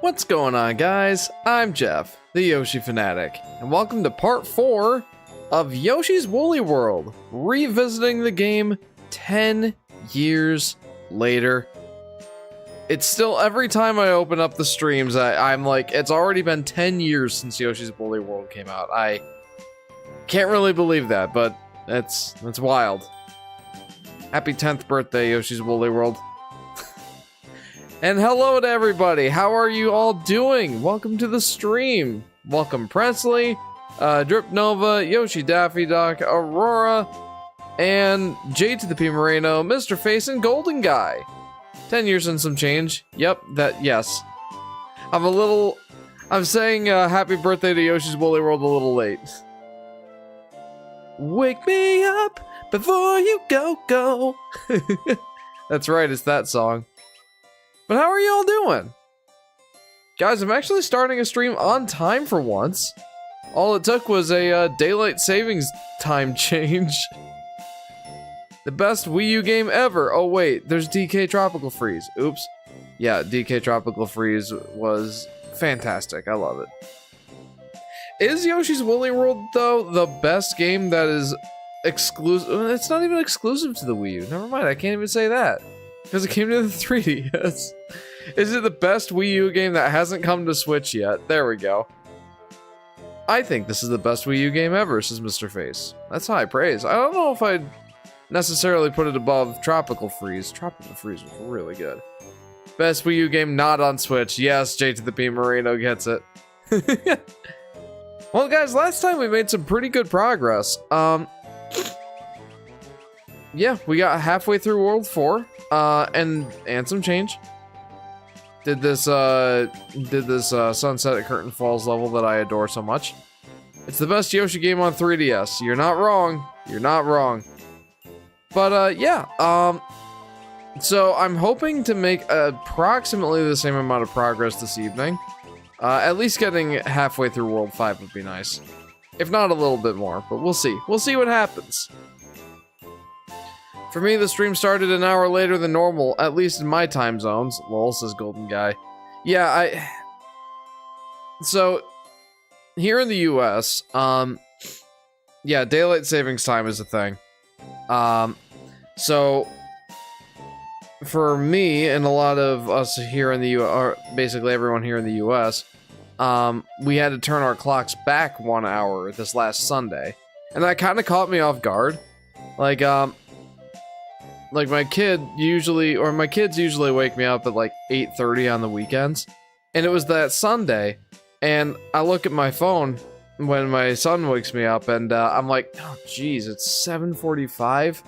What's going on, guys? I'm Jeff, the Yoshi Fanatic, and welcome to part 4 of Yoshi's Woolly World, revisiting the game 10 years later. It's still, every time I open up the streams, I'm like, it's already been 10 years since Yoshi's Woolly World came out. I can't really believe that, but that's wild. Happy 10th birthday, Yoshi's Woolly World. And hello to everybody, how are you all doing? Welcome to the stream. Welcome Presley, Drip Nova, Yoshi Daffy Duck, Aurora, and J to the P Moreno, Mr. Face, and Golden Guy. 10 years and some change. Yep, yes. I'm saying happy birthday to Yoshi's Woolly World a little late. Wake me up before you go. That's right, it's that song. But how are you all doing? Guys, I'm actually starting a stream on time for once. All it took was a daylight savings time change. The best Wii U game ever. Oh wait, there's DK Tropical Freeze. Oops. Yeah, DK Tropical Freeze was fantastic. I love it. Is Yoshi's Woolly World, though, the best game that is exclusive? It's not even exclusive to the Wii U. Never mind, I can't even say that. Because it came to the 3DS. Is it the best Wii U game that hasn't come to Switch yet? There we go. I think this is the best Wii U game ever, says Mr. Face. That's high praise. I don't know if I'd necessarily put it above Tropical Freeze. Tropical Freeze was really good. Best Wii U game not on Switch. Yes, J to the P Moreno gets it. Well, guys, last time we made some pretty good progress. Yeah, we got halfway through World 4, and some change. Did this Sunset at Curtain Falls level that I adore so much. It's the best Yoshi game on 3DS. You're not wrong. You're not wrong. But, yeah, so I'm hoping to make approximately the same amount of progress this evening. At least getting halfway through World 5 would be nice. If not a little bit more, but we'll see. We'll see what happens. For me, the stream started an hour later than normal, at least in my time zones. Lol, says Golden Guy. Yeah, so, here in the US, yeah, daylight savings time is a thing. So, for me, and a lot of us here in the US, or basically everyone here in the US, we had to turn our clocks back 1 hour this last Sunday. And that kind of caught me off guard. Like my kids usually wake me up at like 8:30 on the weekends. And it was that Sunday, and I look at my phone when my son wakes me up, and I'm like, oh geez, it's 7:45?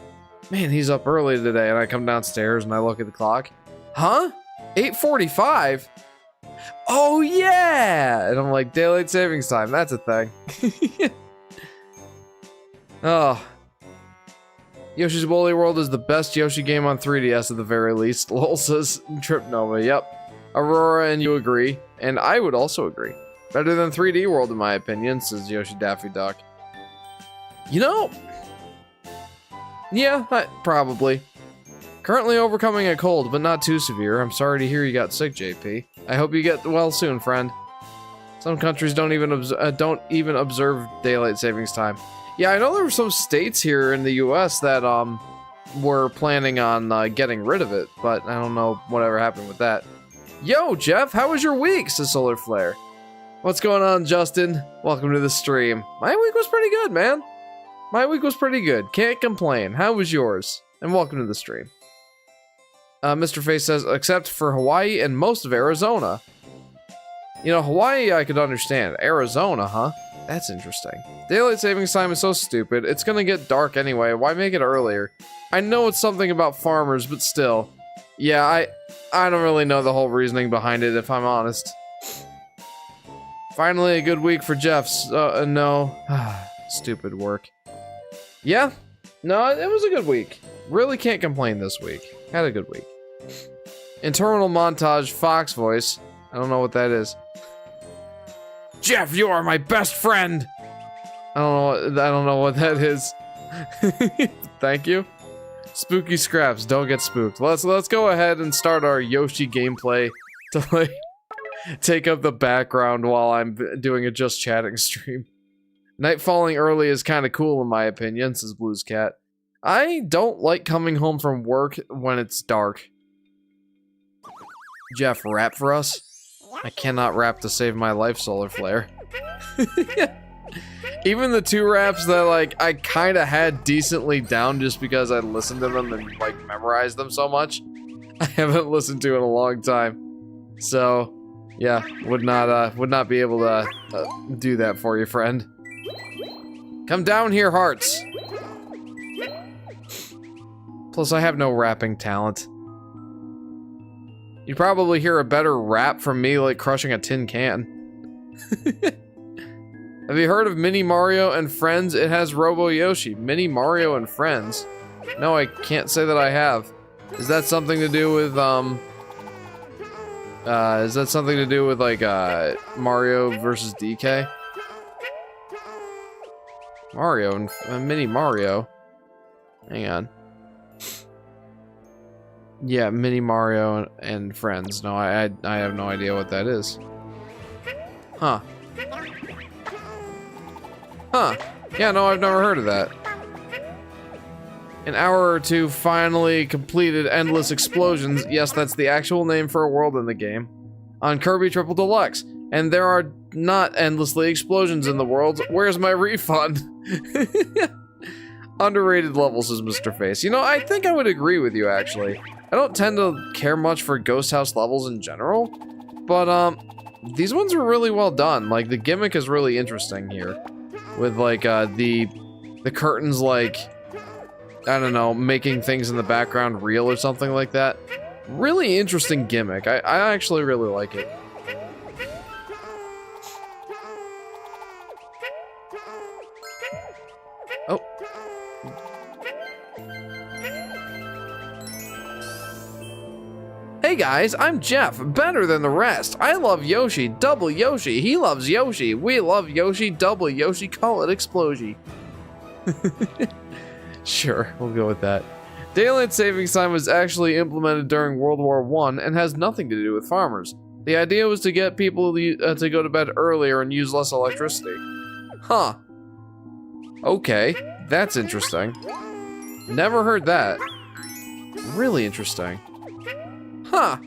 Man, he's up early today. And I come downstairs and I look at the clock. Huh? 8:45? Oh yeah! And I'm like, daylight savings time, that's a thing. Oh. Yoshi's Woolly World is the best Yoshi game on 3DS at the very least. Lol, says Trip Nova. Yep. Aurora and you agree. And I would also agree. Better than 3D World in my opinion, says Yoshi Daffy Duck. You know, yeah, probably. Currently overcoming a cold, but not too severe. I'm sorry to hear you got sick, JP. I hope you get well soon, friend. Some countries don't even observe daylight savings time. Yeah, I know there were some states here in the US that were planning on getting rid of it, but I don't know whatever happened with that. Yo, Jeff, how was your week? Says Solar Flare. What's going on, Justin? Welcome to the stream. My week was pretty good, man. My week was pretty good. Can't complain. How was yours? And welcome to the stream. Mr. Face says, except for Hawaii and most of Arizona. You know, Hawaii I could understand. Arizona, huh? That's interesting. Daylight savings time is so stupid. It's gonna get dark anyway. Why make it earlier? I know it's something about farmers, but still. Yeah, I don't really know the whole reasoning behind it, if I'm honest. Finally a good week for Jeff's. No. Stupid work. Yeah. No, it was a good week. Really can't complain this week. Had a good week. Interminable montage, Fox voice. I don't know what that is. Jeff, you are my best friend. I don't know what that is. Thank you. Spooky scraps, don't get spooked. Let's go ahead and start our Yoshi gameplay. take up the background while I'm doing a just chatting stream. Night falling early is kind of cool in my opinion, says Blues Cat. I don't like coming home from work when it's dark. Jeff, rap for us? I cannot rap to save my life, Solar Flare. Even the 2 raps that, like, I kind of had decently down just because I listened to them and, like, memorized them so much, I haven't listened to in a long time. So, yeah, would not be able to do that for you, friend. Come down here, hearts. Plus, I have no rapping talent. You'd probably hear a better rap from me, like crushing a tin can. Have you heard of Mini Mario and Friends? It has Robo Yoshi. Mini Mario and Friends? No, I can't say that I have. Is that something to do with, like, Mario versus DK? Mario and Mini Mario. Hang on. Yeah, Mini Mario and Friends. No, I have no idea what that is. Huh. Huh. Yeah, no, I've never heard of that. An hour or two finally completed Endless Explosions. Yes, that's the actual name for a world in the game. On Kirby Triple Deluxe. And there are not endlessly explosions in the world. Where's my refund? Underrated levels, says Mr. Face. You know, I think I would agree with you, actually. I don't tend to care much for Ghost House levels in general, but, these ones were really well done. Like, the gimmick is really interesting here. With, like, the curtains, like, I don't know, making things in the background real or something like that. Really interesting gimmick. I actually really like it. Oh. Hey guys, I'm Jeff, better than the rest. I love Yoshi, double Yoshi. He loves Yoshi. We love Yoshi, double Yoshi. Call it Explosion. Sure, we'll go with that. Daylight savings time was actually implemented during World War I and has nothing to do with farmers. The idea was to get people to go to bed earlier and use less electricity. Huh. Okay, that's interesting. Never heard that. Really interesting. Huh.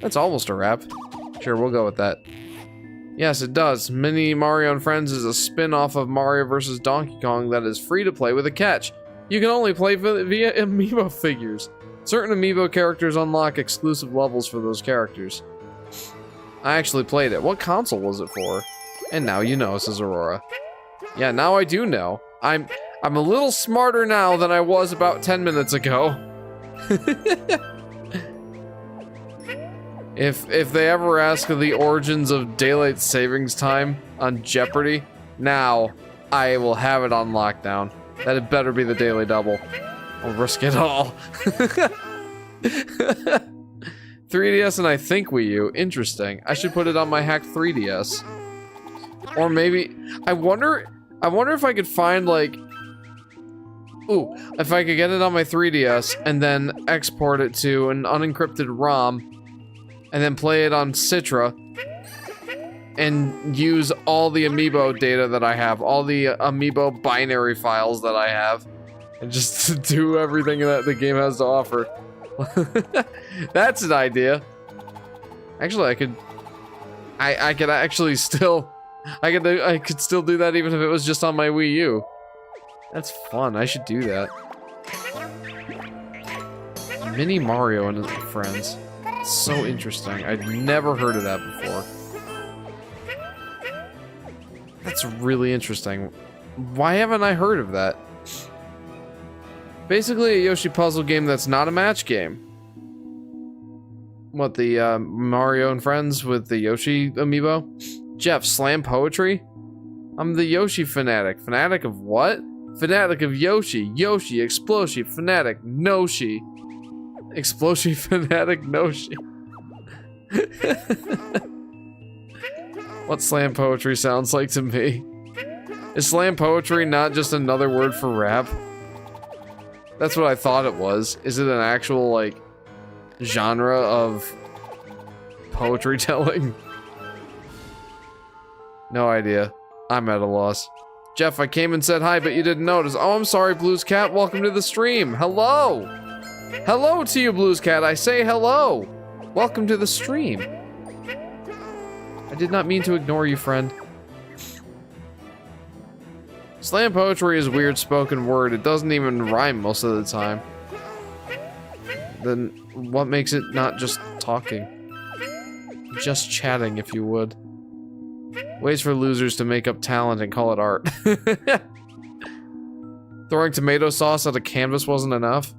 That's almost a wrap. Sure, we'll go with that. Yes, it does. Mini Mario and Friends is a spin-off of Mario vs. Donkey Kong that is free to play with a catch. You can only play via amiibo figures. Certain amiibo characters unlock exclusive levels for those characters. I actually played it. What console was it for? And now you know, says Aurora. Yeah, now I do know. I'm a little smarter now than I was about 10 minutes ago. If they ever ask the origins of daylight savings time on Jeopardy, now I will have it on lockdown. That had better be the daily double. I'll risk it all. 3DS and I think Wii U. Interesting. I should put it on my hacked 3DS. Or maybe I wonder if I could find like if I could get it on my 3DS and then export it to an unencrypted ROM and then play it on Citra and use all the amiibo data that I have, all the amiibo binary files that I have, and just do everything that the game has to offer. That's an idea. Actually, I could actually still, I could still do that even if it was just on my Wii U. That's fun. I should do that. Mini Mario and his friends. So interesting. I'd never heard of that before. That's really interesting. Why haven't I heard of that? Basically a Yoshi puzzle game that's not a match game. What, the Mario and Friends with the Yoshi amiibo? Jeff, slam poetry? I'm the Yoshi Fanatic. Fanatic of what? Fanatic of Yoshi. Yoshi, Exploshi, Fanatic, Noshi. Explosion Fanatic Noshi. What slam poetry sounds like to me. Is slam poetry not just another word for rap? That's what I thought it was. Is it an actual, like, genre of poetry telling? No idea. I'm at a loss. Jeff, I came and said hi, but you didn't notice. Oh, I'm sorry, Blues Cat. Welcome to the stream. Hello. Hello to you, Blues Cat. I say hello. Welcome to the stream. I did not mean to ignore you, friend. Slam poetry is weird spoken word. It doesn't even rhyme most of the time. Then what makes it not just talking? Just chatting, if you would. Ways for losers to make up talent and call it art. Throwing tomato sauce at a canvas wasn't enough.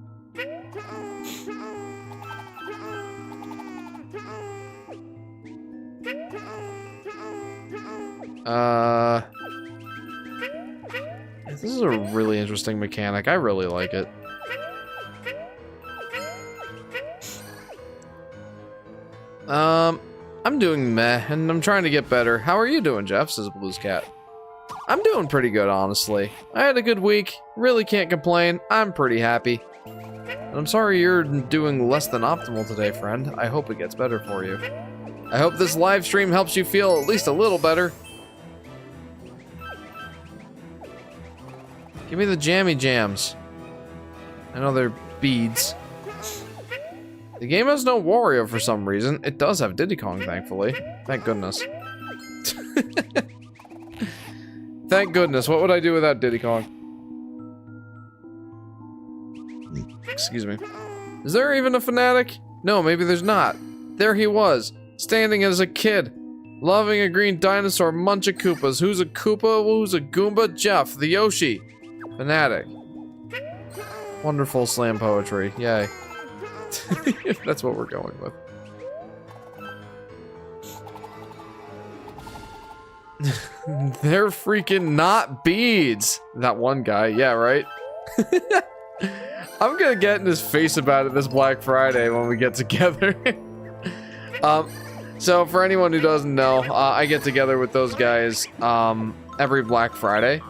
This is a really interesting mechanic. I really like it. I'm doing meh, and I'm trying to get better. How are you doing, Jeff? Says Blues Cat. I'm doing pretty good, honestly. I had a good week. Really can't complain. I'm pretty happy. And I'm sorry you're doing less than optimal today, friend. I hope it gets better for you. I hope this live stream helps you feel at least a little better. Give me the jammy jams. I know they're beads. The game has no Wario for some reason. It does have Diddy Kong, thankfully. Thank goodness. Thank goodness. What would I do without Diddy Kong? Excuse me. Is there even a Fanatic? No, maybe there's not. There he was, standing as a kid, loving a green dinosaur, munch of Koopas. Who's a Koopa? Who's a Goomba? Jeff, the Yoshi Fanatic. Wonderful slam poetry. Yay. That's what we're going with. They're freaking not beads. That one guy, yeah, right? I'm gonna get in his face about it this Black Friday when we get together. So for anyone who doesn't know, I get together with those guys every Black Friday.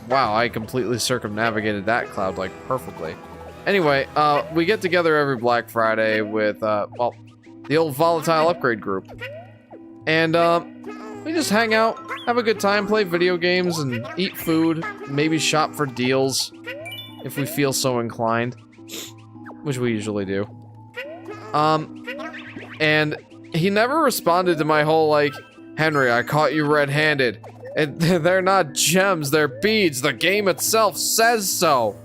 Wow, I completely circumnavigated that cloud like perfectly. Anyway, we get together every Black Friday with, well, the old Volatile Upgrade group. And, we just hang out, have a good time, play video games, and eat food, maybe shop for deals, if we feel so inclined. Which we usually do. And he never responded to my whole, like, Henry, I caught you red-handed. And they're not gems, they're beads. The game itself says so.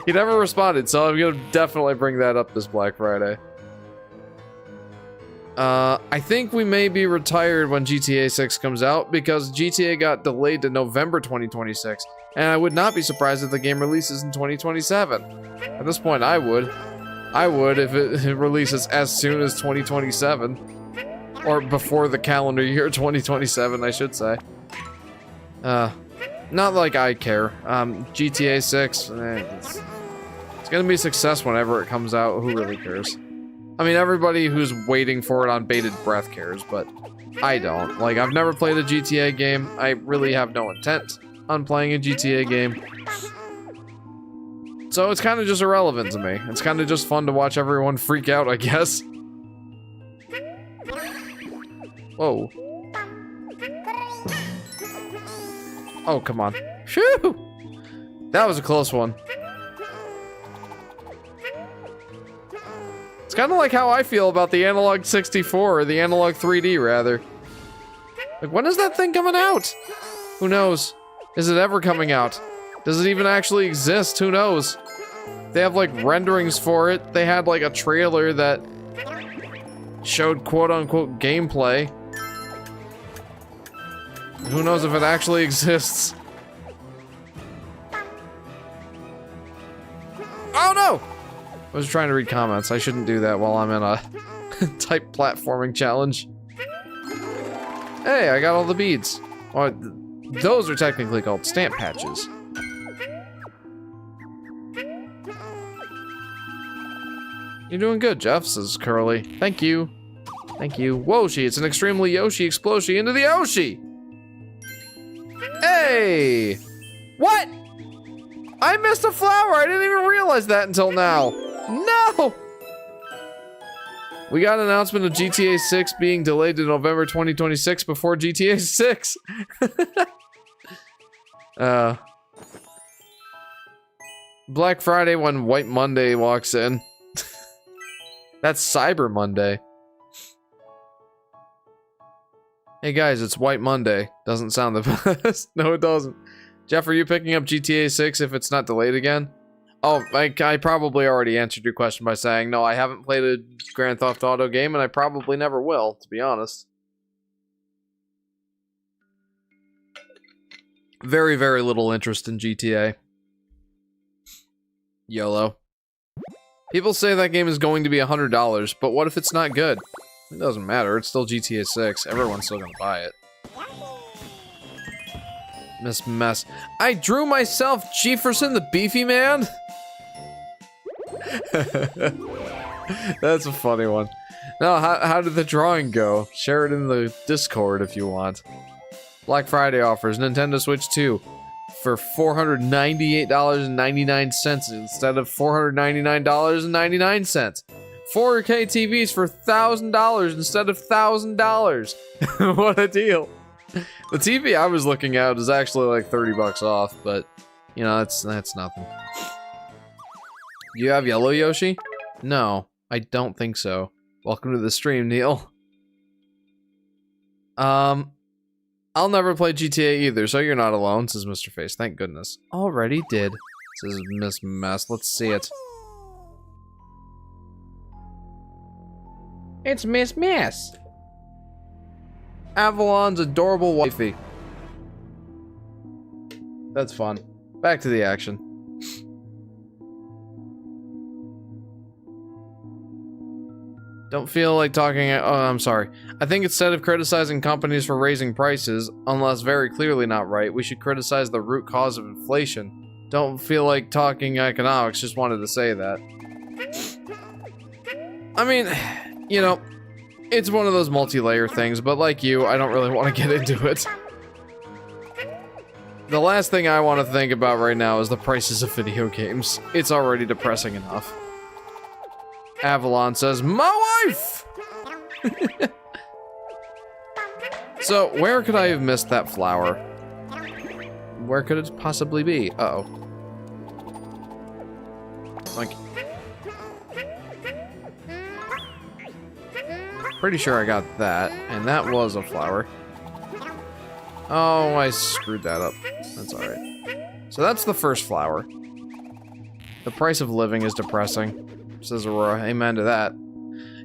He never responded, so I'm gonna definitely bring that up this Black Friday. I think we may be retired when GTA 6 comes out because GTA got delayed to November 2026, and I would not be surprised if the game releases in 2027. At this point, I would. I would if it releases as soon as 2027. Or before the calendar year 2027, I should say. Not like I care. GTA 6, it's gonna be a success whenever it comes out. Who really cares? I mean, everybody who's waiting for it on bated breath cares, but I don't. Like, I've never played a GTA game. I really have no intent on playing a GTA game. So it's kind of just irrelevant to me. It's kind of just fun to watch everyone freak out, I guess. Whoa. Oh, come on. Phew! That was a close one. It's kind of like how I feel about the Analog 64, or the Analog 3D, rather. Like, when is that thing coming out? Who knows? Is it ever coming out? Does it even actually exist? Who knows? They have, like, renderings for it. They had, like, a trailer that showed quote-unquote gameplay. Who knows if it actually exists? Oh no! I was trying to read comments. I shouldn't do that while I'm in a type platforming challenge. Hey, I got all the beads. Well, those are technically called stamp patches. You're doing good, Jeff, says Curly. Thank you. Thank you. Woshi, it's an extremely Yoshi explosion into the Yoshi! Hey! What? I missed a flower! I didn't even realize that until now. No! We got an announcement of GTA 6 being delayed to November 2026 before GTA 6. Black Friday when White Monday walks in. That's Cyber Monday. Hey guys, it's White Monday. Doesn't sound the best. No, it doesn't. Jeff, are you picking up GTA 6 if it's not delayed again? Oh, I probably already answered your question by saying, no, I haven't played a Grand Theft Auto game, and I probably never will, to be honest. Very, very little interest in GTA. YOLO. People say that game is going to be $100, but what if it's not good? It doesn't matter, it's still GTA 6. Everyone's still gonna buy it. Miss Mess. I drew myself, Jefferson the Beefy Man! That's a funny one. No, how did the drawing go? Share it in the Discord if you want. Black Friday offers Nintendo Switch 2 for $498.99 instead of $499.99. 4K TVs for $1,000 instead of $1,000. What a deal. The TV I was looking at is actually like 30 bucks off, but you know, that's nothing. You have yellow Yoshi? No, I don't think so. Welcome to the stream, Neil. I'll never play GTA either, so you're not alone, says Mr. Face. Thank goodness. Already did, says Miss Mess. Let's see it. It's Miss Mess. Avalon's adorable wifey. That's fun. Back to the action. Don't feel like talking. Oh, I'm sorry. I think instead of criticizing companies for raising prices, unless very clearly not right, we should criticize the root cause of inflation. Don't feel like talking economics, just wanted to say that. I mean, you know, it's one of those multi-layer things, but like you, I don't really want to get into it. The last thing I want to think about right now is the prices of video games. It's already depressing enough. Avalon says, my wife! So, where could I have missed that flower? Where could it possibly be? Uh-oh. Like... Pretty sure I got that, and that was a flower. Oh, I screwed that up. That's alright. So that's the first flower. The price of living is depressing, says Aurora. Amen to that.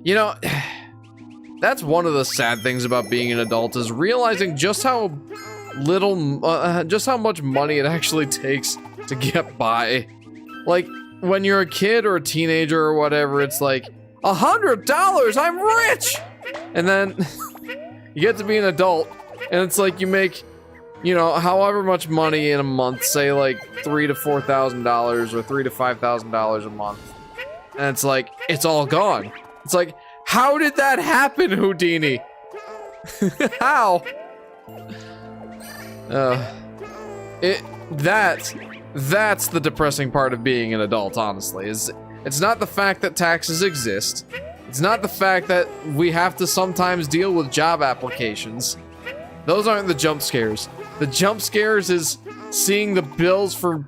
You know, that's one of the sad things about being an adult, is realizing just how little, just how much money it actually takes to get by. Like, when you're a kid or a teenager or whatever, it's like, $100, I'm rich! And then, you get to be an adult, and it's like you make, you know, however much money in a month, say like $3,000 to $4,000 or $3,000 to $5,000 a month. And it's like, it's all gone. It's like, how did that happen, Houdini? How? That's the depressing part of being an adult, honestly, is it's not the fact that taxes exist. It's not the fact that we have to sometimes deal with job applications. Those aren't the jump scares. The jump scares is seeing the bills for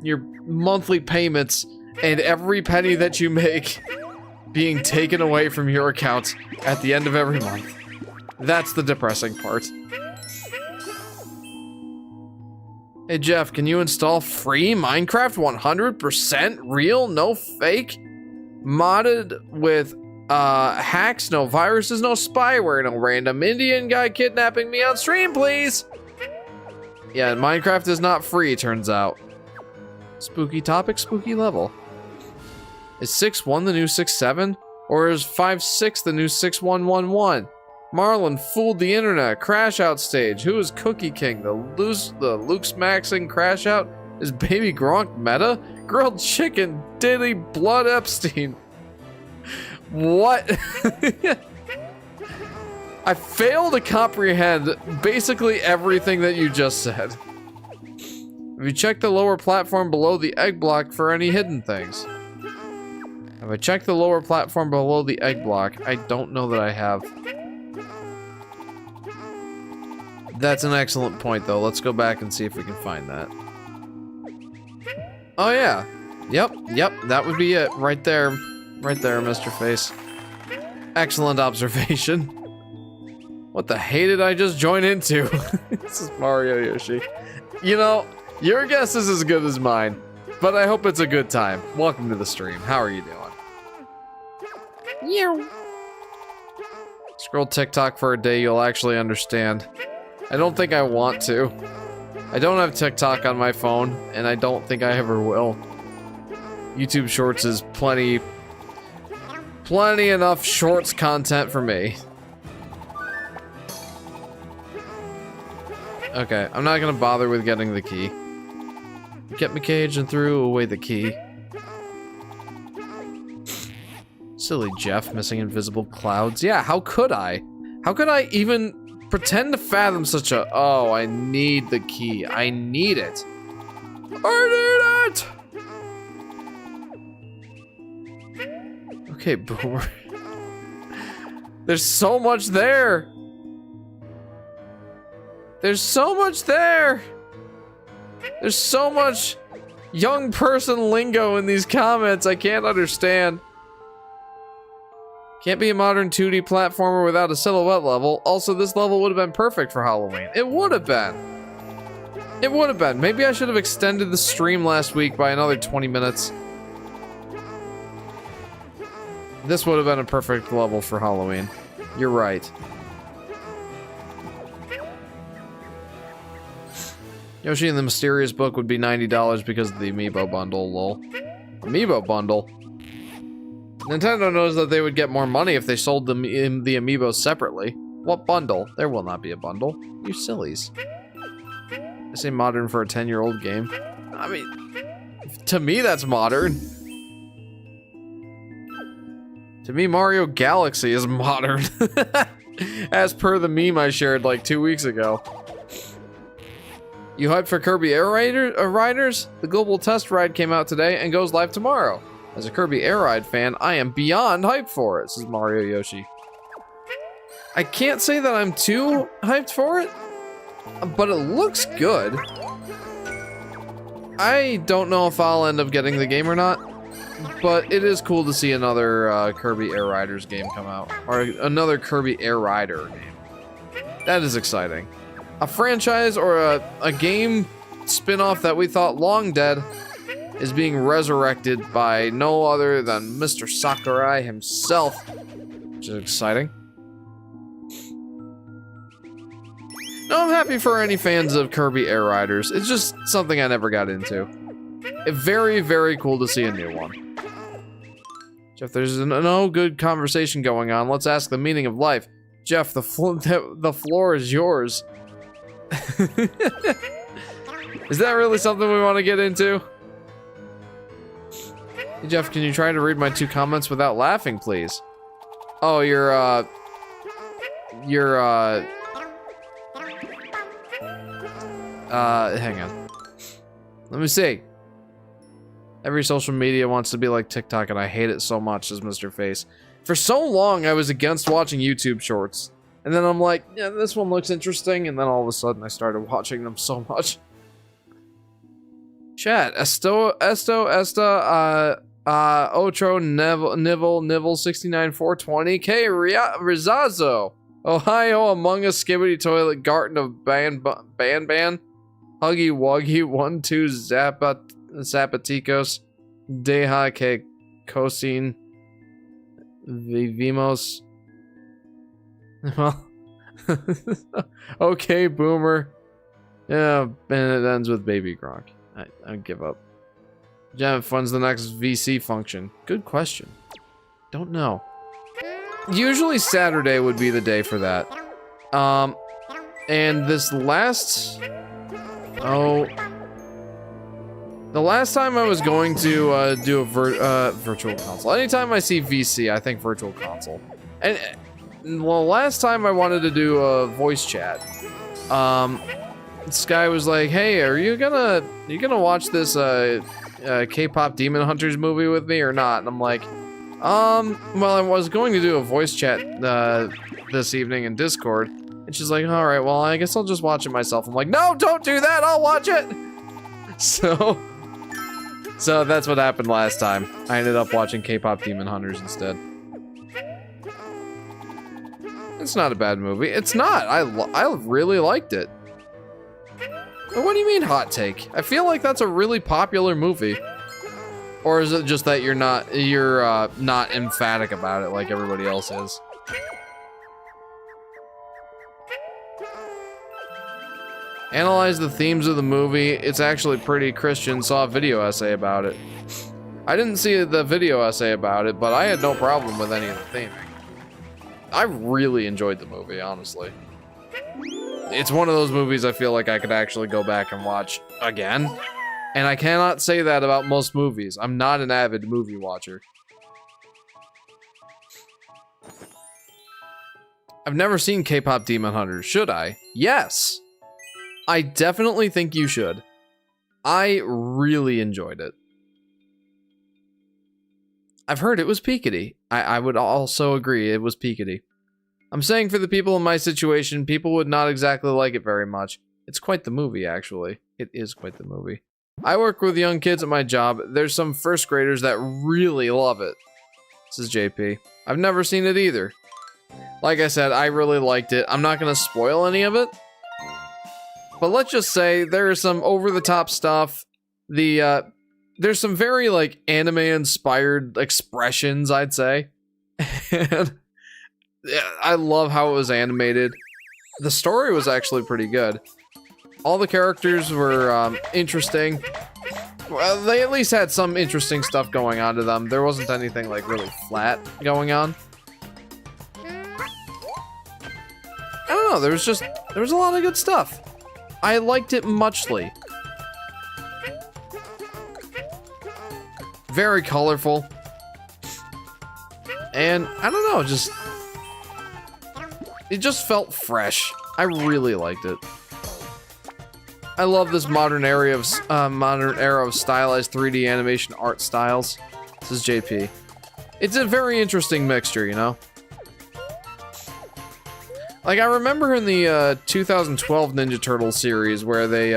your monthly payments and every penny that you make being taken away from your account at the end of every month. That's the depressing part. Hey Jeff, can you install free Minecraft 100% real, no fake? Modded with hacks, no viruses, no spyware, no random Indian guy kidnapping me on stream, please! Yeah, Minecraft is not free, turns out. Spooky topic, spooky level. Is 6.1 the new 6.7? Or is 5.6 the new 6.1.1.1? Marlon fooled the internet. Crash out stage. Who is Cookie King? The Luke's Maxing crash out? Is Baby Gronk meta? Grilled chicken. Diddy Blood Epstein. What? I fail to comprehend basically everything that you just said. Have you checked the lower platform below the egg block for any hidden things? Have I checked the lower platform below the egg block? I don't know that I have. That's an excellent point, though. Let's go back and see if we can find that. Oh, yeah. Yep, that would be it. Right there. Right there, Mr. Face. Excellent observation. What the hey did I just join into? This is Mario Yoshi. You know, your guess is as good as mine, but I hope it's a good time. Welcome to the stream. How are you doing? You. Scroll TikTok for a day, you'll actually understand. I don't think I want to. I don't have TikTok on my phone, and I don't think I ever will. YouTube Shorts is plenty enough shorts content for me. Okay, I'm not gonna bother with getting the key. Get me cage and threw away the key. Silly Jeff, missing invisible clouds. Yeah, how could I? How could I even pretend to fathom such a... Oh, I need the key. I need it. I need it! Okay, Boomer. There's so much there. There's so much there. There's so much young person lingo in these comments I can't understand. Can't be a modern 2D platformer without a silhouette level. Also, this level would have been perfect for Halloween. It would have been. It would have been. Maybe I should have extended the stream last week by another 20 minutes. This would have been a perfect level for Halloween. You're right. Yoshi and the Mysterious Book would be $90 because of the Amiibo bundle, lol. Amiibo bundle? Nintendo knows that they would get more money if they sold the Amiibos separately. What bundle? There will not be a bundle. You sillies. I say modern for a 10-year-old game. I mean, to me that's modern. To me, Mario Galaxy is modern. As per the meme I shared like 2 weeks ago. You hyped for Kirby Air Riders? The global test ride came out today and goes live tomorrow. As a Kirby Air Ride fan, I am beyond hyped for it, says Mario Yoshi. I can't say that I'm too hyped for it, but it looks good. I don't know if I'll end up getting the game or not, but it is cool to see another Kirby Air Riders game come out, or another Kirby Air Rider game. That is exciting. A franchise or a game spin-off that we thought long dead is being resurrected by no other than Mr. Sakurai himself, which is exciting. No, I'm happy for any fans of Kirby Air Riders. It's just something I never got into. Very, very cool to see a new one. Jeff, there's no good conversation going on. Let's ask the meaning of life. Jeff, the floor is yours. Is that really something we want to get into? Hey Jeff, can you try to read my 2 comments without laughing, please? Oh, hang on. Let me see. Every social media wants to be like TikTok, and I hate it so much, says Mr. Face. For so long, I was against watching YouTube shorts. And then I'm like, yeah, this one looks interesting, and then all of a sudden I started watching them so much. Chat, Otro, Nivell, 69420, K, Rizazzo, Ohio, Among Us, Skibbity Toilet, Garten of Ban, Huggy Wuggy, 12, Zapaticos, Deja, K, Cosine, Vivimos. Well, okay, Boomer. Yeah, and it ends with Baby Gronk. I give up. Jam funds the next VC function. Good question. Don't know. Usually Saturday would be the day for that. And this last... Oh... The last time I was going to do a virtual console. Anytime I see VC, I think virtual console. And, well, last time I wanted to do a voice chat. This guy was like, hey, are you gonna watch this K-pop Demon Hunters movie with me or not? And I'm like, Well, I was going to do a voice chat this evening in Discord, and she's like, all right, well, I guess I'll just watch it myself. I'm like, no, don't do that, I'll watch it! So that's what happened last time. I ended up watching K-Pop Demon Hunters instead. It's not a bad movie. It's not. I really liked it. What do you mean hot take? I feel like that's a really popular movie. Or is it just that you're not emphatic about it like everybody else is? Analyze the themes of the movie. It's actually pretty Christian. Saw a video essay about it. I didn't see the video essay about it, but I had no problem with any of the theming. I really enjoyed the movie, honestly. It's one of those movies I feel like I could actually go back and watch again. And I cannot say that about most movies. I'm not an avid movie watcher. I've never seen K-Pop Demon Hunters. Should I? Yes! I definitely think you should. I really enjoyed it. I've heard it was peakedy. I would also agree it was peakedy. I'm saying for the people in my situation, people would not exactly like it very much. It's quite the movie, actually. It is quite the movie. I work with young kids at my job. There's some first graders that really love it. This is JP. I've never seen it either. Like I said, I really liked it. I'm not going to spoil any of it. But let's just say there is some over-the-top stuff. There's some very, like, anime-inspired expressions, I'd say. And I love how it was animated. The story was actually pretty good. All the characters were interesting. Well, they at least had some interesting stuff going on to them. There wasn't anything, like, really flat going on. I don't know, there was a lot of good stuff. I liked it muchly. Very colorful. And I don't know, it just felt fresh. I really liked it. I love this modern era of stylized 3D animation art styles. This is JP. It's a very interesting mixture, you know? Like, I remember in the 2012 Ninja Turtles series where they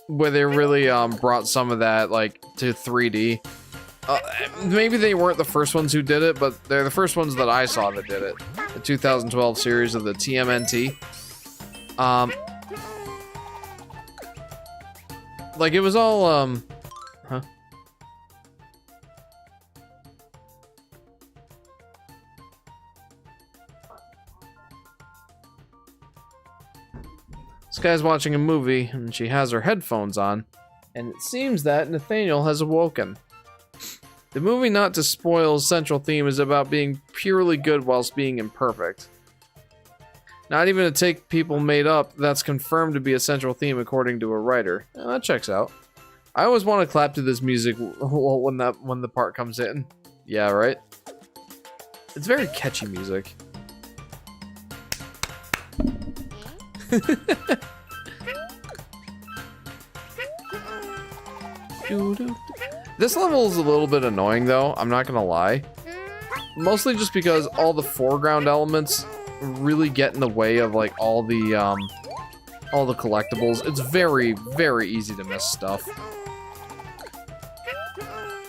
really brought some of that, like, to 3D. Maybe they weren't the first ones who did it, but they're the first ones that I saw that did it. The 2012 series of the TMNT. Like, it was all, huh? This guy's watching a movie, and she has her headphones on, and it seems that Nathaniel has awoken. The movie, not to spoil's central theme, is about being purely good whilst being imperfect. Not even a take people made up, that's confirmed to be a central theme according to a writer. That checks out. I always want to clap to this music when the part comes in. Yeah, right? It's very catchy music. This level is a little bit annoying though, I'm not gonna lie. Mostly just because all the foreground elements really get in the way of like all the collectibles. It's very, very easy to miss stuff.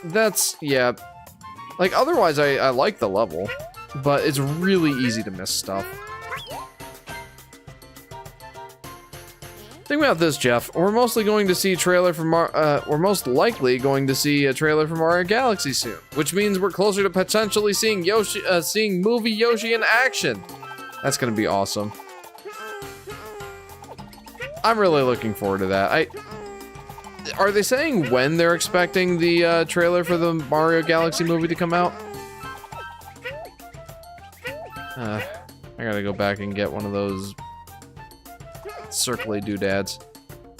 That's, yeah. Like, otherwise I like the level, but it's really easy to miss stuff. Think about this, Jeff. We're mostly going to see a trailer for we're most likely going to see a trailer for Mario Galaxy soon, which means we're closer to potentially seeing seeing movie Yoshi in action. That's gonna be awesome. I'm really looking forward to that. Are they saying when they're expecting the trailer for the Mario Galaxy movie to come out? I gotta go back and get one of those circly doodads.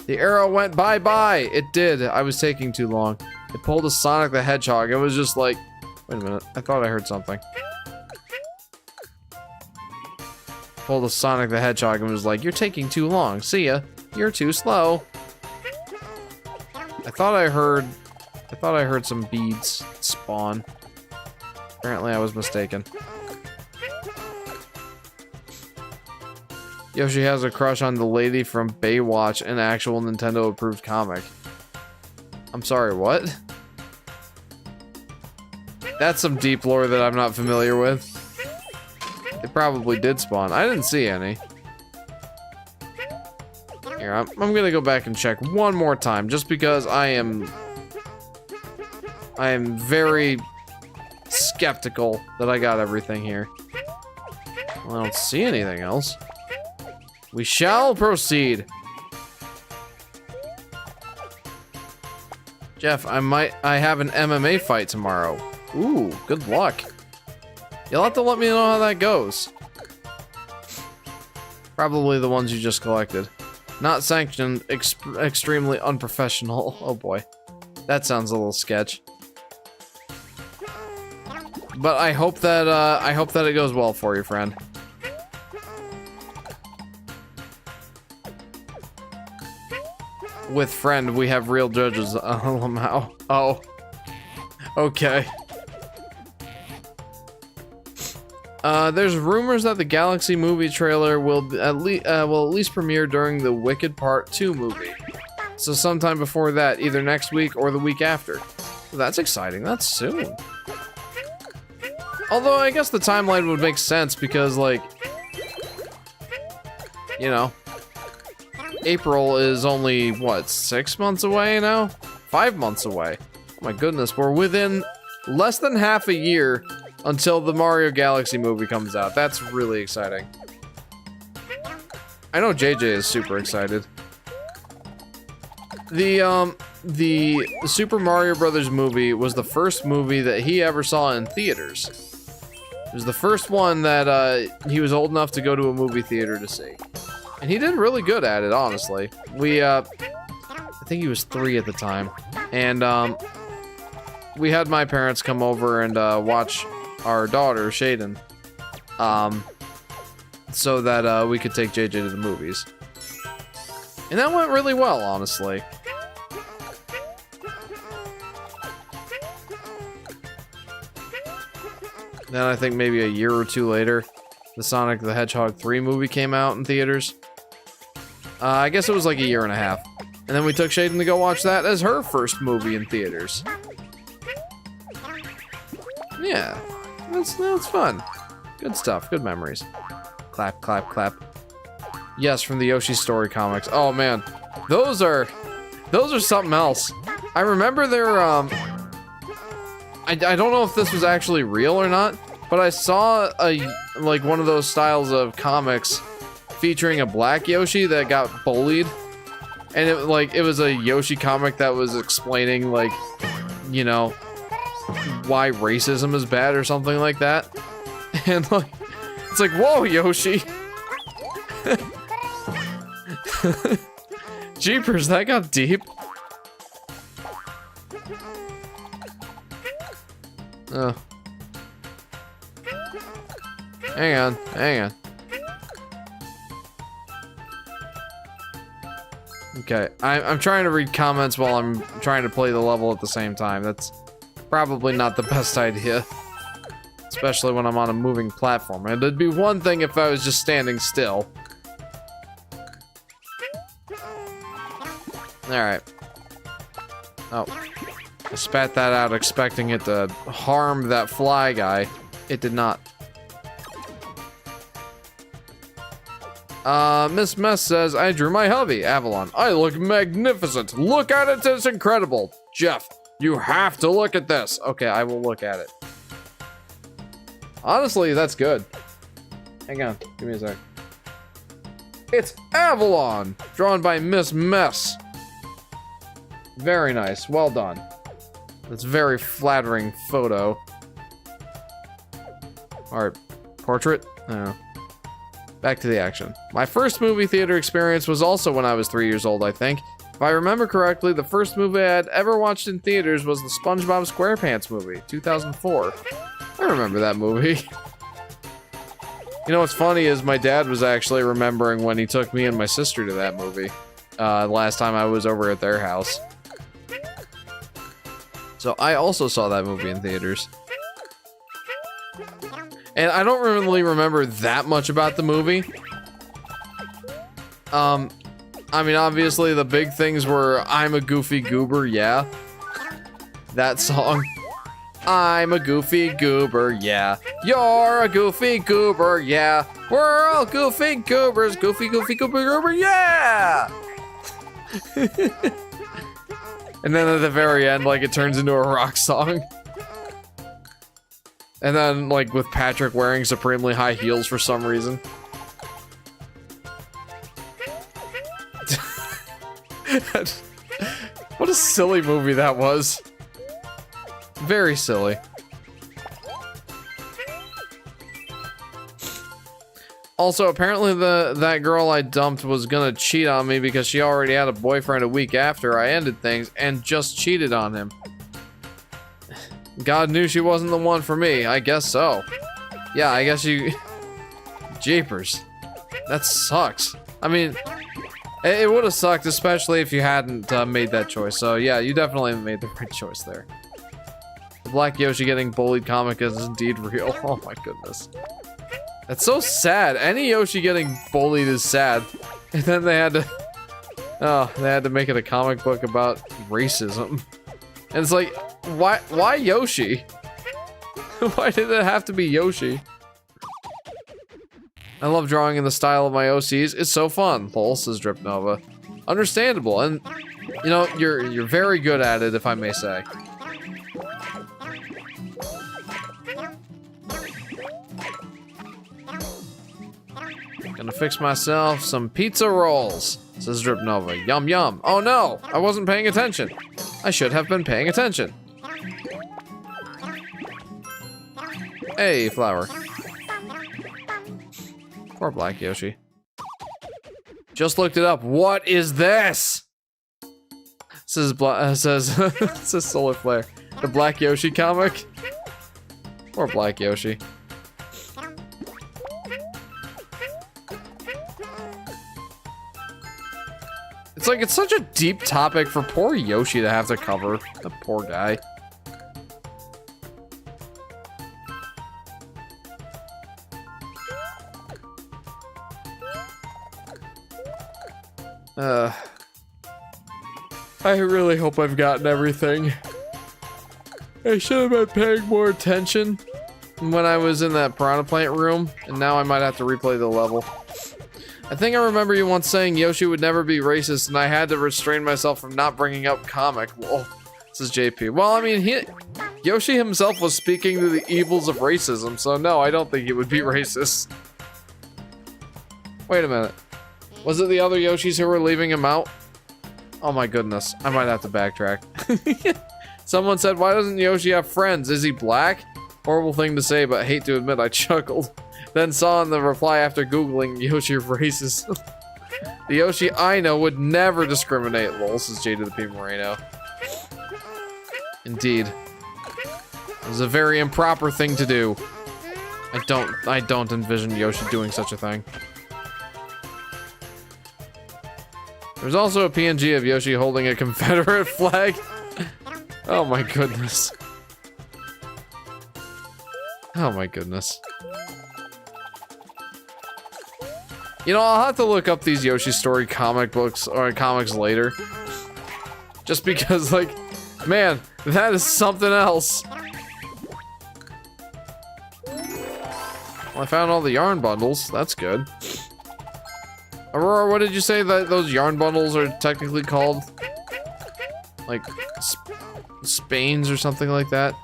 The arrow went bye-bye! It did. I was taking too long. It pulled a Sonic the Hedgehog. It was just like... Wait a minute. I thought I heard something. Pulled a Sonic the Hedgehog and was like, you're taking too long. See ya. You're too slow. I thought I heard some beads spawn. Apparently I was mistaken. Yoshi has a crush on the lady from Baywatch, an actual Nintendo approved comic. I'm sorry, what? That's some deep lore that I'm not familiar with. It probably did spawn. I didn't see any. Here, I'm gonna go back and check one more time, just because I am very skeptical that I got everything here. Well, I don't see anything else. We shall proceed. Jeff, I have an MMA fight tomorrow. Ooh, good luck. You'll have to let me know how that goes. Probably the ones you just collected. Not sanctioned, extremely unprofessional. Oh boy. That sounds a little sketch. But I hope that it goes well for you, friend. With friend, we have real judges. Oh. Okay. There's rumors that the Galaxy movie trailer will at least premiere during the Wicked Part 2 movie. So sometime before that, either next week or the week after. Well, that's exciting. That's soon. Although I guess the timeline would make sense because, like, you know, April is only, what, 6 months away now? 5 months away. Oh my goodness, we're within less than half a year until the Mario Galaxy movie comes out. That's really exciting. I know JJ is super excited. The Super Mario Brothers movie was the first movie that he ever saw in theaters. It was the first one that he was old enough to go to a movie theater to see. And he did really good at it, honestly. I think he was 3 at the time. And we had my parents come over and watch our daughter, Shaden, so that we could take JJ to the movies. And that went really well, honestly. Then I think maybe a year or 2 later, the Sonic the Hedgehog 3 movie came out in theaters. I guess it was like a year and a half. And then we took Shaden to go watch that as her first movie in theaters. Yeah, that's fun. Good stuff, good memories. Clap, clap, clap. Yes, from the Yoshi Story comics. Oh man, those are something else. I remember their I don't know if this was actually real or not, but I saw like one of those styles of comics featuring a black Yoshi that got bullied, and it was a Yoshi comic that was explaining, like, you know, why racism is bad or something like that. And like, it's like, whoa, Yoshi. Jeepers, that got deep. Hang on. Okay, I'm trying to read comments while I'm trying to play the level at the same time. That's probably not the best idea. Especially when I'm on a moving platform. And it'd be one thing if I was just standing still. Alright. Oh. I spat that out expecting it to harm that fly guy. It did not. Miss Mess says, I drew my hubby, Avalon. I look magnificent. Look at it, it's incredible. Jeff, you have to look at this. Okay, I will look at it. Honestly, that's good. Hang on, give me a sec. It's Avalon, drawn by Miss Mess. Very nice, well done. That's a very flattering photo. Art, portrait? I don't know. Back to the action. My first movie theater experience was also when I was 3 years old, I think. If I remember correctly, the first movie I had ever watched in theaters was the SpongeBob SquarePants movie, 2004. I remember that movie. You know what's funny is my dad was actually remembering when he took me and my sister to that movie. Last time I was over at their house. So I also saw that movie in theaters. And I don't really remember that much about the movie. I mean, obviously the big things were I'm a goofy goober, yeah. That song. I'm a goofy goober, yeah. You're a goofy goober, yeah. We're all goofy goobers, goofy, goofy, goofy goober, yeah! And then at the very end, like, it turns into a rock song. And then, like, with Patrick wearing supremely high heels for some reason. What a silly movie that was. Very silly. Also, apparently that girl I dumped was gonna cheat on me because she already had a boyfriend a week after I ended things and just cheated on him. God knew she wasn't the one for me. I guess so. Yeah, I guess you... Jeepers. That sucks. I mean, it would have sucked, especially if you hadn't made that choice. So yeah, you definitely made the right choice there. The Black Yoshi getting bullied comic is indeed real. Oh my goodness. That's so sad. Any Yoshi getting bullied is sad. And then they had to... Oh, they had to make it a comic book about racism. And it's like, why Yoshi? Why did it have to be Yoshi? I love drawing in the style of my OCs. It's so fun. Lol, says Drip Nova. Understandable, and you know, you're very good at it, if I may say. Gonna fix myself some pizza rolls, says Drip Nova. Yum yum. Oh no, I wasn't paying attention. I should have been paying attention. Hey, flower. Poor Black Yoshi. Just looked it up. What is this? Says says Solar Flare. The Black Yoshi comic. Poor Black Yoshi. It's like, it's such a deep topic for poor Yoshi to have to cover. The poor guy. I really hope I've gotten everything. I should have been paying more attention when I was in that piranha plant room, and now I might have to replay the level. I think I remember you once saying Yoshi would never be racist, and I had to restrain myself from not bringing up comic. Whoa, this is JP. Well, I mean, Yoshi himself was speaking to the evils of racism, so no, I don't think he would be racist. Wait a minute. Was it the other Yoshis who were leaving him out? Oh my goodness, I might have to backtrack. Someone said, why doesn't Yoshi have friends? Is he black? Horrible thing to say, but I hate to admit I chuckled. Then saw in the reply after Googling Yoshi racist. The Yoshi I know would never discriminate, lol, says Jada the P. Moreno. Indeed. It was a very improper thing to do. I don't envision Yoshi doing such a thing. There's also a PNG of Yoshi holding a Confederate flag. Oh my goodness. Oh my goodness. You know, I'll have to look up these Yoshi Story comic books or comics later. Just because, like, man, that is something else. Well, I found all the yarn bundles. That's good. Aurora, what did you say that those yarn bundles are technically called? Like, Spains or something like that?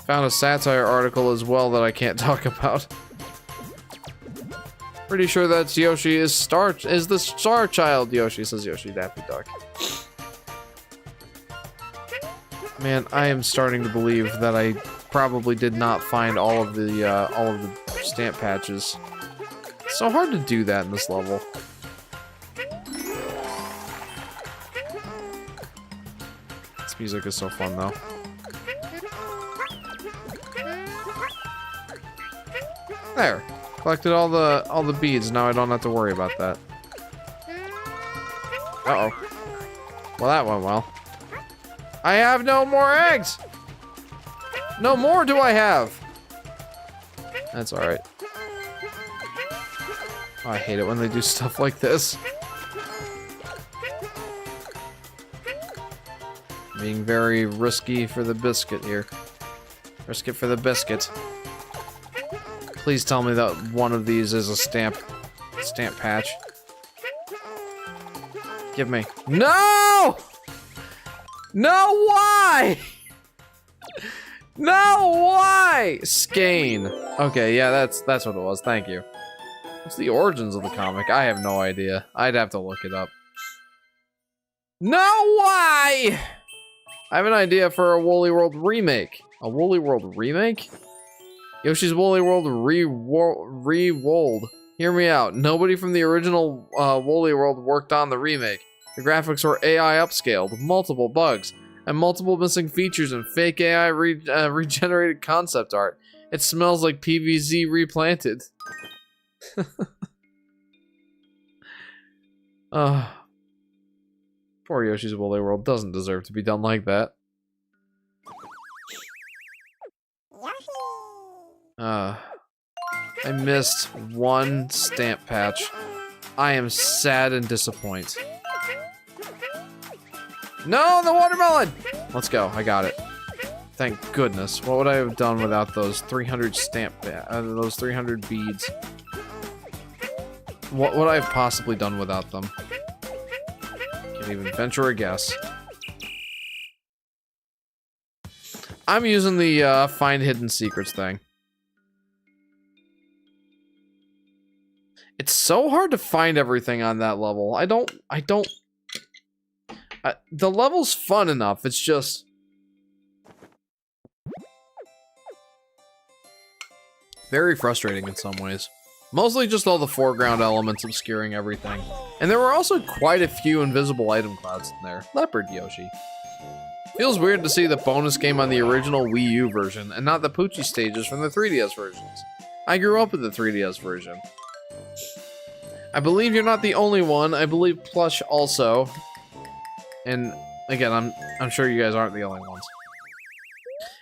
Found a satire article as well that I can't talk about. Pretty sure that's Yoshi is the Star Child Yoshi, says Yoshi Daffy Duck. Man, I am starting to believe that I probably did not find all of the stamp patches. It's so hard to do that in this level. This music is so fun though. There. Collected all the beads, now I don't have to worry about that. Uh-oh. Well, that went well. I have no more eggs! No more do I have. That's alright. Oh, I hate it when they do stuff like this. Being very risky for the biscuit here. Risk it for the biscuit. Please tell me that one of these is a stamp patch. Give me. No! No, why? No, why? Skein. Okay, yeah, that's what it was. Thank you. What's the origins of the comic? I have no idea. I'd have to look it up. No, why? I have an idea for a Woolly World remake. A Woolly World remake? Yoshi's Woolly World re-wold. Hear me out. Nobody from the original Woolly World worked on the remake. The graphics were AI upscaled, multiple bugs, and multiple missing features and fake AI regenerated concept art. It smells like PVZ replanted. Poor Yoshi's Woolly World doesn't deserve to be done like that. I missed one stamp patch. I am sad and disappointed. No, the watermelon! Let's go, I got it. Thank goodness. What would I have done without those 300 those 300 beads? What would I have possibly done without them? Can't even venture a guess. I'm using the find hidden secrets thing. It's so hard to find everything on that level. The level's fun enough, it's just... very frustrating in some ways. Mostly just all the foreground elements obscuring everything. And there were also quite a few invisible item clouds in there. Leopard Yoshi. Feels weird to see the bonus game on the original Wii U version, and not the Poochie stages from the 3DS versions. I grew up with the 3DS version. I believe you're not the only one. I believe Plush also. And again, I'm sure you guys aren't the only ones.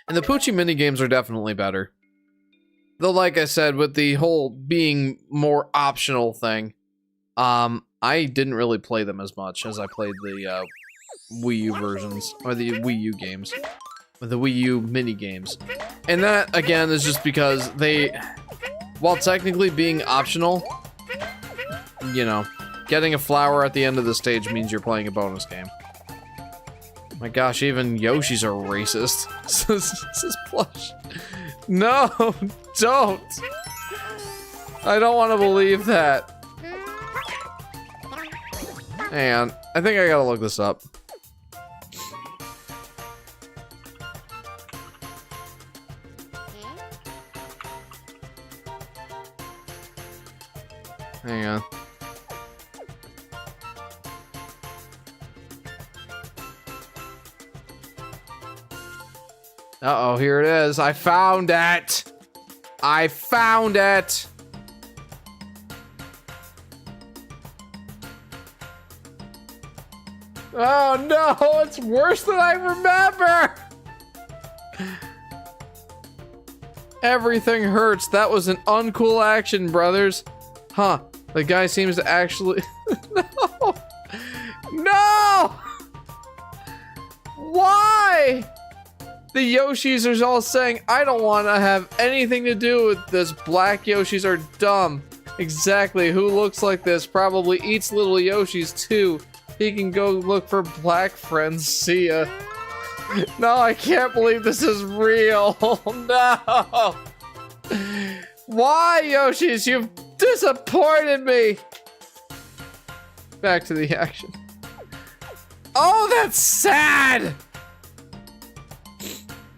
And the Poochie minigames are definitely better. Though, like I said, with the whole being more optional thing, I didn't really play them as much as I played the Wii U versions, or the Wii U games, or the Wii U mini games. And that, again, is just because they, while technically being optional, you know, getting a flower at the end of the stage means you're playing a bonus game. My gosh, even Yoshis are racist. This is Plush. No, don't. I don't want to believe that. Hang on, I think I gotta look this up. Hang on. Uh-oh, here it is. I found it! I found it! Oh no, it's worse than I remember! Everything hurts. That was an uncool action, brothers. Huh, the guy seems to actually... No! No! Why? The Yoshis are all saying, I don't want to have anything to do with this. Black Yoshis are dumb. Exactly, who looks like this probably eats little Yoshis too. He can go look for black friends. See ya. No, I can't believe this is real. No. Why, Yoshis? You've disappointed me. Back to the action. Oh, that's sad.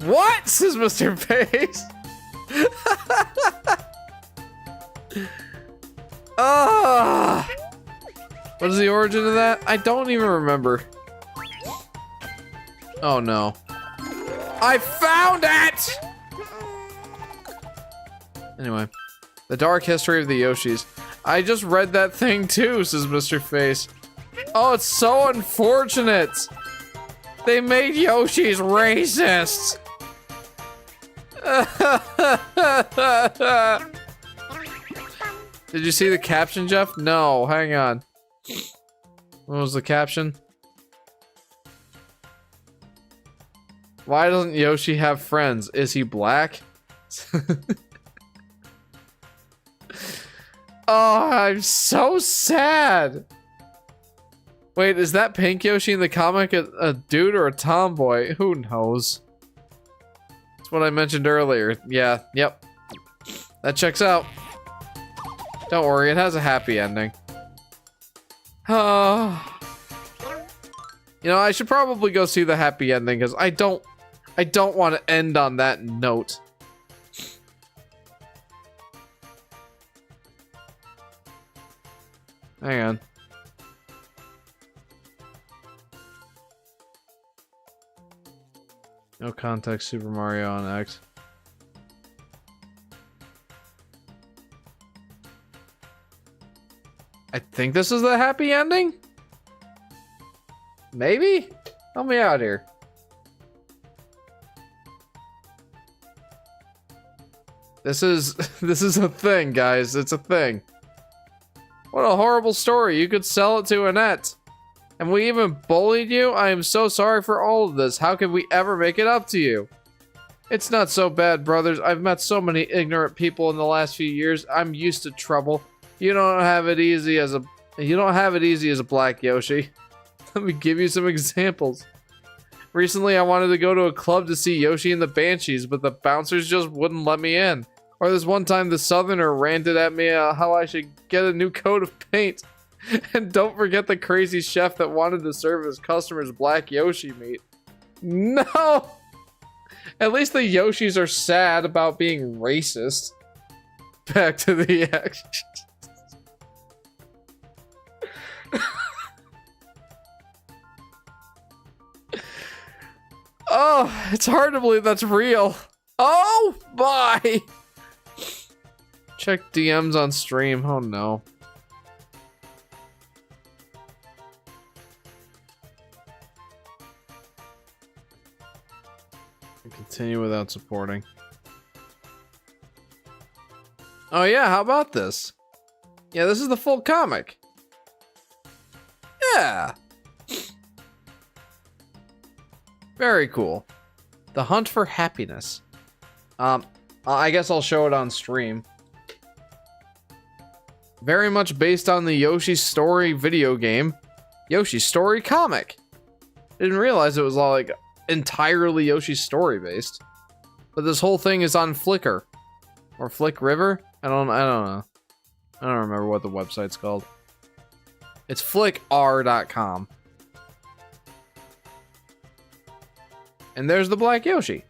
What? Says Mr. Face. Ah. What is the origin of that? I don't even remember. Oh no. I found it! Anyway. The dark history of the Yoshis. I just read that thing too, says Mr. Face. Oh, it's so unfortunate. They made Yoshis racist. Did you see the caption, Jeff? No, hang on. What was the caption? Why doesn't Yoshi have friends? Is he black? Oh, I'm so sad. Wait, is that Pink Yoshi in the comic a dude or a tomboy? Who knows? That's what I mentioned earlier. Yeah, yep. That checks out. Don't worry, it has a happy ending. You know, I should probably go see the happy ending because I don't want to end on that note. Hang on. No context, Super Mario on X. I think this is the happy ending? Maybe? Help me out here. This is a thing, guys. It's a thing. What a horrible story. You could sell it to Annette. And we even bullied you? I am so sorry for all of this. How could we ever make it up to you? It's not so bad, brothers. I've met so many ignorant people in the last few years. I'm used to trouble. You don't have it easy as a black Yoshi. Let me give you some examples. Recently, I wanted to go to a club to see Yoshi and the Banshees, but the bouncers just wouldn't let me in. Or this one time the Southerner ranted at me how I should get a new coat of paint. And don't forget the crazy chef that wanted to serve his customers black Yoshi meat. No! At least the Yoshis are sad about being racist. Back to the action. Oh, it's hard to believe that's real. Oh my! Check DMs on stream. Oh no. Continue without supporting. Oh yeah, how about this? Yeah, this is the full comic. Yeah. Very cool. The Hunt for Happiness. I guess I'll show it on stream. Very much based on the Yoshi Story video game. Yoshi Story comic. Didn't realize it was all like entirely Yoshi Story based. But this whole thing is on Flickr. Or Flick River? I don't know. I don't remember what the website's called. It's flickr.com. And there's the Black Yoshi.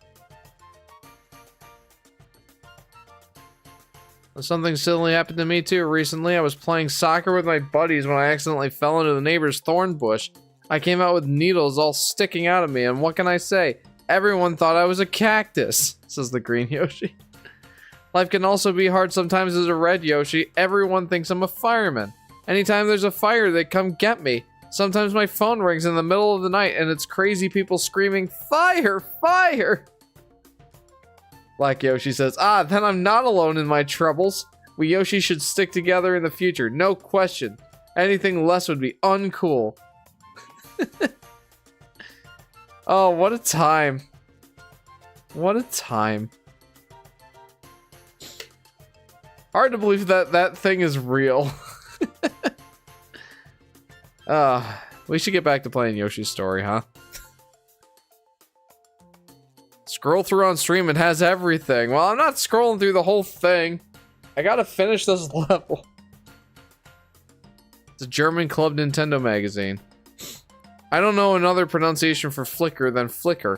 Something silly happened to me too recently. I was playing soccer with my buddies when I accidentally fell into the neighbor's thorn bush. I came out with needles all sticking out of me, and what can I say? Everyone thought I was a cactus, says the green Yoshi. Life can also be hard sometimes as a red Yoshi. Everyone thinks I'm a fireman. Anytime there's a fire, they come get me. Sometimes my phone rings in the middle of the night and it's crazy people screaming, "Fire! Fire!" Black Yoshi says, then I'm not alone in my troubles. We Yoshi should stick together in the future, no question. Anything less would be uncool. Oh, what a time. What a time. Hard to believe that that thing is real. We should get back to playing Yoshi's Story, huh? Scroll through on stream, it has everything. Well, I'm not scrolling through the whole thing. I gotta finish this level. It's a German Club Nintendo magazine. I don't know another pronunciation for Flickr than Flickr.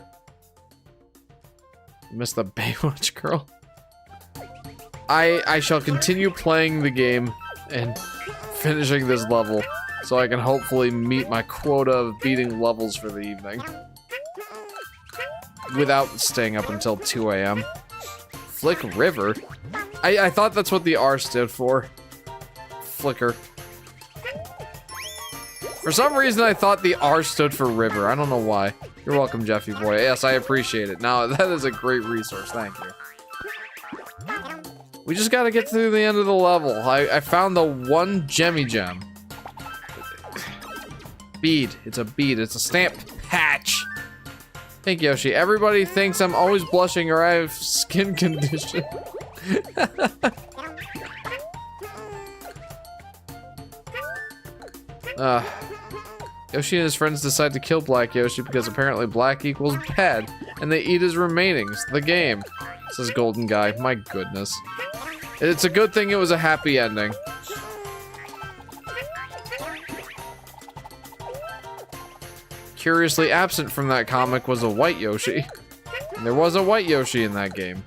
Missed the Baywatch girl. I shall continue playing the game and finishing this level so I can hopefully meet my quota of beating levels for the evening. Without staying up until 2 AM. Flick River? I thought that's what the R stood for. Flicker. For some reason I thought the R stood for river. I don't know why. You're welcome, Jeffy boy. Yes, I appreciate it. Now, that is a great resource. Thank you. We just gotta get to the end of the level. I found the one Gemmy Gem. Bead. It's a bead. It's a stamp patch. Thank you, Yoshi. Everybody thinks I'm always blushing or I have skin condition. Yoshi and his friends decide to kill Black Yoshi because apparently black equals bad, and they eat his remainings. The game. Says Golden Guy. My goodness. It's a good thing it was a happy ending. Curiously absent from that comic was a white Yoshi. And there was a white Yoshi in that game.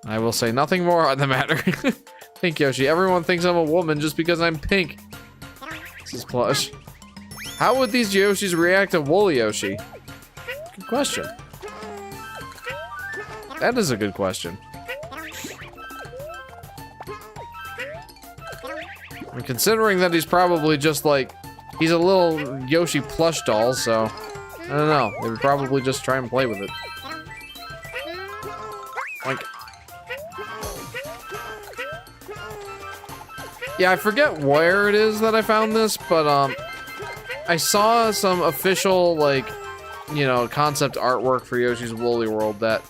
I will say nothing more on the matter. Pink Yoshi. Everyone thinks I'm a woman just because I'm pink. This is plush. How would these Yoshis react to woolly Yoshi? Good question. That is a good question. And considering that he's probably just like, he's a little Yoshi plush doll, so I don't know. They would probably just try and play with it. Like, yeah, I forget where it is that I found this, but I saw some official, like, you know, concept artwork for Yoshi's Woolly World that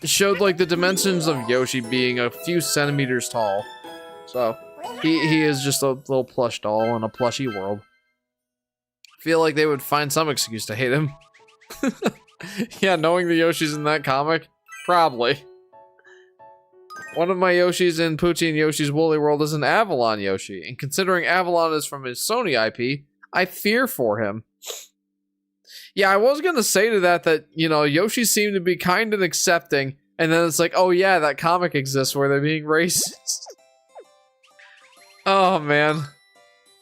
showed like the dimensions of Yoshi being a few centimeters tall. So he is just a little plush doll in a plushy world. I feel like they would find some excuse to hate him. Yeah, knowing the Yoshis in that comic, probably. One of my Yoshis in Poochie and Yoshi's Woolly World is an Avalon Yoshi, and considering Avalon is from his Sony IP, I fear for him. Yeah, I was gonna say to that, you know, Yoshi seemed to be kind and accepting, and then it's like, oh yeah, that comic exists where they're being racist. Oh man.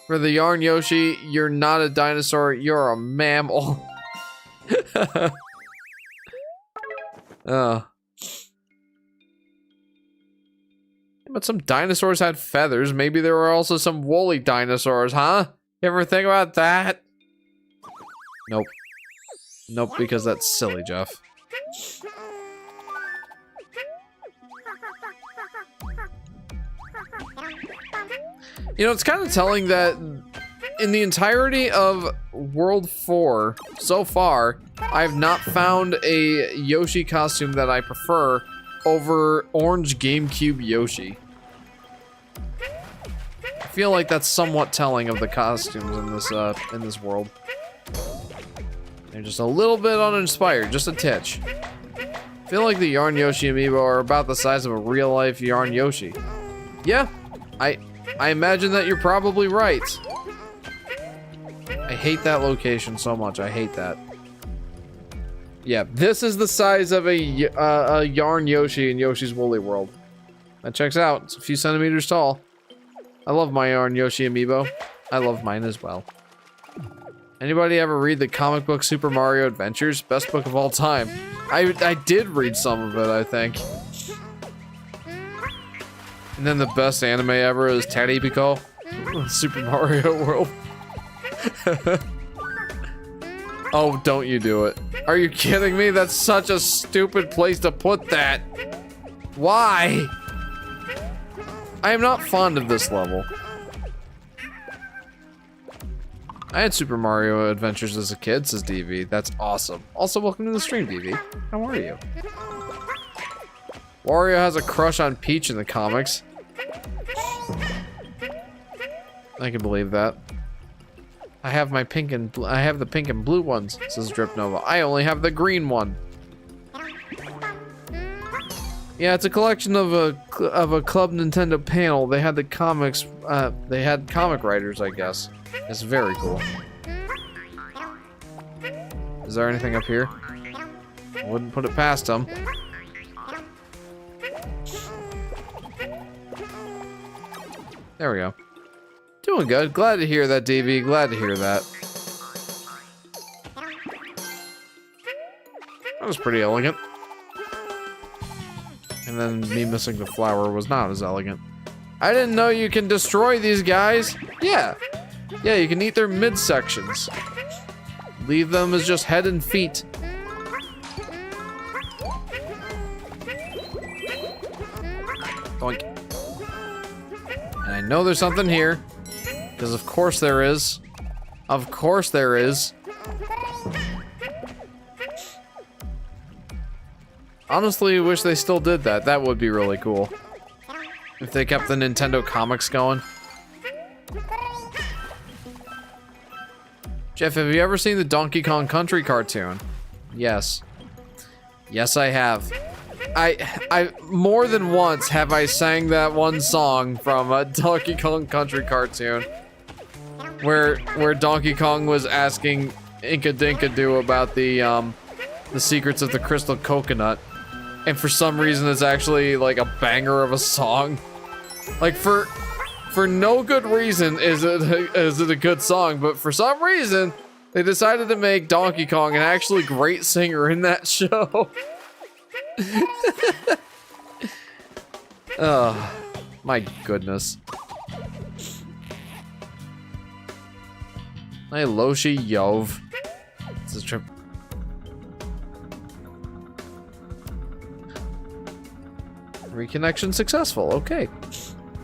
For the Yarn Yoshi, you're not a dinosaur, you're a mammal. But some dinosaurs had feathers, maybe there were also some woolly dinosaurs, huh? You ever think about that? Nope. Nope, because that's silly, Jeff. You know, it's kind of telling that in the entirety of World 4, so far, I have not found a Yoshi costume that I prefer over orange GameCube Yoshi. I feel like that's somewhat telling of the costumes in this world. They're just a little bit uninspired, just a titch. I feel like the Yarn Yoshi amiibo are about the size of a real-life Yarn Yoshi. Yeah, I imagine that you're probably right. I hate that location so much. I hate that. Yeah, this is the size of a Yarn Yoshi in Yoshi's Woolly World. That checks out. It's a few centimeters tall. I love my Yarn Yoshi amiibo. I love mine as well. Anybody ever read the comic book Super Mario Adventures? Best book of all time. I did read some of it, I think. And then the best anime ever is Teddy Pico. Super Mario World. Oh, don't you do it. Are you kidding me? That's such a stupid place to put that. Why? I am not fond of this level. I had Super Mario Adventures as a kid, says DV. That's awesome. Also, welcome to the stream, DV. How are you? Wario has a crush on Peach in the comics. I can believe that. I have my pink and I have the pink and blue ones, says Drip Nova. I only have the green one. Yeah, it's a collection of a Club Nintendo panel. They had the comics. They had comic writers, I guess. It's very cool. Is there anything up here? Wouldn't put it past them. There we go. Doing good. Glad to hear that, DV. Glad to hear that. That was pretty elegant. And then me missing the flower was not as elegant. I didn't know you can destroy these guys. Yeah. Yeah, you can eat their midsections. Leave them as just head and feet. know there's something here. Because of course there is. Of course there is. Honestly, I wish they still did that. That would be really cool. If they kept the Nintendo comics going. Jeff, have you ever seen the Donkey Kong Country cartoon? Yes. Yes, I have. I more than once have I sang that one song from a Donkey Kong Country cartoon. Where Donkey Kong was asking Inka Dinka Doo about the secrets of the crystal coconut. And for some reason it's actually like a banger of a song. Like for no good reason is it a good song, but for some reason they decided to make Donkey Kong an actually great singer in that show. Oh, my goodness. Hey, Loshi Yov. This is trip. Reconnection successful. Okay.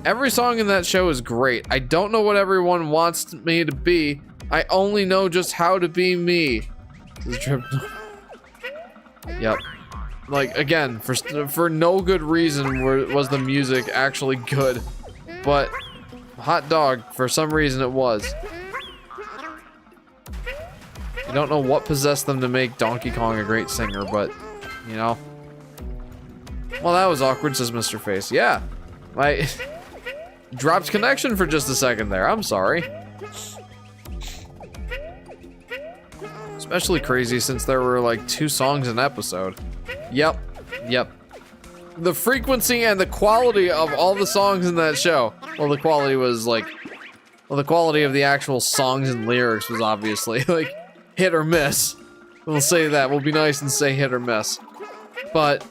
Every song in that show is great. I don't know what everyone wants me to be. I only know just how to be me. This is trip. Yep. Like, again, for no good reason was the music actually good. But, hot dog, for some reason it was. I don't know what possessed them to make Donkey Kong a great singer, but, you know. Well, that was awkward, says Mr. Face. Yeah. I dropped connection for just a second there. I'm sorry. Especially crazy since there were like 2 songs an episode. Yep. Yep. The frequency and the quality of all the songs in that show. Well, the quality was like... Well, the quality of the actual songs and lyrics was obviously like hit or miss. We'll say that. We'll be nice and say hit or miss. But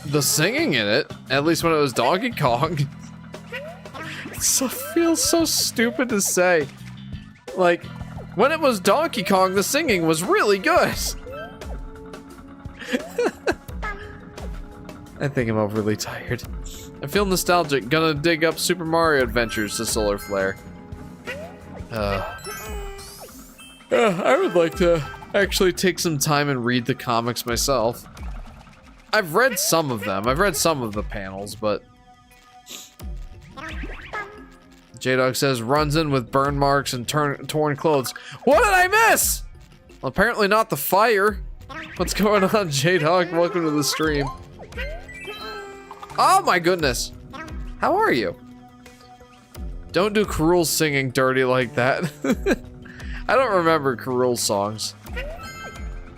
the singing in it, at least when it was Donkey Kong, it feels so stupid to say. Like, when it was Donkey Kong, the singing was really good. I think I'm overly tired. I feel nostalgic. Gonna dig up Super Mario Adventures to Solar Flare. I would like to actually take some time and read the comics myself. I've read some of them. I've read some of the panels, but... J-Dog says, runs in with burn marks and torn clothes. What did I miss? Well, apparently not the fire. What's going on, J-Dog? Welcome to the stream. Oh my goodness. How are you? Don't do Karul's singing dirty like that. I don't remember Karul's songs.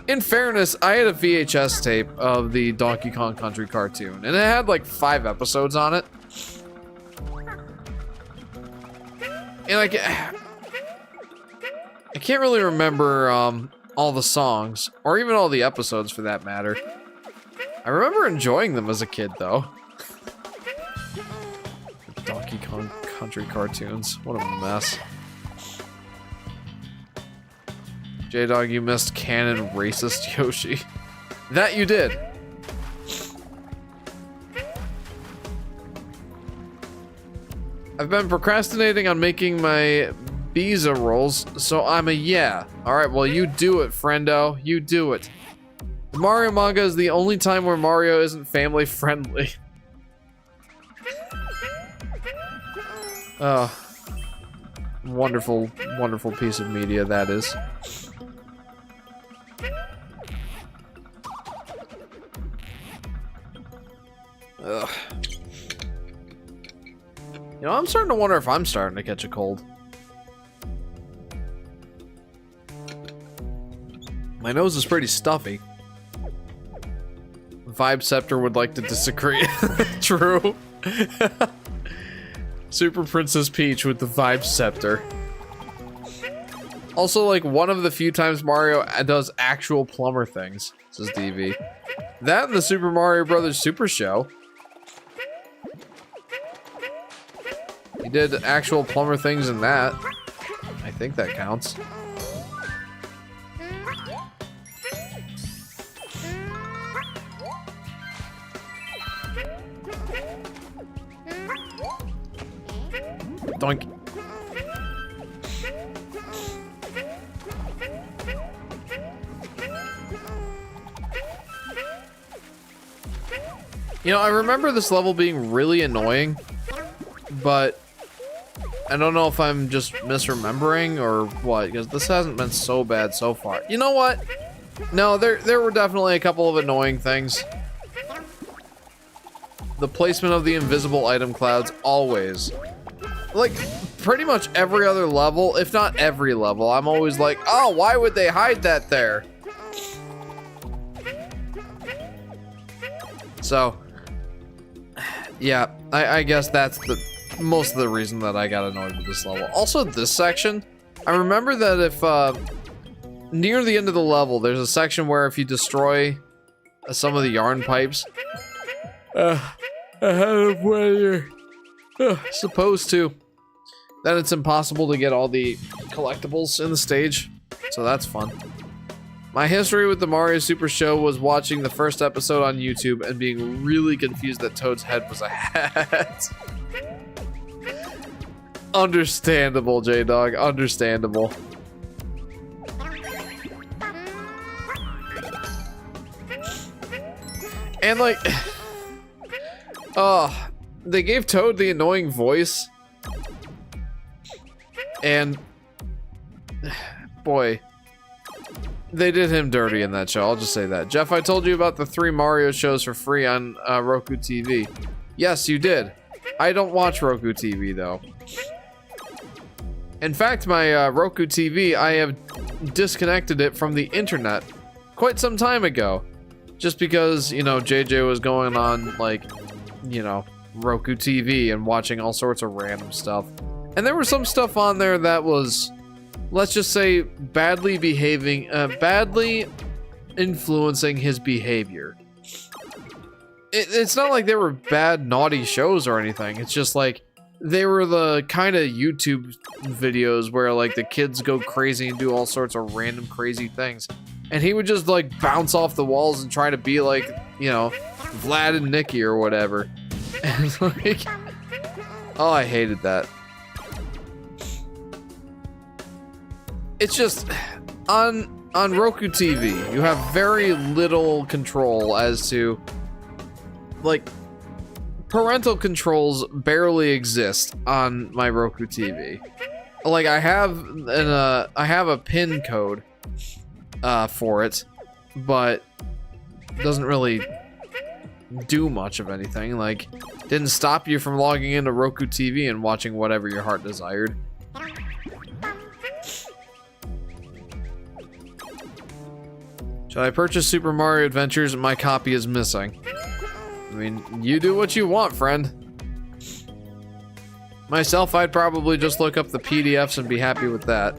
In fairness, I had a VHS tape of the Donkey Kong Country cartoon, and it had like 5 episodes on it. And I can't really remember all the songs, or even all the episodes for that matter. I remember enjoying them as a kid, though. Donkey Kong Country cartoons, what a mess. J-Dog, you missed canon racist Yoshi. That you did. I've been procrastinating on making my Biza rolls, so I'm a yeah. Alright, well you do it, friendo. You do it. The Mario manga is the only time where Mario isn't family friendly. Oh. Wonderful, wonderful piece of media that is. Ugh. You know, I'm starting to wonder if I'm starting to catch a cold. My nose is pretty stuffy. Vibe Scepter would like to disagree. True. Super Princess Peach with the Vibe Scepter. Also, like, one of the few times Mario does actual plumber things, says DV. That and the Super Mario Brothers Super Show. He did actual plumber things in that. I think that counts. Doink. You know, I remember this level being really annoying, but I don't know if I'm just misremembering or what, because this hasn't been so bad so far. You know what? No, there were definitely a couple of annoying things. The placement of the invisible item clouds, always. Like, pretty much every other level, if not every level, I'm always like, oh, why would they hide that there? So, yeah, I guess that's most of the reason that I got annoyed with this level. Also, this section, I remember that if, near the end of the level, there's a section where if you destroy some of the yarn pipes, ahead of where you're supposed to, then it's impossible to get all the collectibles in the stage, so that's fun. My history with the Mario Super Show was watching the first episode on YouTube and being really confused that Toad's head was a hat. Understandable, J-Dog, understandable. And like, oh, they gave Toad the annoying voice. And, boy, they did him dirty in that show, I'll just say that. Jeff, I told you about the 3 Mario shows for free on Roku TV. Yes, you did. I don't watch Roku TV, though. In fact, my Roku TV, I have disconnected it from the internet quite some time ago. Just because, you know, JJ was going on, like, you know, Roku TV and watching all sorts of random stuff. And there was some stuff on there that was, let's just say, badly influencing his behavior. It's not like they were bad, naughty shows or anything. It's just like, they were the kind of YouTube videos where, like, the kids go crazy and do all sorts of random crazy things. And he would just, like, bounce off the walls and try to be like, you know, Vlad and Nikki or whatever. And, like, oh, I hated that. It's just, on Roku TV, you have very little control as to, like, parental controls barely exist on my Roku TV. Like, I have a PIN code for it, but it doesn't really do much of anything. Like, didn't stop you from logging into Roku TV and watching whatever your heart desired. Should I purchase Super Mario Adventures? My copy is missing. I mean, you do what you want, friend. Myself, I'd probably just look up the PDFs and be happy with that.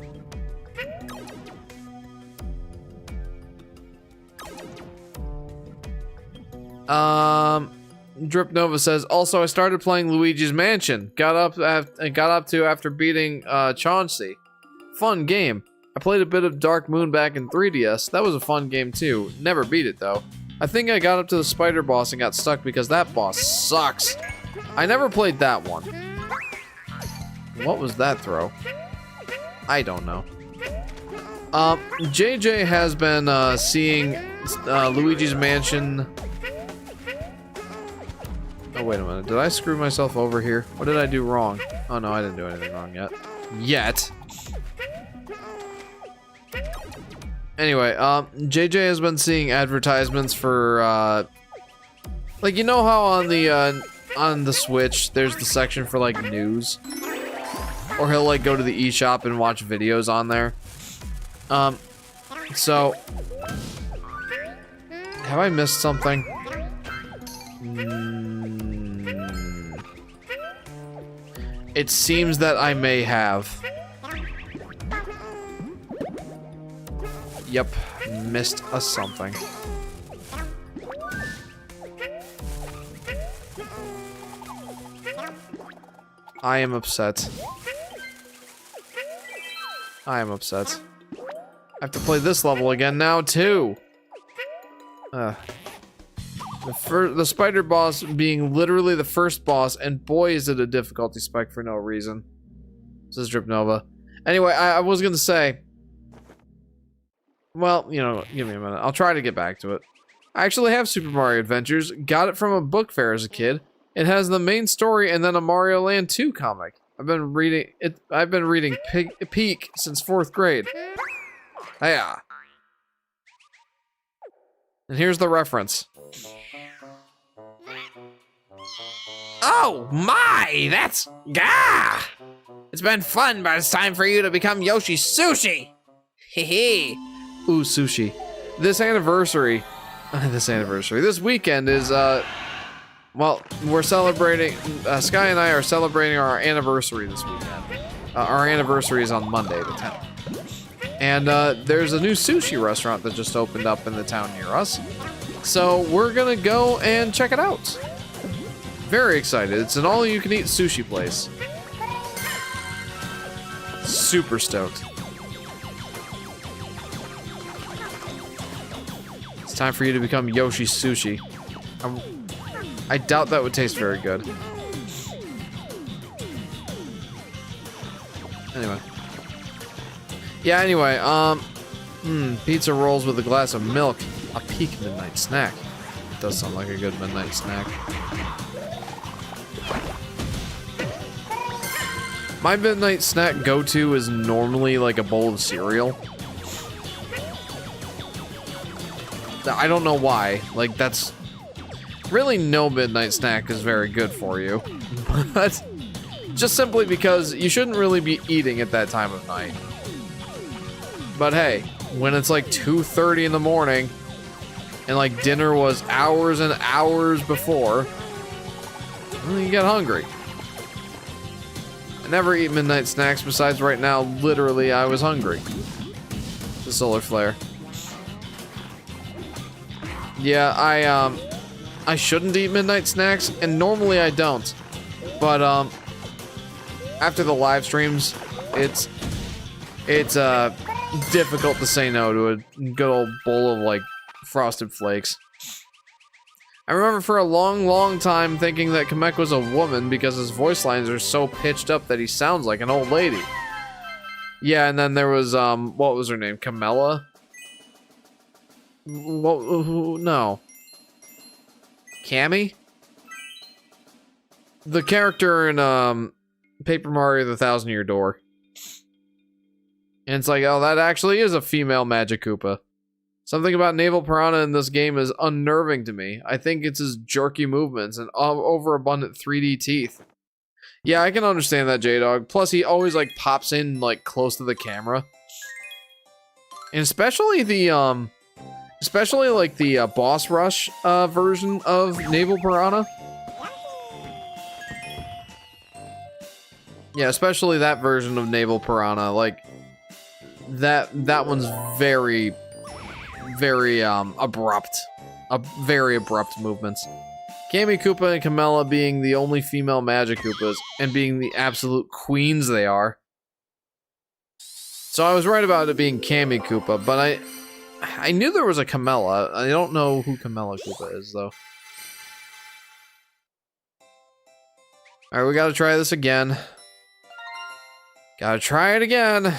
Drip Nova says, also I started playing Luigi's Mansion. Got up to after beating Chauncey. Fun game. I played a bit of Dark Moon back in 3DS. That was a fun game too. Never beat it though. I think I got up to the spider boss and got stuck because that boss sucks. I never played that one. What was that throw? I don't know. JJ has been seeing Luigi's Mansion. Oh, wait a minute. Did I screw myself over here? What did I do wrong? Oh, no, I didn't do anything wrong yet. Anyway, JJ has been seeing advertisements for, like, you know how on the Switch, there's the section for, like, news? Or he'll, like, go to the eShop and watch videos on there. So, have I missed something? It seems that I may have. Yep, missed a something. I am upset. I am upset. I have to play this level again now, too. The spider boss being literally the first boss, and boy is it a difficulty spike for no reason. says Drip Nova. Anyway, I was gonna say, well, you know, give me a minute. I'll try to get back to it. I actually have Super Mario Adventures. Got it from a book fair as a kid. It has the main story and then a Mario Land 2 comic. I've been reading Peak since 4th grade. Yeah. And here's the reference. Oh my, that's gah! It's been fun, but it's time for you to become Yoshi Sushi. Hee. Ooh, sushi. This weekend is, well, we're celebrating, Sky and I are celebrating our anniversary this weekend. Our anniversary is on Monday, the 10th. And, there's a new sushi restaurant that just opened up in the town near us. So, we're gonna go and check it out. Very excited. It's an all-you-can-eat sushi place. Super stoked. It's time for you to become Yoshi Sushi. I doubt that would taste very good. Anyway. Yeah, anyway, pizza rolls with a glass of milk. A peak midnight snack. It does sound like a good midnight snack. My midnight snack go-to is normally like a bowl of cereal. I don't know why. Like, that's... Really, no midnight snack is very good for you. But just simply because you shouldn't really be eating at that time of night. But hey, when it's like 2:30 in the morning, and like dinner was hours and hours before, well, you get hungry. I never eat midnight snacks besides right now, literally I was hungry. The solar flare. Yeah, I shouldn't eat midnight snacks, and normally I don't. But after the live streams, it's difficult to say no to a good old bowl of like Frosted Flakes. I remember for a long time thinking that Kamek was a woman because his voice lines are so pitched up that he sounds like an old lady. Yeah, and then there was what was her name? Camella? No. Cammy? The character in Paper Mario: The Thousand-Year Door. And it's like, oh, that actually is a female Magic Koopa. Something about Naval Piranha in this game is unnerving to me. I think it's his jerky movements and overabundant 3D teeth. Yeah, I can understand that, J-Dog. Plus, he always, like, pops in, like, close to the camera. And especially the, like, the Boss Rush version of Naval Piranha. Yeah, especially that version of Naval Piranha. Like, that one's very abrupt. Very abrupt movements. Kammy Koopa and Camella being the only female Magic Koopas, and being the absolute queens they are. So I was right about it being Kammy Koopa, but I knew there was a Camella. I don't know who Camella Koopa is, though. Alright, we gotta try this again. Gotta try it again.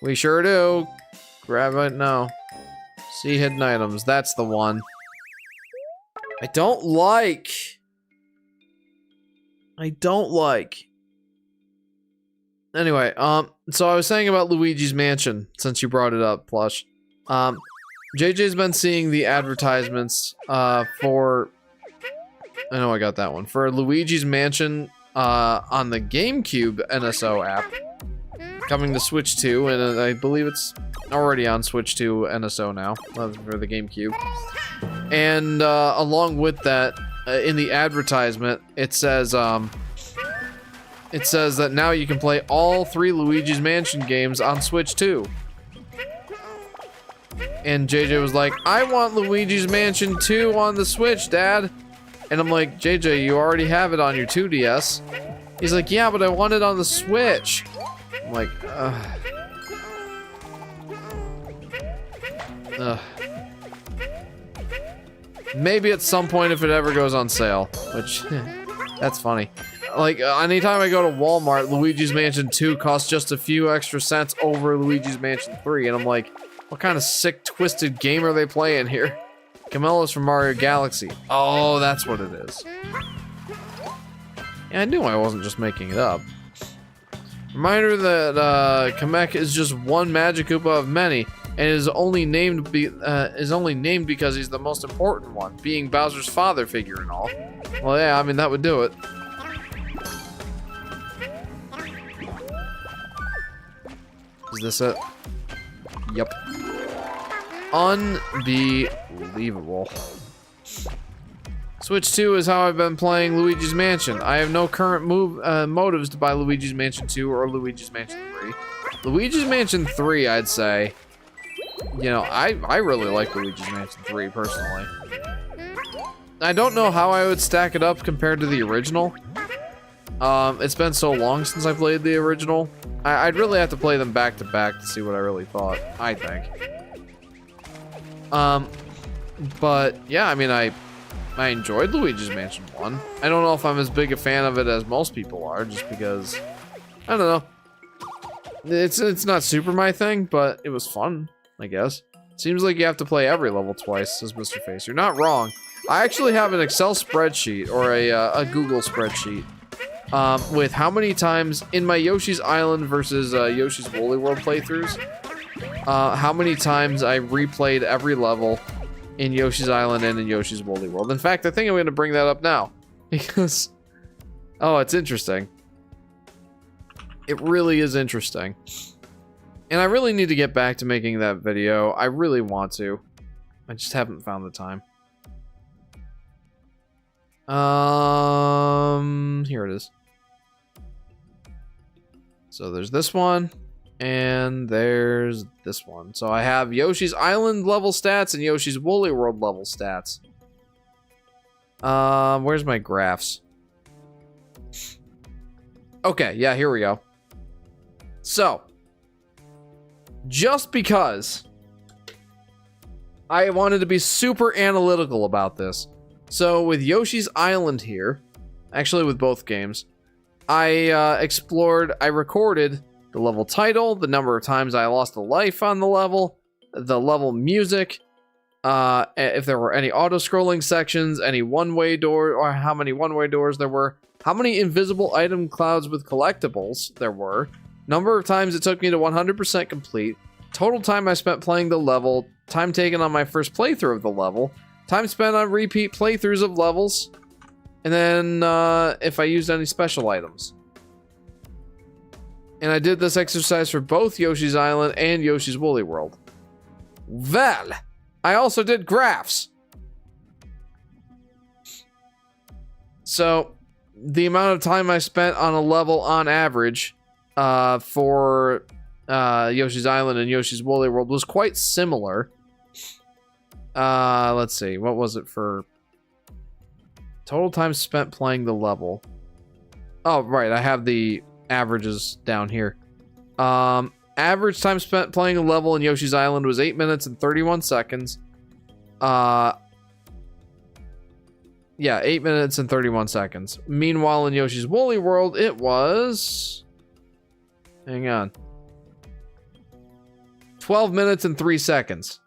We sure do. Grab it now. See hidden items. That's the one. I don't like. Anyway, so I was saying about Luigi's Mansion, since you brought it up, Plush. JJ's been seeing the advertisements, for... I know I got that one. For Luigi's Mansion, on the GameCube NSO app. Coming to Switch 2, and I believe it's already on Switch 2 NSO now, for the GameCube. And along with that, in the advertisement, it says that now you can play all 3 Luigi's Mansion games on Switch 2. And JJ was like, I want Luigi's Mansion 2 on the Switch, Dad. And I'm like, JJ, you already have it on your 2DS. He's like, yeah, but I want it on the Switch. I'm like, maybe at some point if it ever goes on sale, which, that's funny. Like, anytime I go to Walmart, Luigi's Mansion 2 costs just a few extra cents over Luigi's Mansion 3, and I'm like, what kind of sick, twisted game are they playing here? Camelo's from Mario Galaxy. Oh, that's what it is. Yeah, I knew I wasn't just making it up. Reminder that Kamek is just one Magic Koopa of many, and is only named because he's the most important one, being Bowser's father figure and all. Well, yeah, I mean that would do it. Is this it? Yep. Unbelievable. Switch 2 is how I've been playing Luigi's Mansion. I have no current motives to buy Luigi's Mansion 2 or Luigi's Mansion 3. Luigi's Mansion 3, I'd say. You know, I really like Luigi's Mansion 3, personally. I don't know how I would stack it up compared to the original. It's been so long since I played the original. I'd really have to play them back to back to see what I really thought, I think. But, yeah, I mean, I enjoyed Luigi's Mansion 1. I don't know if I'm as big a fan of it as most people are, just because, I don't know. It's not super my thing, but it was fun, I guess. Seems like you have to play every level twice, says Mr. Face. You're not wrong. I actually have an Excel spreadsheet, or a Google spreadsheet, with how many times in my Yoshi's Island versus Yoshi's Woolly World playthroughs, how many times I replayed every level in Yoshi's Island and in Yoshi's Woolly World. In fact, I think I'm going to bring that up now, because, oh, it's interesting. It really is interesting. And I really need to get back to making that video. I really want to. I just haven't found the time. Here it is. So there's this one, and there's this one. So I have Yoshi's Island level stats and Yoshi's Woolly World level stats. Where's my graphs? Okay, yeah, here we go. So, just because I wanted to be super analytical about this. So with Yoshi's Island here, actually with both games, I recorded the level title, the number of times I lost a life on the level music, if there were any auto-scrolling sections, any one-way door, or how many one-way doors there were, how many invisible item clouds with collectibles there were, number of times it took me to 100% complete, total time I spent playing the level, time taken on my first playthrough of the level, time spent on repeat playthroughs of levels, and then if I used any special items. And I did this exercise for both Yoshi's Island and Yoshi's Woolly World. Well, I also did graphs. So, the amount of time I spent on a level on average for Yoshi's Island and Yoshi's Woolly World was quite similar. Let's see, what was it for total time spent playing the level? Oh, right, I have the averages down here. Average time spent playing a level in Yoshi's Island was 8 minutes and 31 seconds. Yeah, 8 minutes and 31 seconds. Meanwhile, in Yoshi's Woolly World, it was... Hang on. 12 minutes and 3 seconds.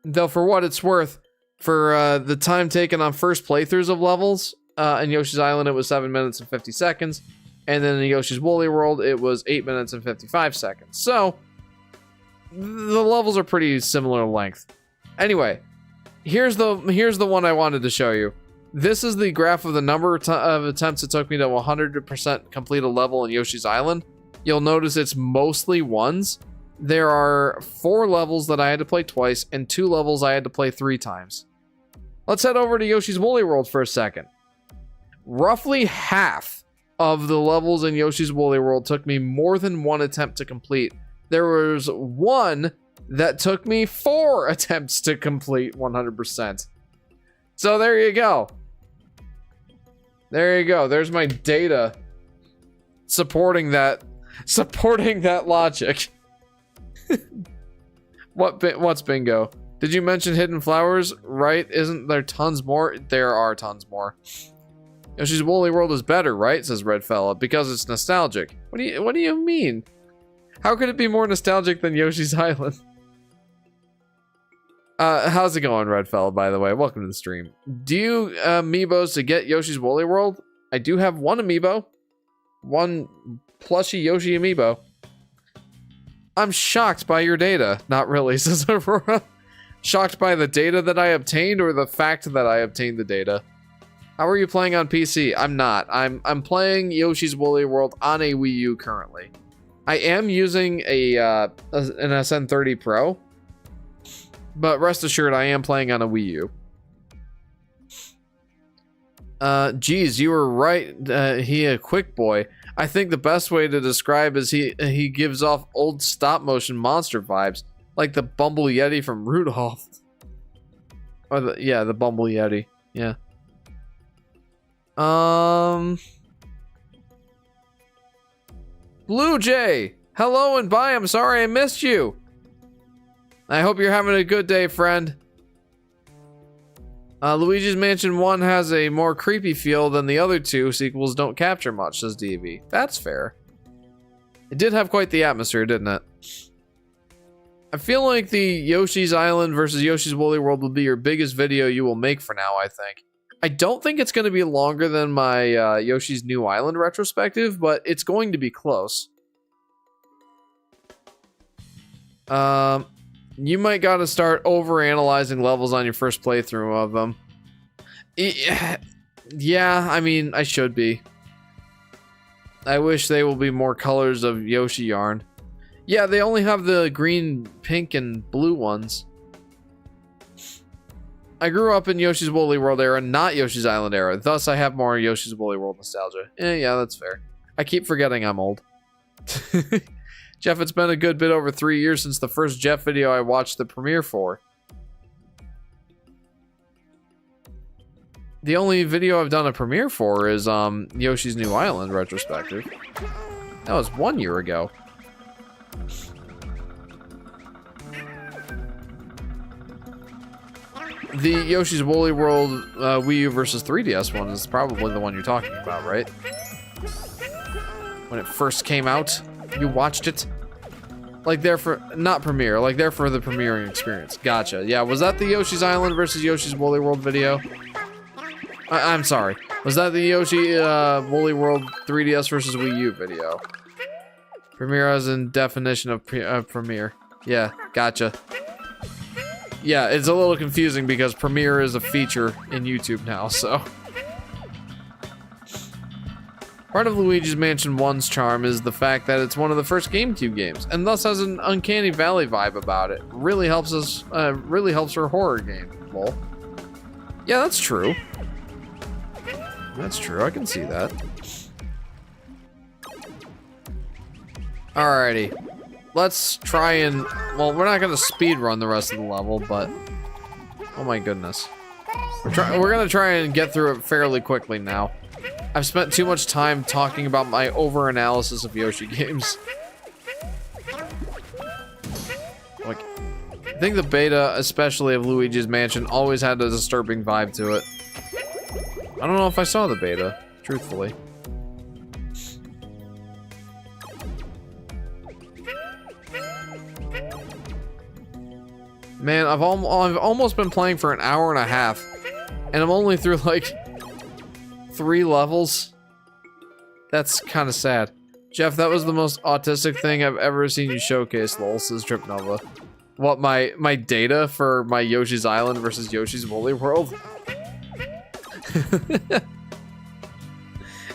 Though, for what it's worth, for the time taken on first playthroughs of levels, in Yoshi's Island, it was 7 minutes and 50 seconds. And then in Yoshi's Woolly World, it was 8 minutes and 55 seconds. So, the levels are pretty similar length. Anyway, here's the one I wanted to show you. This is the graph of the number of attempts it took me to 100% complete a level in Yoshi's Island. You'll notice it's mostly ones. There are 4 levels that I had to play twice, and 2 levels I had to play 3 times. Let's head over to Yoshi's Woolly World for a second. Roughly half of the levels in Yoshi's Woolly World took me more than 1 attempt to complete. There was one that took me 4 attempts to complete 100%. So there you go. There you go. There's my data supporting that logic. What's bingo? Did you mention hidden flowers? Right? Isn't there tons more? There are tons more. Yoshi's Woolly World is better, right? Says Red Fella, because it's nostalgic. What do you mean? How could it be more nostalgic than Yoshi's Island? How's it going, Red Fella, by the way? Welcome to the stream. Do you amiibos to get Yoshi's Woolly World? I do have one amiibo. One plushie Yoshi amiibo. I'm shocked by your data. Not really, says Aurora. Shocked by the data that I obtained or the fact that I obtained the data? How are you playing on PC? I'm not. I'm playing Yoshi's Woolly World on a Wii U currently. I am using an SN30 Pro, but rest assured I am playing on a Wii U. Geez, you were right. He a quick boy. I think the best way to describe is he gives off old stop motion monster vibes, like the Bumble Yeti from Rudolph. Or the Bumble Yeti. Yeah. Blue Jay, hello and bye. I'm sorry I missed you. I hope you're having a good day, friend. Luigi's Mansion 1 has a more creepy feel than the other two sequels don't capture much, says DV. That's fair. It did have quite the atmosphere, didn't it? I feel like the Yoshi's Island versus Yoshi's Woolly World will be your biggest video you will make for now, I think. I don't think it's going to be longer than my Yoshi's New Island retrospective, but it's going to be close. You might gotta start over-analyzing levels on your first playthrough of them. Yeah, I mean, I should be. I wish they will be more colors of Yoshi yarn. Yeah, they only have the green, pink, and blue ones. I grew up in Yoshi's Woolly World era, not Yoshi's Island era. Thus, I have more Yoshi's Woolly World nostalgia. Yeah, that's fair. I keep forgetting I'm old. Jeff, it's been a good bit over 3 years since the first Jeff video I watched the premiere for. The only video I've done a premiere for is Yoshi's New Island retrospective. That was 1 year ago. The Yoshi's Woolly World Wii U versus 3DS one is probably the one you're talking about, right? When it first came out, you watched it? Like there for, not premiere, like there for the premiering experience. Gotcha. Yeah, was that the Yoshi's Island versus Yoshi's Woolly World video? I'm sorry. Was that the Yoshi Woolly World 3DS versus Wii U video? Premiere as in definition of premiere. Yeah, gotcha. Yeah, it's a little confusing because Premiere is a feature in YouTube now, so. Part of Luigi's Mansion 1's charm is the fact that it's one of the first GameCube games, and thus has an uncanny valley vibe about it. Really helps us, really helps for a horror game. Lol. Yeah, that's true. That's true, I can see that. Alrighty. Let's try and, well, we're not gonna speed run the rest of the level, but oh my goodness. We're gonna try and get through it fairly quickly now. I've spent too much time talking about my over-analysis of Yoshi games. Like, I think the beta, especially of Luigi's Mansion, always had a disturbing vibe to it. I don't know if I saw the beta, truthfully. Man, I've almost been playing for an hour and a half, and I'm only through like 3 levels. That's kind of sad. Jeff, that was the most autistic thing I've ever seen you showcase, lol, says Tripnova. What, my data for my Yoshi's Island versus Yoshi's Woolly World?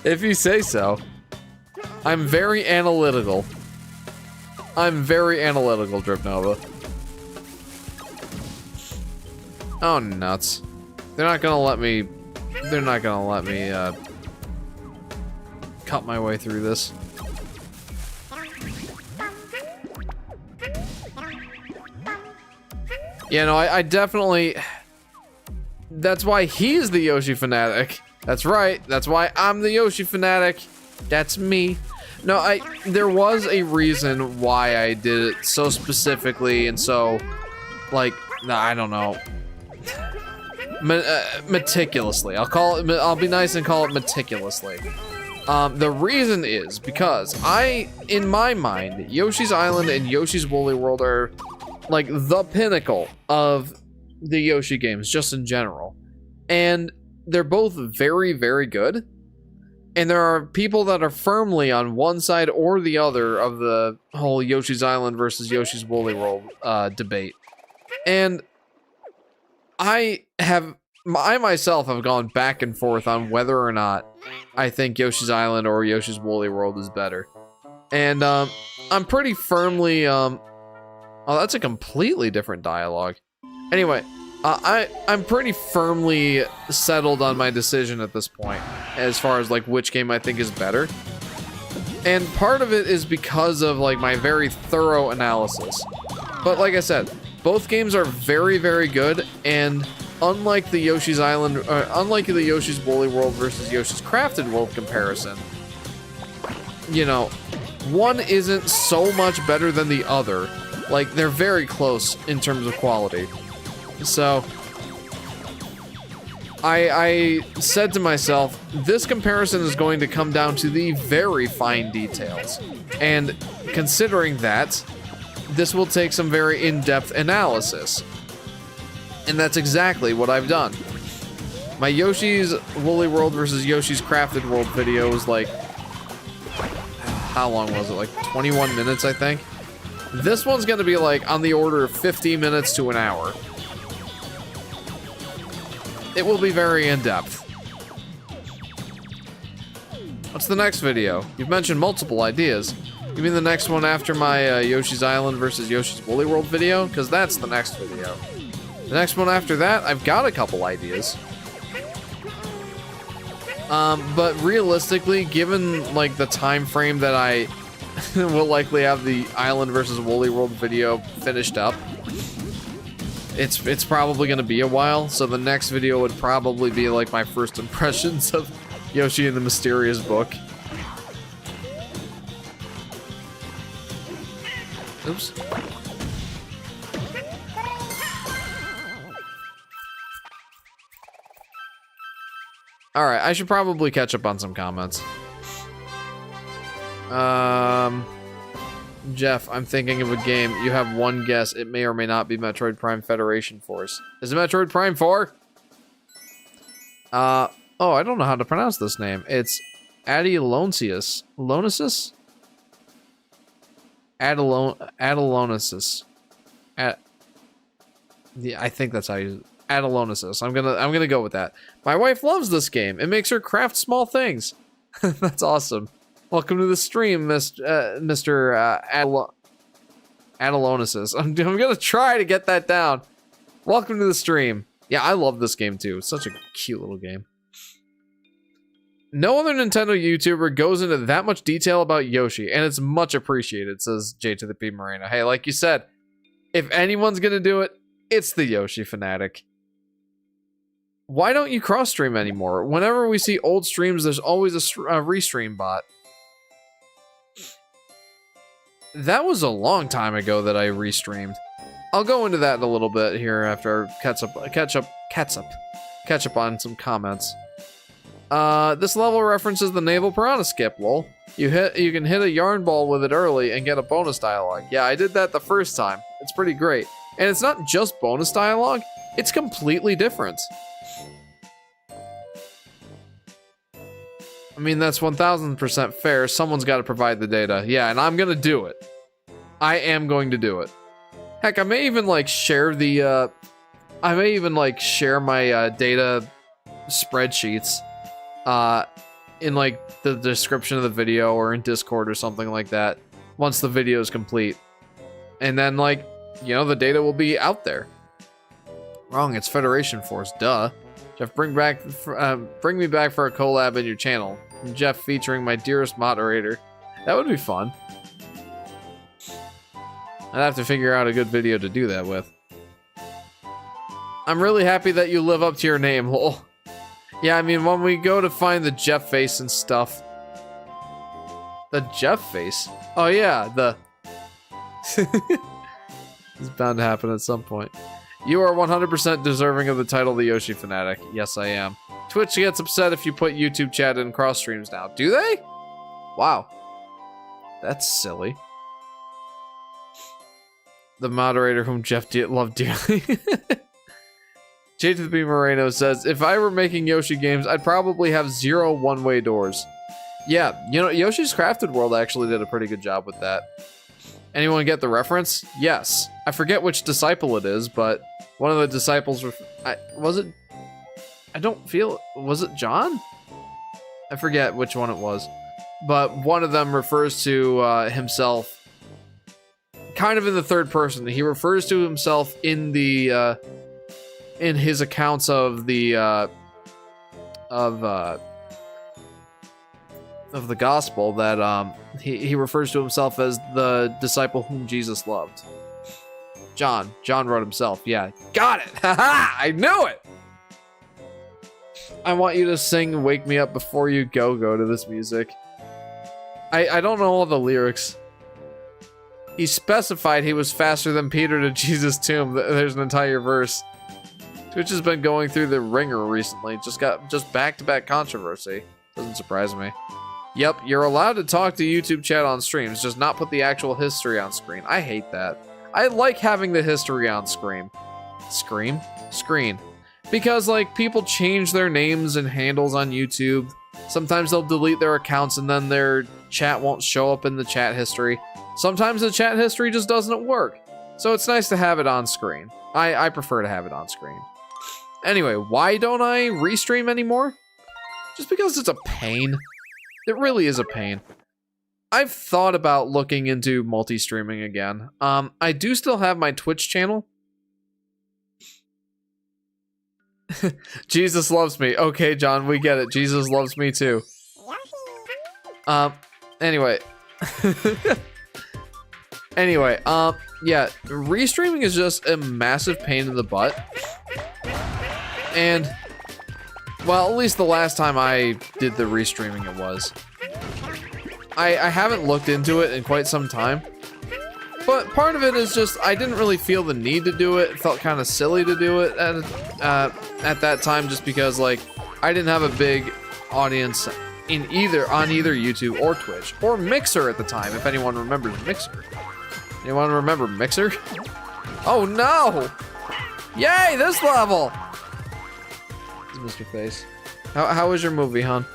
If you say so. I'm very analytical. I'm very analytical, Tripnova. Oh, nuts. They're not gonna let me cut my way through this. Yeah, no, I definitely... That's why he's the Yoshi Fanatic. That's right, that's why I'm the Yoshi Fanatic. That's me. No, there was a reason why I did it so specifically and so, like, I don't know. Meticulously. I'll be nice and call it meticulously. The reason is because in my mind, Yoshi's Island and Yoshi's Woolly World are like the pinnacle of the Yoshi games, just in general. And they're both very, very good. And there are people that are firmly on one side or the other of the whole Yoshi's Island versus Yoshi's Woolly World debate. And I myself have gone back and forth on whether or not I think Yoshi's Island or Yoshi's Woolly World is better. And I'm pretty firmly oh, that's a completely different dialogue. Anyway, I'm pretty firmly settled on my decision at this point as far as like which game I think is better. And part of it is because of like my very thorough analysis. But like I said, both games are very, very good, and unlike the Yoshi's Island, unlike the Yoshi's Woolly World versus Yoshi's Crafted World comparison, you know, one isn't so much better than the other. Like, they're very close in terms of quality. So, I said to myself, this comparison is going to come down to the very fine details. And considering that, this will take some very in-depth analysis. And that's exactly what I've done. My Yoshi's Woolly World versus Yoshi's Crafted World video was like, how long was it? Like 21 minutes, I think. This one's gonna be like on the order of 50 minutes to an hour. It will be very in-depth. What's the next video? You've mentioned multiple ideas. You mean the next one after my Yoshi's Island versus Yoshi's Woolly World video? Because that's the next video. The next one after that, I've got a couple ideas. But realistically, given like the time frame that I will likely have the Island versus Woolly World video finished up, it's probably going to be a while. So the next video would probably be like my first impressions of Yoshi and the Mysterious Book. Oops. Alright, I should probably catch up on some comments. Jeff, I'm thinking of a game. You have one guess. It may or may not be Metroid Prime Federation Force. Is it Metroid Prime 4? Oh, I don't know how to pronounce this name. It's Adilonsius. Lonesis? Adalonesis. Yeah, I think that's how you... Adalonesis. I'm gonna go with that. My wife loves this game. It makes her craft small things. That's awesome. Welcome to the stream, Mr. Adalonesis. I'm gonna try to get that down. Welcome to the stream. Yeah, I love this game too. It's such a cute little game. No other Nintendo YouTuber goes into that much detail about Yoshi, and it's much appreciated, says J to the P Marina. Hey, like you said, if anyone's gonna do it, it's the Yoshi Fanatic. Why don't you cross-stream anymore? Whenever we see old streams, there's always a restream bot. That was a long time ago that I restreamed. I'll go into that in a little bit here after I catch up on some comments. This level references the Naval Piranha skip, lol. You can hit a yarn ball with it early and get a bonus dialogue. Yeah, I did that the first time. It's pretty great. And it's not just bonus dialogue, it's completely different. I mean, that's 1000% fair. Someone's got to provide the data. Yeah, and I'm gonna do it. I am going to do it. Heck, I may even like share the I may even like share my data spreadsheets in like the description of the video or in Discord or something like that once the video is complete. And then like, you know, the data will be out there. Wrong, it's Federation Force, duh. Jeff, bring me back for a collab in your channel. Jeff featuring my dearest moderator. That would be fun. I'd have to figure out a good video to do that with. I'm really happy that you live up to your name, lol. Yeah, I mean, when we go to find the Jeff face and stuff. The Jeff face? Oh yeah, the... It's bound to happen at some point. You are 100% deserving of the title the Yoshi Fanatic. Yes, I am. Twitch gets upset if you put YouTube chat in cross streams now. Do they? Wow. That's silly. The moderator whom Jeff loved dearly. J to the B Moreno says, if I were making Yoshi games, I'd probably have 0 one-way doors. Yeah, you know, Yoshi's Crafted World actually did a pretty good job with that. Anyone get the reference? Yes. I forget which disciple it is, but one of the disciples was it? I don't feel, was it John? I forget which one it was. But one of them refers to himself kind of in the third person. He refers to himself in the in his accounts of the gospel that he refers to himself as the disciple whom Jesus loved. John wrote himself. Yeah, got it. Haha, I knew it. I want you to sing "Wake Me Up Before You Go" to this music. I don't know all the lyrics. He specified he was faster than Peter to Jesus' tomb. There's an entire verse. Twitch has been going through the ringer recently. Just back-to-back controversy. Doesn't surprise me. Yep, you're allowed to talk to YouTube chat on streams, just not put the actual history on screen. I hate that. I like having the history on screen. Screen. Because, like, people change their names and handles on YouTube. Sometimes they'll delete their accounts and then their chat won't show up in the chat history. Sometimes the chat history just doesn't work. So it's nice to have it on screen. I prefer to have it on screen. Anyway, why don't I restream anymore? Just because it's a pain. It really is a pain. I've thought about looking into multi-streaming again. I do still have my Twitch channel. Jesus loves me. Okay, John, we get it. Jesus loves me too. Anyway. Yeah, restreaming is just a massive pain in the butt. And, well, at least the last time I did the restreaming it was. I haven't looked into it in quite some time. But part of it is just, I didn't really feel the need to do it. It felt kind of silly to do it at that time just because, like, I didn't have a big audience on either YouTube or Twitch. Or Mixer at the time, if anyone remembers Mixer. Anyone remember Mixer? Oh no! Yay, this level! Mr. Face. How was your movie, hon?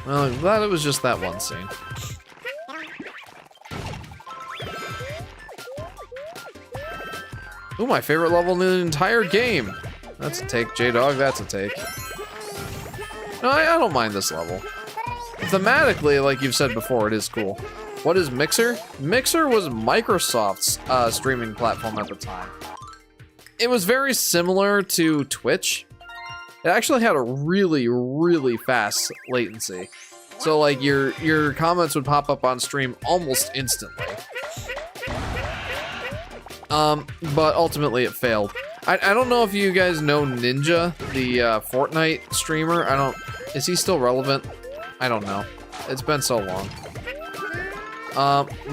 Well, I'm glad it was just that one scene. Ooh, my favorite level in the entire game. That's a take, J-Dog, that's a take. No, I don't mind this level. Thematically, like you've said before, it is cool. What is Mixer? Mixer was Microsoft's streaming platform at the time. It was very similar to Twitch. It actually had a really, really fast latency. So like your comments would pop up on stream almost instantly. But ultimately it failed. I don't know if you guys know Ninja, the Fortnite streamer. Is he still relevant? I don't know. It's been so long.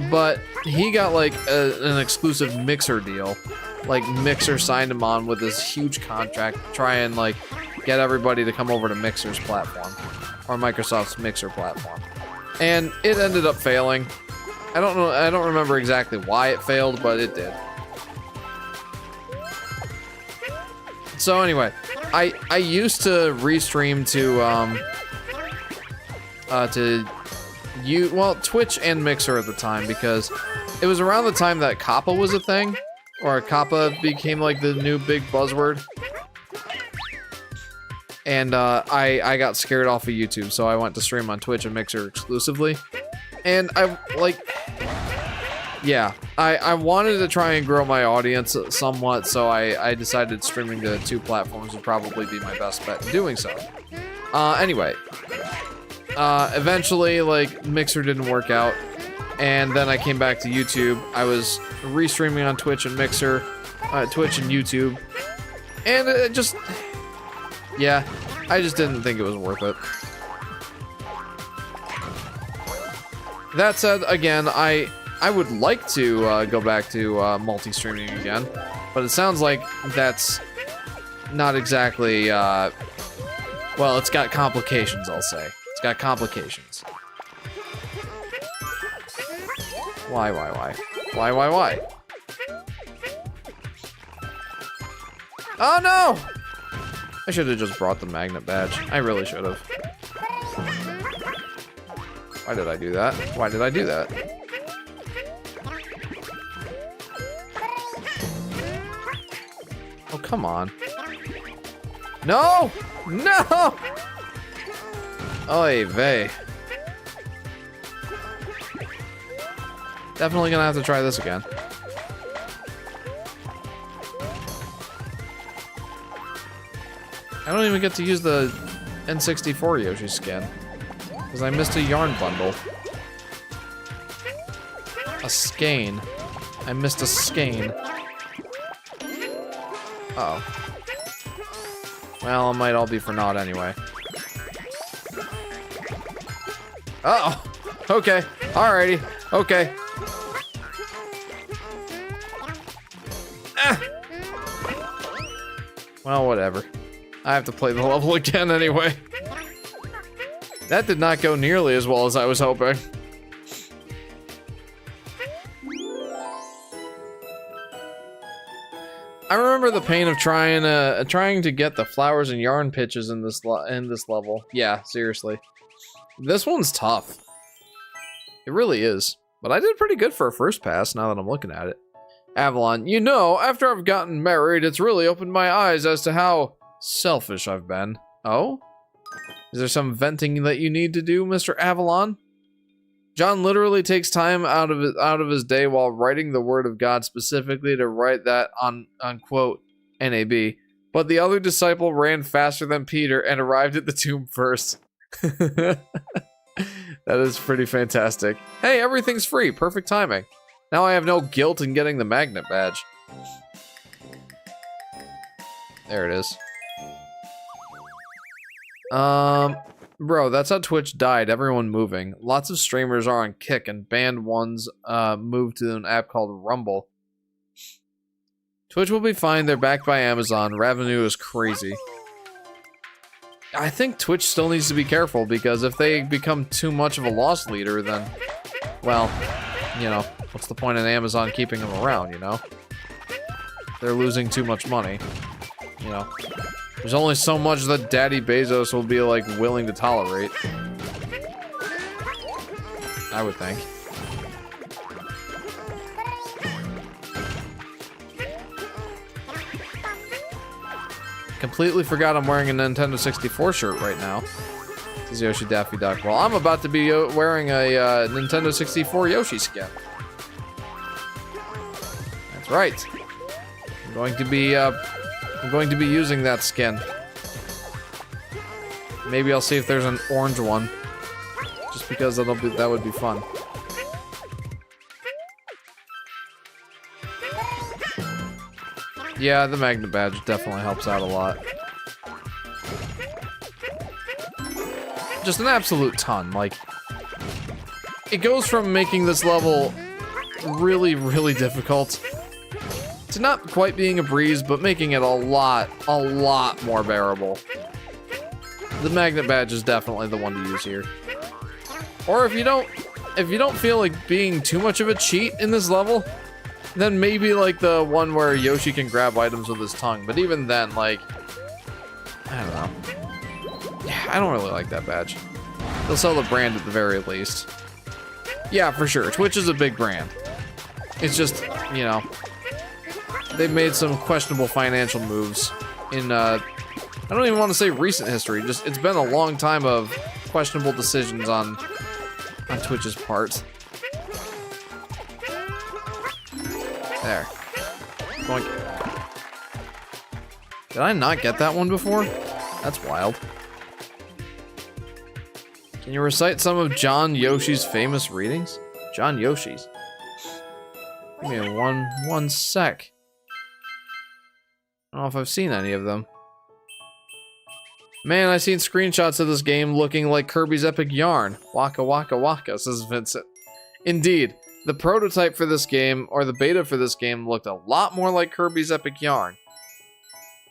But he got like an exclusive Mixer deal. Like Mixer signed him on with this huge contract to try and like get everybody to come over to Mixer's platform, or Microsoft's Mixer platform. And it ended up failing. I don't remember exactly why it failed, but it did. So anyway, I used to restream to Twitch and Mixer at the time because it was around the time that Kappa was a thing, or Kappa became like the new big buzzword. And I got scared off of YouTube, so I went to stream on Twitch and Mixer exclusively. And I wanted to try and grow my audience somewhat, so I decided streaming to 2 platforms would probably be my best bet in doing so. Anyway, eventually, like, Mixer didn't work out, and then I came back to YouTube. I was restreaming on Twitch and Mixer, Twitch and YouTube, and it just, yeah, I just didn't think it was worth it. That said, again, I would like to go back to multi-streaming again, but it sounds like that's not exactly, well, it's got complications, I'll say. It's got complications. Why? Why? Oh no! I should have just brought the magnet badge. I really should have. Why did I do that? Why did I do that? Oh, come on. No! No! Oy vey. Definitely gonna have to try this again. I don't even get to use the N64 Yoshi skin. Because I missed a yarn bundle. A skein. I missed a skein. Uh oh. Well, it might all be for naught anyway. Uh oh. Okay. Alrighty. Okay. Ah. Well, whatever. I have to play the level again anyway. That did not go nearly as well as I was hoping. I remember the pain of trying to get the flowers and yarn pitches in this level. Yeah, seriously. This one's tough. It really is. But I did pretty good for a first pass now that I'm looking at it. Avalon, you know, after I've gotten married, it's really opened my eyes as to how selfish I've been. Oh? Is there some venting that you need to do, Mr. Avalon? John literally takes time out of his day while writing the Word of God specifically to write that on quote NAB. But the other disciple ran faster than Peter and arrived at the tomb first. That is pretty fantastic. Hey, everything's free. Perfect timing. Now I have no guilt in getting the magnet badge. There it is. Bro, that's how Twitch died. Everyone moving. Lots of streamers are on Kick, and banned ones moved to an app called Rumble. Twitch will be fine. They're backed by Amazon. Revenue is crazy. I think Twitch still needs to be careful, because if they become too much of a loss leader, then, well, you know, what's the point in Amazon keeping them around, you know? They're losing too much money, you know? There's only so much that Daddy Bezos will be, like, willing to tolerate. I would think. Completely forgot I'm wearing a Nintendo 64 shirt right now. This is Yoshi Daffy Duck. Well, I'm about to be wearing a Nintendo 64 Yoshi skin. That's right. I'm going to be using that skin. Maybe I'll see if there's an orange one. Just because that would be fun. Yeah, the magnet badge definitely helps out a lot. Just an absolute ton, like... It goes from making this level really, really difficult to not quite being a breeze, but making it a lot more bearable. The magnet badge is definitely the one to use here. Or if you don't feel like being too much of a cheat in this level, then maybe like the one where Yoshi can grab items with his tongue. But even then, like, I don't know. Yeah, I don't really like that badge. They'll sell the brand at the very least. Yeah, for sure. Twitch is a big brand. It's just, you know, they've made some questionable financial moves in, I don't even want to say recent history. Just, it's been a long time of questionable decisions on Twitch's part. There. Boink. Did I not get that one before? That's wild. Can you recite some of John Yoshi's famous readings? John Yoshi's? Give me one sec. I don't know if I've seen any of them. Man, I've seen screenshots of this game looking like Kirby's Epic Yarn. Waka waka waka, says Vincent. Indeed, the prototype for this game, or the beta for this game, looked a lot more like Kirby's Epic Yarn.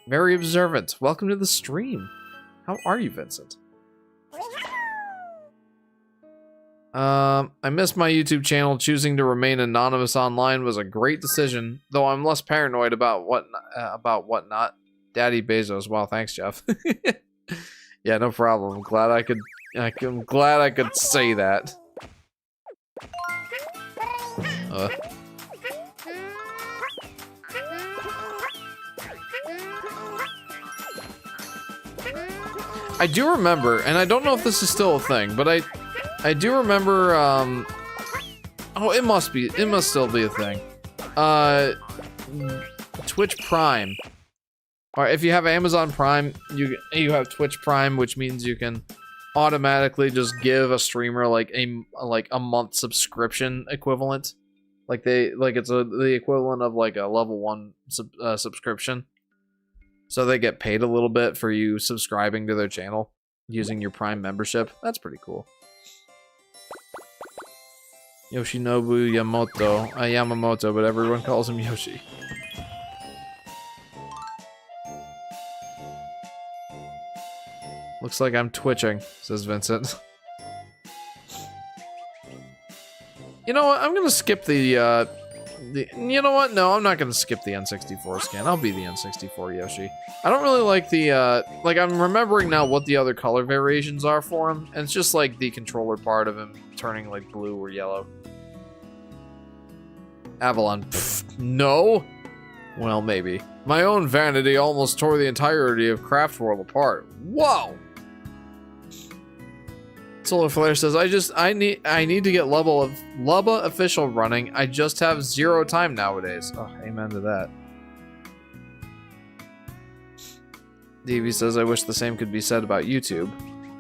Very observant. Welcome to the stream. How are you, Vincent? I missed my YouTube channel. Choosing to remain anonymous online was a great decision, though I'm less paranoid about whatnot. Daddy Bezos. Wow, thanks, Jeff. Yeah, no problem. I'm glad I could say that. I do remember, and I don't know if this is still a thing, but I do remember, oh, it must still be a thing. Twitch Prime. Or if you have Amazon Prime, you have Twitch Prime, which means you can automatically just give a streamer like a month subscription equivalent. It's the equivalent of like a level 1 subscription. So they get paid a little bit for you subscribing to their channel using your Prime membership. That's pretty cool. Yoshinobu Yamamoto, but everyone calls him Yoshi. Looks like I'm twitching, says Vincent. You know what? I'm gonna skip the you know what? No, I'm not gonna skip the N64 skin. I'll be the N64 Yoshi. I don't really like the, like, I'm remembering now what the other color variations are for him, and it's just like the controller part of him turning like blue or yellow. Avalon. Pfft, no? Well, maybe. My own vanity almost tore the entirety of Craft World apart. Whoa! Solar Flare says, I need to get Lubba official running. I just have 0 time nowadays. Oh, amen to that. Davey says, I wish the same could be said about YouTube.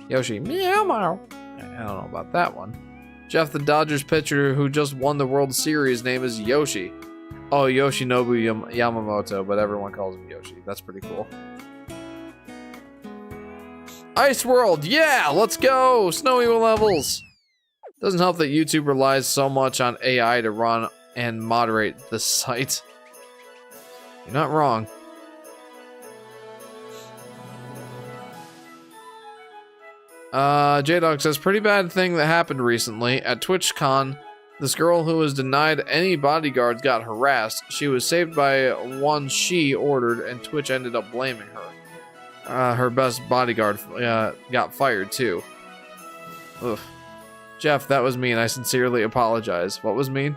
Yoshi, meow meow. I don't know about that one. Jeff, the Dodgers pitcher who just won the World Series, name is Yoshi. Oh, Yoshinobu Yamamoto, but everyone calls him Yoshi. That's pretty cool. Ice World, yeah, let's go! Snowy levels! Doesn't help that YouTube relies so much on AI to run and moderate the site. You're not wrong. J-Dog says, pretty bad thing that happened recently. At TwitchCon, this girl who was denied any bodyguards got harassed. She was saved by one she ordered, and Twitch ended up blaming her. Her best bodyguard got fired too. Ugh. Jeff, that was mean. I sincerely apologize. What was mean?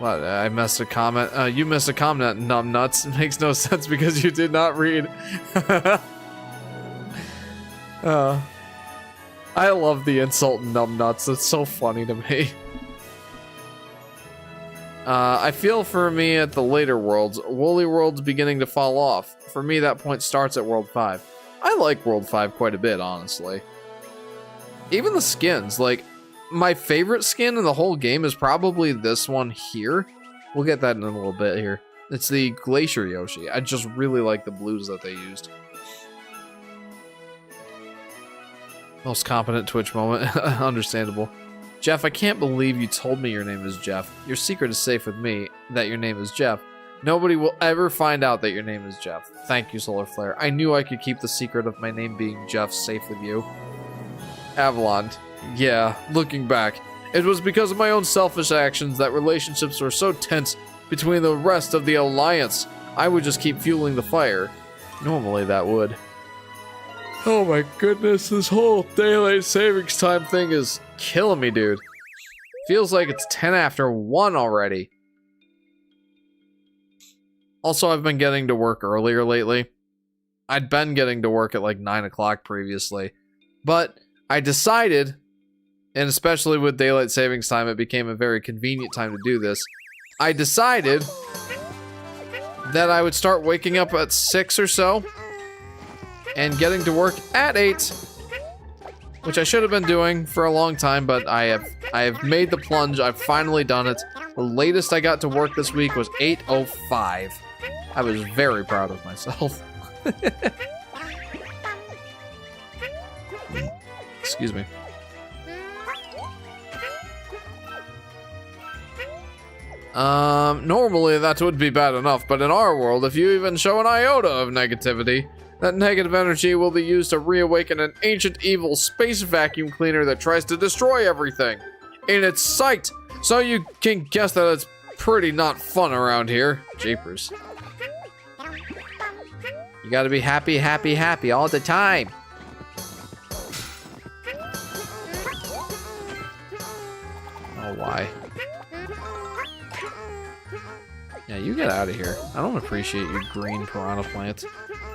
What? I missed a comment. You missed a comment, numbnuts. It makes no sense because you did not read. I love the insult numbnuts. It's so funny to me. I feel for me at the later worlds. Woolly World's beginning to fall off. For me, that point starts at World 5. I like World 5 quite a bit, honestly. Even the skins, like, my favorite skin in the whole game is probably this one here. We'll get that in a little bit here. It's the Glacier Yoshi. I just really like the blues that they used. Most competent Twitch moment. Understandable. Jeff, I can't believe you told me your name is Jeff. Your secret is safe with me, that your name is Jeff. Nobody will ever find out that your name is Jeff. Thank you, Solar Flare. I knew I could keep the secret of my name being Jeff safe with you. Avalon. Yeah, looking back, it was because of my own selfish actions that relationships were so tense between the rest of the Alliance. I would just keep fueling the fire. Normally that would. Oh my goodness, this whole daylight savings time thing is killing me, dude. Feels like it's 10 after 1 already. Also, I've been getting to work earlier lately. I'd been getting to work at like 9 o'clock previously. But I decided, and especially with daylight savings time, it became a very convenient time to do this. I decided that I would start waking up at 6 or so and getting to work at 8, which I should have been doing for a long time, but I have made the plunge. I've finally done it. The latest I got to work this week was 8:05. I was very proud of myself. Excuse me. Normally that would be bad enough, but in our world, if you even show an iota of negativity, that negative energy will be used to reawaken an ancient evil space vacuum cleaner that tries to destroy everything in its sight. So you can guess that it's pretty not fun around here. Japers. You gotta be happy, happy, happy all the time. Oh, why? Yeah, you get out of here. I don't appreciate your green piranha plant.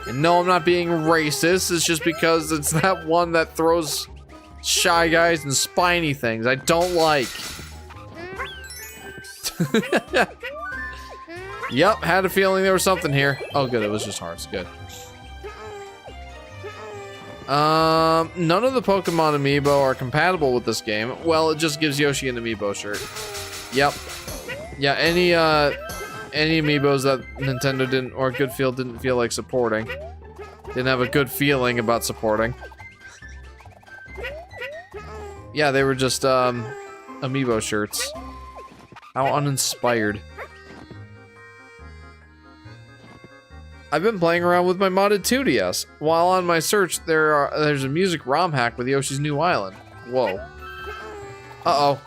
And no, I'm not being racist. It's just because it's that one that throws Shy Guys and spiny things I don't like. Yep, had a feeling there was something here. Oh, good, it was just hearts. Good. None of the Pokemon Amiibo are compatible with this game. Well, it just gives Yoshi an Amiibo shirt. Yep. Yeah, any Amiibos that Nintendo didn't, or Goodfield didn't feel like supporting. Didn't have a good feeling about supporting. Yeah, they were just, Amiibo shirts. How uninspired. I've been playing around with my modded 2DS. While on my search, there's a music ROM hack with Yoshi's New Island. Whoa. Uh-oh.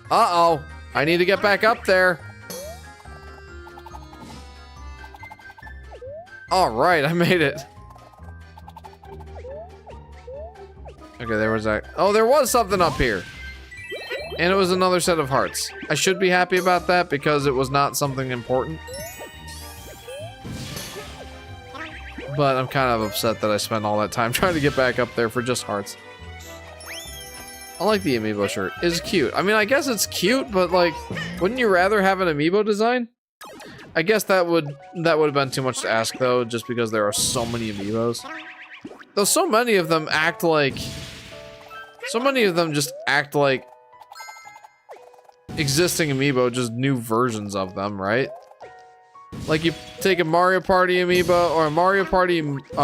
Uh-oh. I need to get back up there. Alright, I made it. Okay, there was that. Oh, there was something up here. And it was another set of hearts. I should be happy about that because it was not something important. But I'm kind of upset that I spent all that time trying to get back up there for just hearts. I like the Amiibo shirt. It's cute. I mean, I guess it's cute, but like, wouldn't you rather have an Amiibo design? I guess that would have been too much to ask though, just because there are so many Amiibos. Though so many of them act like... So many of them just act like existing Amiibo, just new versions of them, right? Like you take a Mario Party Amiibo, or a Mario Party Amiibo,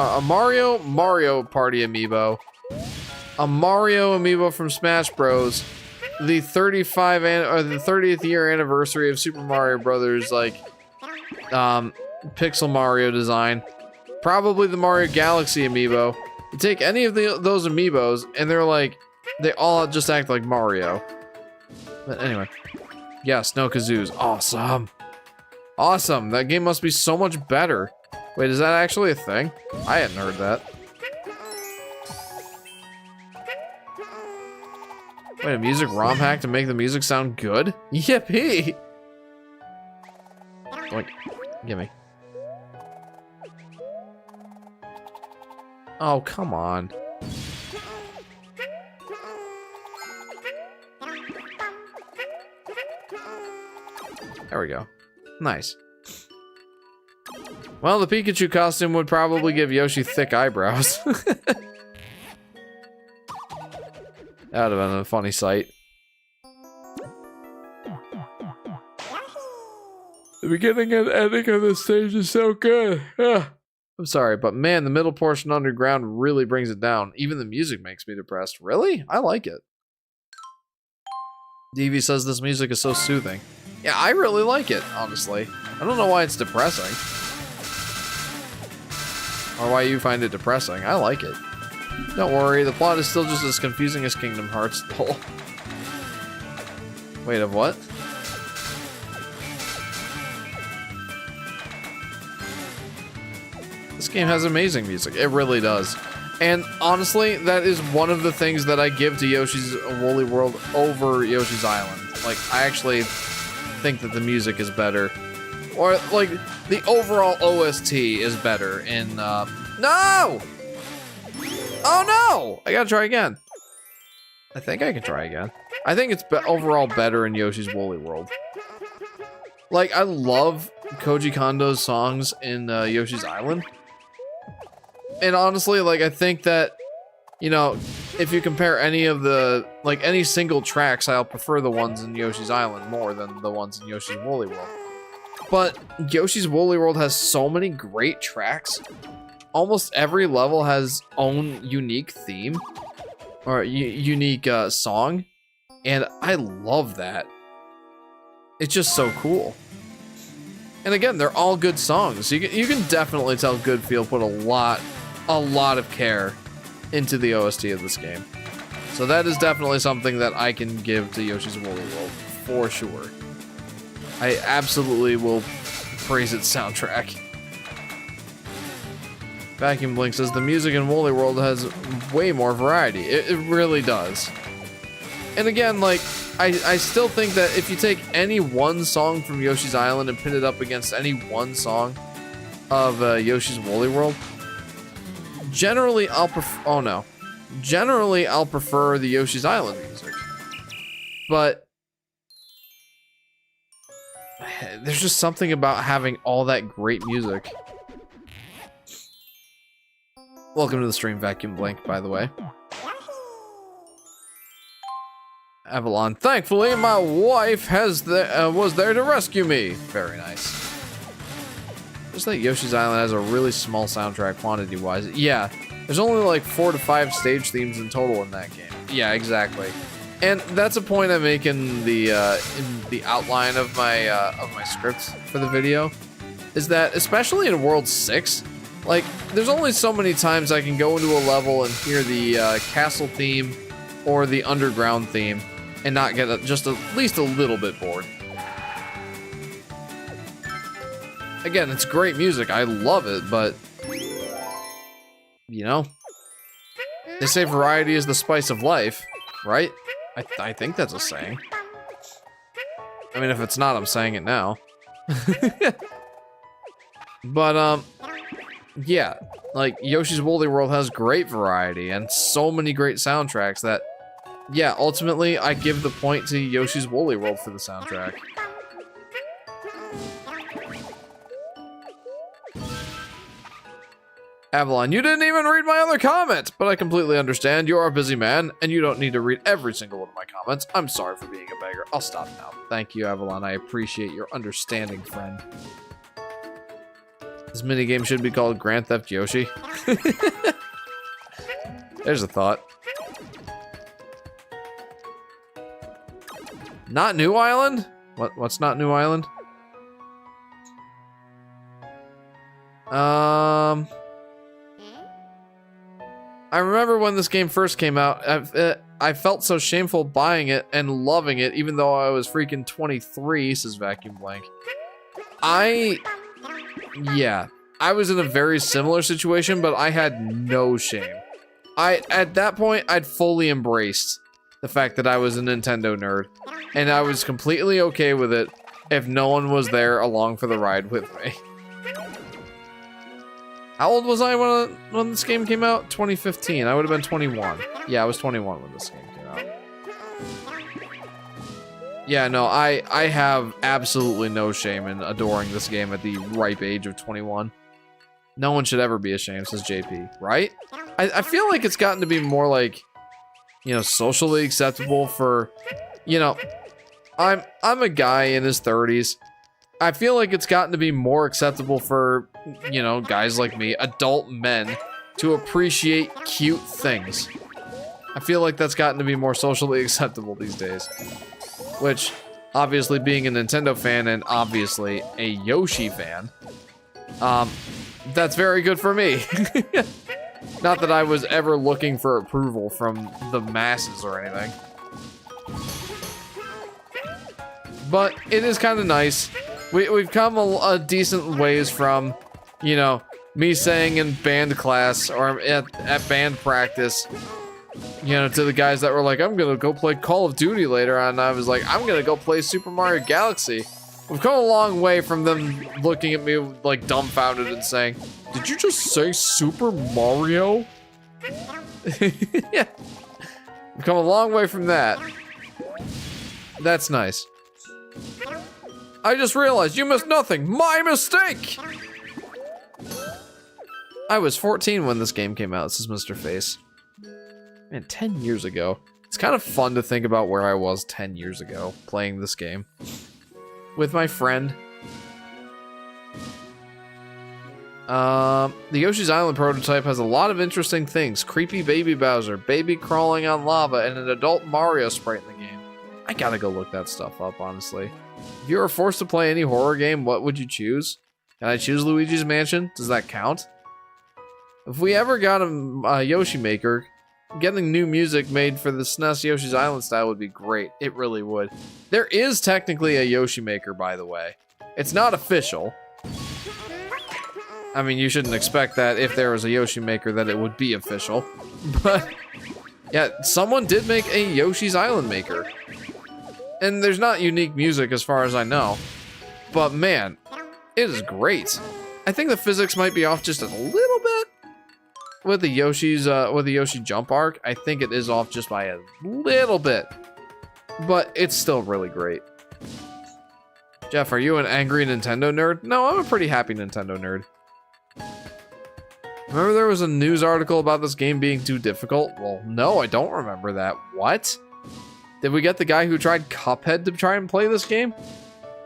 a Mario Amiibo from Smash Bros, the 30th year anniversary of Super Mario Brothers, like Pixel Mario design, probably the Mario Galaxy Amiibo. You take any of those Amiibos, and they're like, they all just act like Mario. But anyway, yeah, Snow Kazoo's awesome. Awesome, that game must be so much better. Wait, is that actually a thing? I hadn't heard that. Wait, a music ROM hack to make the music sound good? Yippee! Like, gimme. Oh, come on. There we go. Nice. Well, the Pikachu costume would probably give Yoshi thick eyebrows. That would have been a funny sight. The beginning and ending of this stage is so good. I'm sorry, but man, the middle portion underground really brings it down. Even the music makes me depressed. Really? I like it. Devi says this music is so soothing. Yeah, I really like it, honestly. I don't know why it's depressing. Or why you find it depressing. I like it. Don't worry, the plot is still just as confusing as Kingdom Hearts. Wait, of what? This game has amazing music. It really does. And honestly, that is one of the things that I give to Yoshi's Woolly World over Yoshi's Island. Like, I actually think that the music is better. Or, like, the overall OST is better in, No! Oh no! I gotta try again. I think I can try again. I think it's overall better in Yoshi's Woolly World. Like, I love Koji Kondo's songs in Yoshi's Island. And honestly, like, I think that, you know, if you compare any of the, like, any single tracks, I'll prefer the ones in Yoshi's Island more than the ones in Yoshi's Woolly World. But Yoshi's Woolly World has so many great tracks. Almost every level has own unique theme or unique song, and I love that. It's just so cool. And again, they're all good songs. You can definitely tell Goodfield put a lot of care into the OST of this game. So that is definitely something that I can give to Yoshi's Woolly World for sure. I absolutely will praise its soundtrack. Vacuum Blink says the music in Woolly World has way more variety. It really does. And again, like, I still think that if you take any one song from Yoshi's Island and pit it up against any one song of Yoshi's Woolly World, generally I'll prefer, generally I'll prefer the Yoshi's Island music. But there's just something about having all that great music. Welcome to the stream, Vacuum Blink, by the way. Avalon, thankfully my wife was there to rescue me. Very nice. Just like Yoshi's Island has a really small soundtrack quantity-wise. Yeah, there's only like 4 to 5 stage themes in total in that game. Yeah, exactly. And that's a point I make in the outline of my script for the video, is that especially in World 6, like there's only so many times I can go into a level and hear the castle theme or the underground theme and not get just at least a little bit bored. Again, it's great music. I love it, but you know, they say variety is the spice of life, right? I think that's a saying. I mean, if it's not, I'm saying it now. But, yeah, like, Yoshi's Woolly World has great variety and so many great soundtracks that, yeah, ultimately, I give the point to Yoshi's Woolly World for the soundtrack. Avalon, you didn't even read my other comment, but I completely understand. You are a busy man, and you don't need to read every single one of my comments. I'm sorry for being a beggar. I'll stop now. Thank you, Avalon. I appreciate your understanding, friend. This minigame should be called Grand Theft Yoshi. There's a thought. Not New Island? What's not New Island? I remember when this game first came out, I felt so shameful buying it and loving it, even though I was freaking 23, says Vacuum Blank. Yeah, I was in a very similar situation, but I had no shame. At that point, I'd fully embraced the fact that I was a Nintendo nerd, and I was completely okay with it if no one was there along for the ride with me. How old was I when this game came out? 2015. I would have been 21. Yeah, I was 21 when this game came out. Yeah, no, I have absolutely no shame in adoring this game at the ripe age of 21. No one should ever be ashamed, says JP, right? I feel like it's gotten to be more like, you know, socially acceptable for, you know, I'm a guy in his 30s. I feel like it's gotten to be more acceptable for, you know, guys like me, adult men, to appreciate cute things. I feel like that's gotten to be more socially acceptable these days. Which, obviously being a Nintendo fan and obviously a Yoshi fan, that's very good for me. Not that I was ever looking for approval from the masses or anything. But it is kind of nice. We've come a decent ways from, you know, me saying in band class or at band practice, you know, to the guys that were like, I'm gonna go play Call of Duty later on, and I was like, I'm gonna go play Super Mario Galaxy. We've come a long way from them looking at me like dumbfounded and saying, did you just say Super Mario? Yeah. We've come a long way from that. That's nice. I just realized you missed nothing. My mistake! I was 14 when this game came out, says Mr. Face. Man, 10 years ago. It's kind of fun to think about where I was 10 years ago playing this game. With my friend. The Yoshi's Island prototype has a lot of interesting things. Creepy baby Bowser, baby crawling on lava, and an adult Mario sprite in the game. I gotta go look that stuff up, honestly. If you were forced to play any horror game, what would you choose? Can I choose Luigi's Mansion? Does that count? If we ever got a Yoshi Maker, getting new music made for the SNES Yoshi's Island style would be great. It really would. There is technically a Yoshi Maker, by the way. It's not official. I mean, you shouldn't expect that if there was a Yoshi Maker that it would be official. But, yeah, someone did make a Yoshi's Island Maker. And there's not unique music as far as I know. But man, it is great. I think the physics might be off just a little bit with the Yoshi jump arc. I think it is off just by a little bit. But it's still really great. Jeff, are you an angry Nintendo nerd? No, I'm a pretty happy Nintendo nerd. Remember there was a news article about this game being too difficult? Well, no, I don't remember that. What? Did we get the guy who tried Cuphead to try and play this game?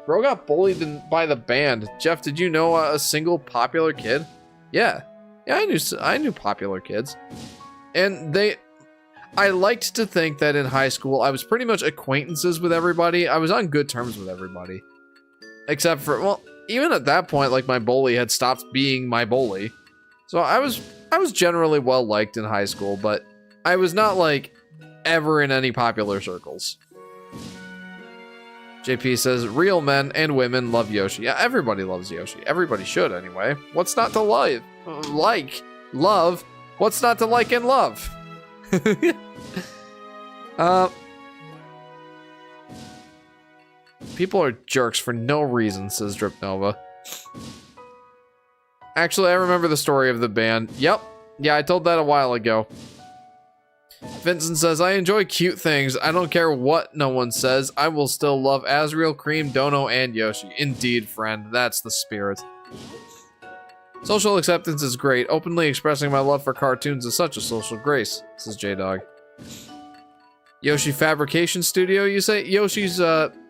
Bro got bullied by the band. Jeff, did you know a single popular kid? Yeah. Yeah, I knew popular kids. And I liked to think that in high school, I was pretty much acquaintances with everybody. I was on good terms with everybody. Except for, well, even at that point, like, my bully had stopped being my bully. So I was generally well liked in high school, but I was not, like, ever in any popular circles. JP says, real men and women love Yoshi. Yeah, everybody loves Yoshi. Everybody should, anyway. What's not to like? Love? What's not to like and love? People are jerks for no reason, says Drip Nova. Actually, I remember the story of the band. Yep. Yeah, I told that a while ago. Vincent says, I enjoy cute things. I don't care what no one says. I will still love Azriel, Cream, Dono, and Yoshi. Indeed, friend. That's the spirit. Social acceptance is great. Openly expressing my love for cartoons is such a social grace, says J-Dog. Yoshi Fabrication Studio, you say? Yoshi's,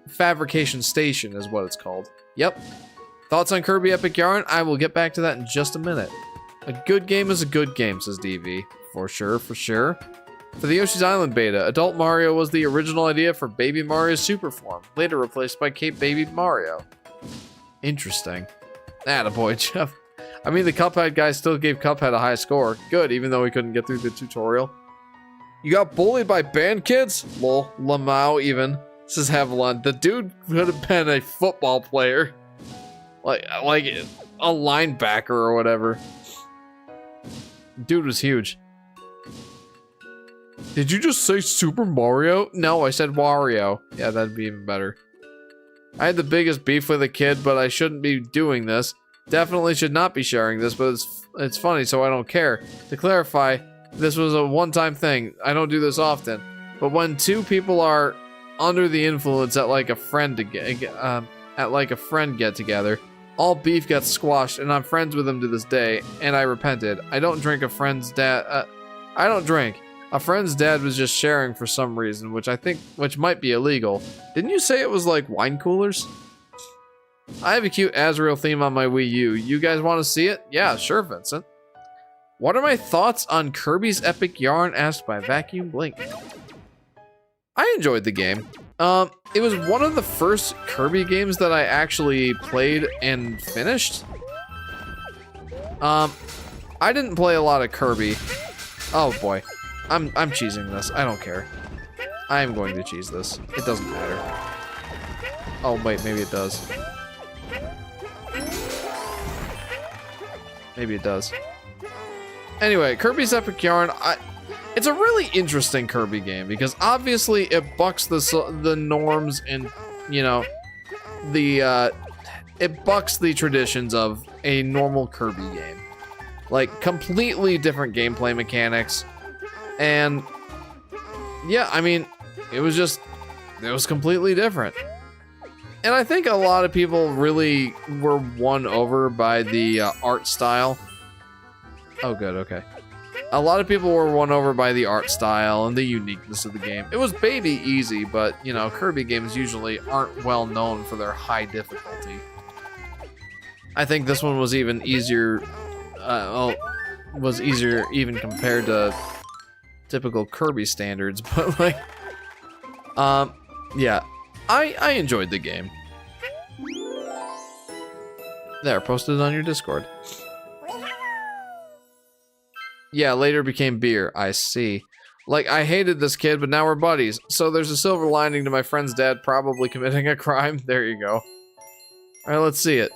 Fabrication Station is what it's called. Yep. Thoughts on Kirby Epic Yarn? I will get back to that in just a minute. A good game is a good game, says DV. For sure, for sure. For the Yoshi's Island beta, Adult Mario was the original idea for Baby Mario's super form, later replaced by Cape Baby Mario. Interesting. Attaboy, Jeff. I mean, the Cuphead guy still gave Cuphead a high score. Good, even though he couldn't get through the tutorial. You got bullied by band kids? Lol, Lamau even. Says Havilon. The dude could have been a football player. Like a linebacker or whatever. Dude was huge. Did you just say Super Mario? No, I said Wario. Yeah, that'd be even better. I had the biggest beef with a kid, but I shouldn't be doing this. Definitely should not be sharing this, but it's funny, so I don't care. To clarify, this was a one-time thing. I don't do this often. But when two people are under the influence at like a friend get together, all beef gets squashed, and I'm friends with them to this day. And I repented. I don't drink a friend's dad. I don't drink. A friend's dad was just sharing for some reason, which might be illegal. Didn't you say it was like wine coolers? I have a cute Azrael theme on my Wii U. You guys want to see it? Yeah, sure, Vincent. What are my thoughts on Kirby's Epic Yarn? Asked by Vacuum Blink. I enjoyed the game. It was one of the first Kirby games that I actually played and finished. I didn't play a lot of Kirby. Oh boy. I'm cheesing this. I don't care. I am going to cheese this. It doesn't matter. Oh wait, maybe it does. Maybe it does. Anyway, Kirby's Epic Yarn, it's a really interesting Kirby game because obviously it bucks the norms and, you know, it bucks the traditions of a normal Kirby game. Like, completely different gameplay mechanics. And, yeah, I mean, it was completely different. And I think a lot of people really were won over by the art style. Oh, good, okay. A lot of people were won over by the art style and the uniqueness of the game. It was baby easy, but, you know, Kirby games usually aren't well known for their high difficulty. I think this one was even easier, was easier even compared to typical Kirby standards, but like, yeah, I enjoyed the game. There, posted on your Discord. Yeah, later became beer. I see. Like, I hated this kid, but now we're buddies. So there's a silver lining to my friend's dad probably committing a crime. There you go. Alright, let's see it.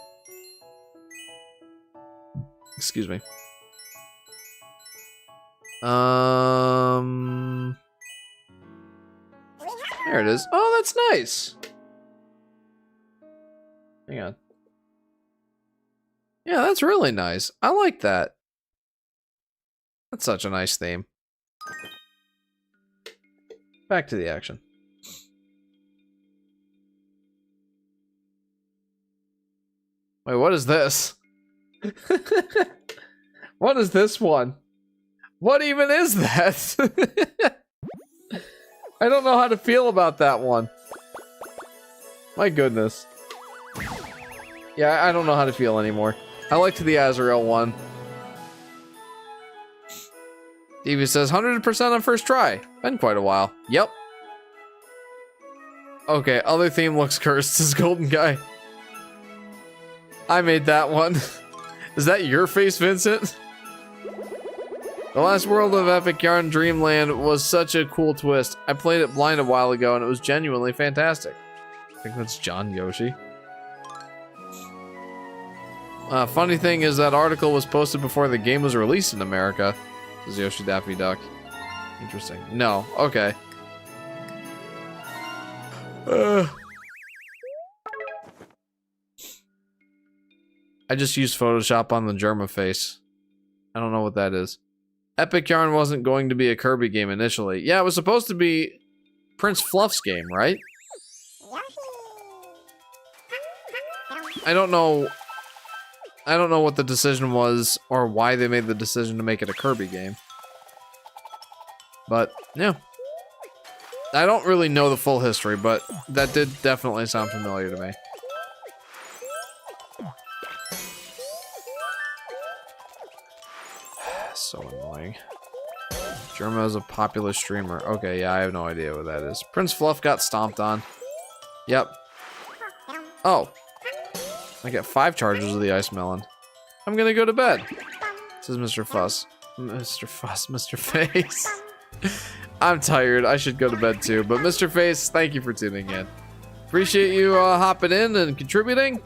Excuse me. There it is. Oh, that's nice. Hang on. Yeah, that's really nice. I like that. That's such a nice theme. Back to the action. Wait, what is this? What is this one? What even is that? I don't know how to feel about that one. My goodness. Yeah, I don't know how to feel anymore. I liked the Azrael one. Davey says 100% on first try. Been quite a while. Yep. Okay, other theme looks cursed. This golden guy. I made that one. Is that your face, Vincent? The last world of Epic Yarn Dreamland was such a cool twist. I played it blind a while ago and it was genuinely fantastic. I think that's John Yoshi. Funny thing is that article was posted before the game was released in America. This is Yoshi Daffy Duck. Interesting. No. Okay. I just used Photoshop on the Germa face. I don't know what that is. Epic Yarn wasn't going to be a Kirby game initially. Yeah, it was supposed to be Prince Fluff's game, right? I don't know what the decision was or why they made the decision to make it a Kirby game. But, yeah. I don't really know the full history, but that did definitely sound familiar to me. So annoying. Germa is a popular streamer. Okay, yeah, I have no idea what that is. Prince Fluff got stomped on. Yep. Oh. I get 5 charges of the ice melon. I'm gonna go to bed. Says Mr. Fuss. Mr. Fuss, Mr. Face. I'm tired. I should go to bed too. But Mr. Face, thank you for tuning in. Appreciate you hopping in and contributing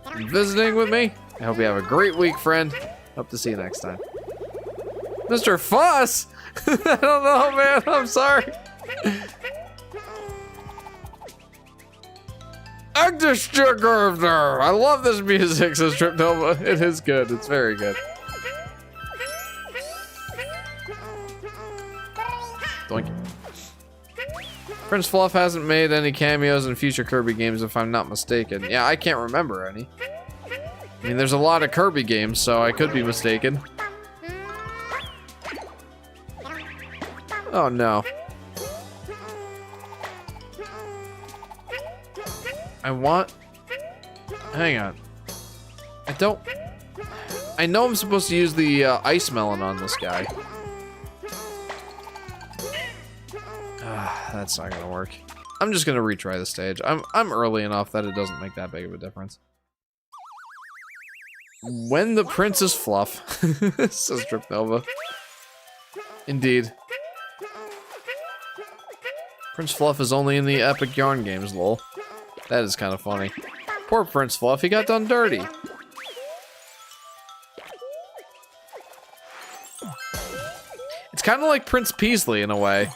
and visiting with me. I hope you have a great week, friend. Hope to see you next time. Mr. Fuss? I don't know, man. I'm sorry. I love this music, says Tripnova. It is good. It's very good. Doink. Prince Fluff hasn't made any cameos in future Kirby games, if I'm not mistaken. Yeah, I can't remember any. I mean, there's a lot of Kirby games, so I could be mistaken. Oh no. Hang on. I know I'm supposed to use the ice melon on this guy. That's not gonna work. I'm just gonna retry the stage. I'm early enough that it doesn't make that big of a difference. When the Princess Fluff, says Tripnova. Indeed. Prince Fluff is only in the Epic Yarn games, lol. That is kind of funny. Poor Prince Fluff, he got done dirty. It's kind of like Prince Peasley in a way.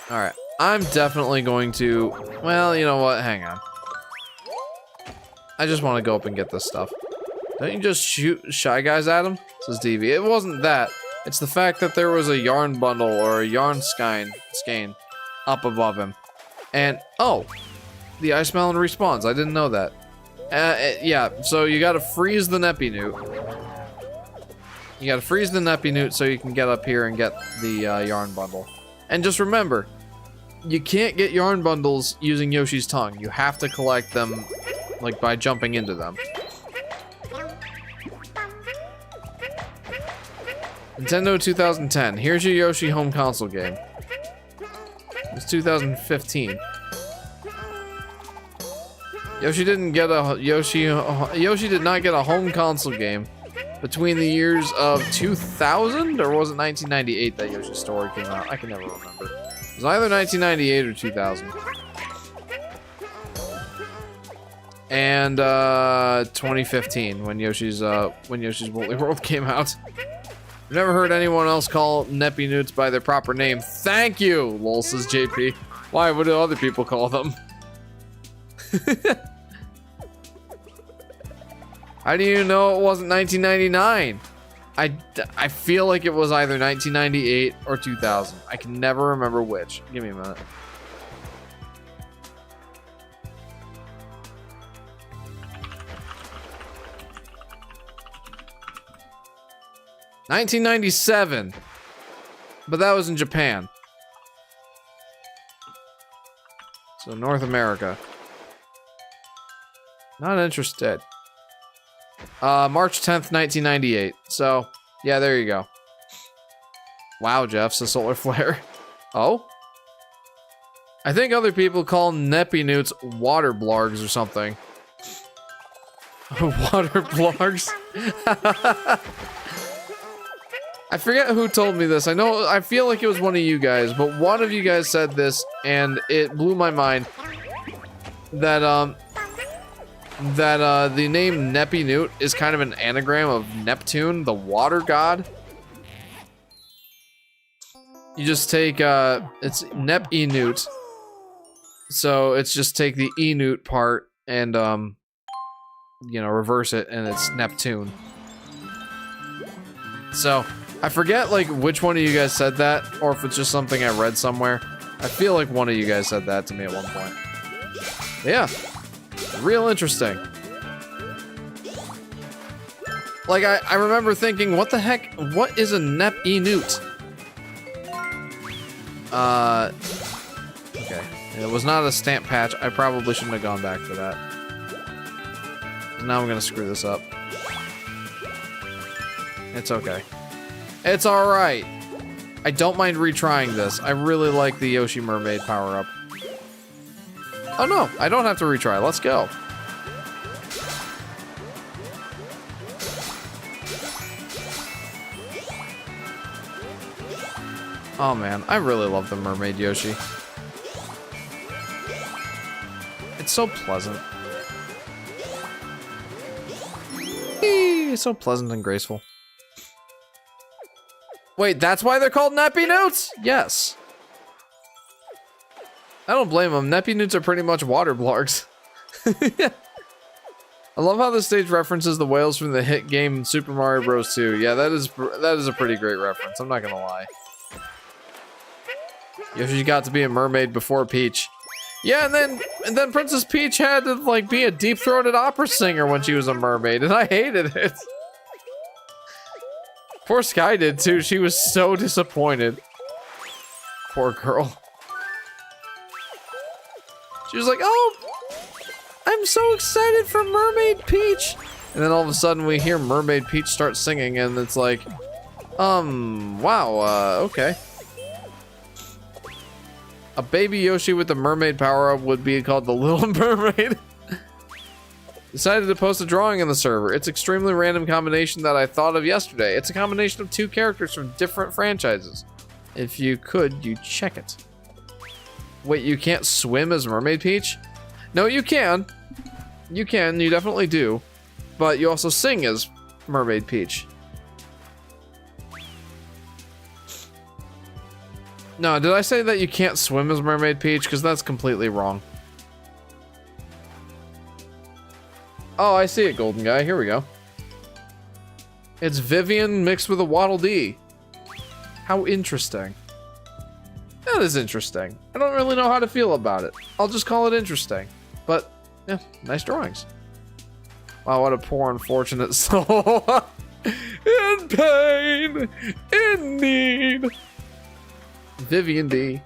Alright, I'm definitely going to... Well, you know what? Hang on. I just want to go up and get this stuff. Don't you just shoot Shy Guys at him? Says DV. It wasn't that. It's the fact that there was a yarn bundle or a yarn skein up above him. And, oh, the ice melon respawns. I didn't know that. Yeah, so you gotta freeze the Neppy Newt. You gotta freeze the Neppy Newt so you can get up here and get the yarn bundle. And just remember, you can't get yarn bundles using Yoshi's tongue. You have to collect them like by jumping into them. Nintendo 2010. Here's your Yoshi home console game. It's 2015. Yoshi did not get a home console game between the years of 2000, or was it 1998 that Yoshi's Story came out? I can never remember. It was either 1998 or 2000. And 2015 when Yoshi's Woolly World came out. I've never heard anyone else call Neppy Newts by their proper name. Thank you, lol, says JP. Why? What do other people call them? How do you know it wasn't 1999? I feel like it was either 1998 or 2000. I can never remember which. Give me a minute. $1997, but that was in Japan. So North America. Not interested. March 10th, 1998. So, yeah, there you go. Wow, Jeff's a solar flare. Oh? I think other people call Neppy Newts water blargs or something. Water blargs? I forget who told me this. I feel like it was one of you guys, but one of you guys said this, and it blew my mind. That, the name Neppy Newt is kind of an anagram of Neptune, the water god. You just take, it's Nep-E Newt. So it's just take the E-Newt part and, you know, reverse it, and it's Neptune. So, I forget, like, which one of you guys said that, or if it's just something I read somewhere. I feel like one of you guys said that to me at one point. Yeah. Real interesting. Like, I remember thinking, what the heck? What is a Nep-E Newt? Okay. It was not a stamp patch. I probably shouldn't have gone back for that. Now I'm gonna screw this up. It's okay. It's alright. I don't mind retrying this. I really like the Yoshi Mermaid power-up. Oh no, I don't have to retry. Let's go. Oh man, I really love the Mermaid Yoshi. It's so pleasant. It's so pleasant and graceful. Wait, that's why they're called Neppy Newts? Yes. I don't blame them. Neppy Newts are pretty much water blargs. I love how the stage references the whales from the hit game Super Mario Bros. 2. Yeah, that is a pretty great reference. I'm not gonna lie. Yoshi got to be a mermaid before Peach. Yeah, and then Princess Peach had to like be a deep-throated opera singer when she was a mermaid, and I hated it. Poor Sky did too. She was so disappointed. Poor girl. She was like, "Oh, I'm so excited for Mermaid Peach." And then all of a sudden we hear Mermaid Peach start singing, and it's like, wow, okay. A baby Yoshi with the mermaid power-up would be called the Little Mermaid. Decided to post a drawing in the server. It's extremely random combination that I thought of yesterday. It's a combination of two characters from different franchises. If you could, you check it. Wait, you can't swim as Mermaid Peach? No, you can. You can, you definitely do. But you also sing as Mermaid Peach. No, did I say that you can't swim as Mermaid Peach? Because that's completely wrong. Oh, I see it, Golden Guy. Here we go. It's Vivian mixed with a Waddle Dee. How interesting. That is interesting. I don't really know how to feel about it. I'll just call it interesting. But, yeah, nice drawings. Wow, what a poor, unfortunate soul. In pain. In need. Vivian D.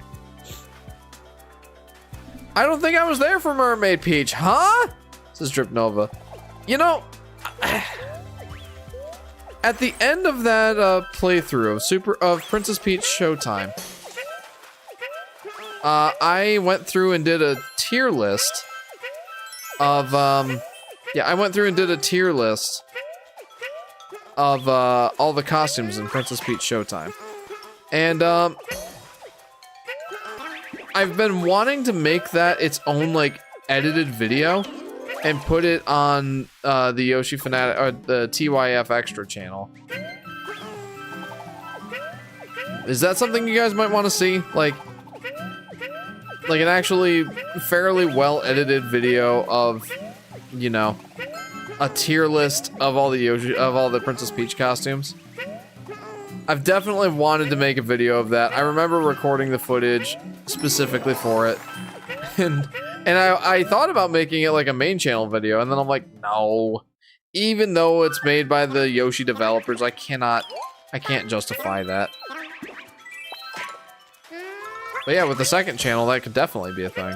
I don't think I was there for Mermaid Peach, huh? Says Drip Nova. You know, at the end of that playthrough of Princess Peach Showtime, I went through and did a tier list of I went through and did a tier list of all the costumes in Princess Peach Showtime. And I've been wanting to make that its own like edited video and put it on the Yoshi Fanatic or the TYF Extra channel. Is that something you guys might want to see? Like an actually fairly well edited video of, you know, a tier list of all the Princess Peach costumes. I've definitely wanted to make a video of that. I remember recording the footage specifically for it. And I thought about making it like a main channel video, and then I'm like, no. Even though it's made by the Yoshi developers, I can't justify that. But yeah, with the second channel, that could definitely be a thing.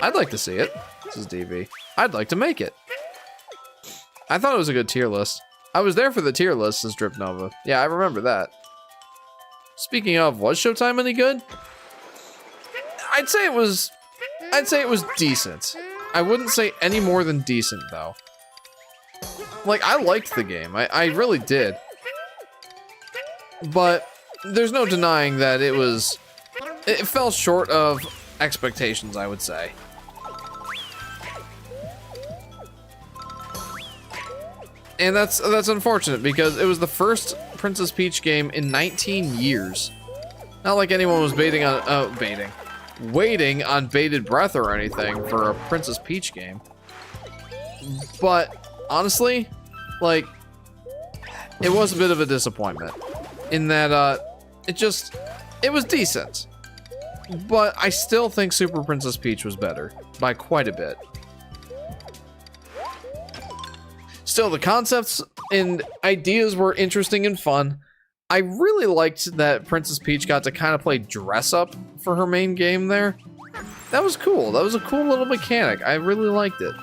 I'd like to see it. This is DB. I'd like to make it. I thought it was a good tier list. I was there for the tier list, says Drip Nova. Yeah, I remember that. Speaking of, was Showtime any good? I'd say it was decent. I wouldn't say any more than decent, though. Like, I liked the game. I really did. But there's no denying that it fell short of expectations, I would say. And that's unfortunate because it was the first Princess Peach game in 19 years. Not like anyone was waiting on bated breath or anything for a Princess Peach game. But honestly, like, it was a bit of a disappointment in that it was decent. But I still think Super Princess Peach was better by quite a bit. Still, the concepts and ideas were interesting and fun. I really liked that Princess Peach got to kind of play dress up for her main game there. That was cool. That was a cool little mechanic. I really liked it.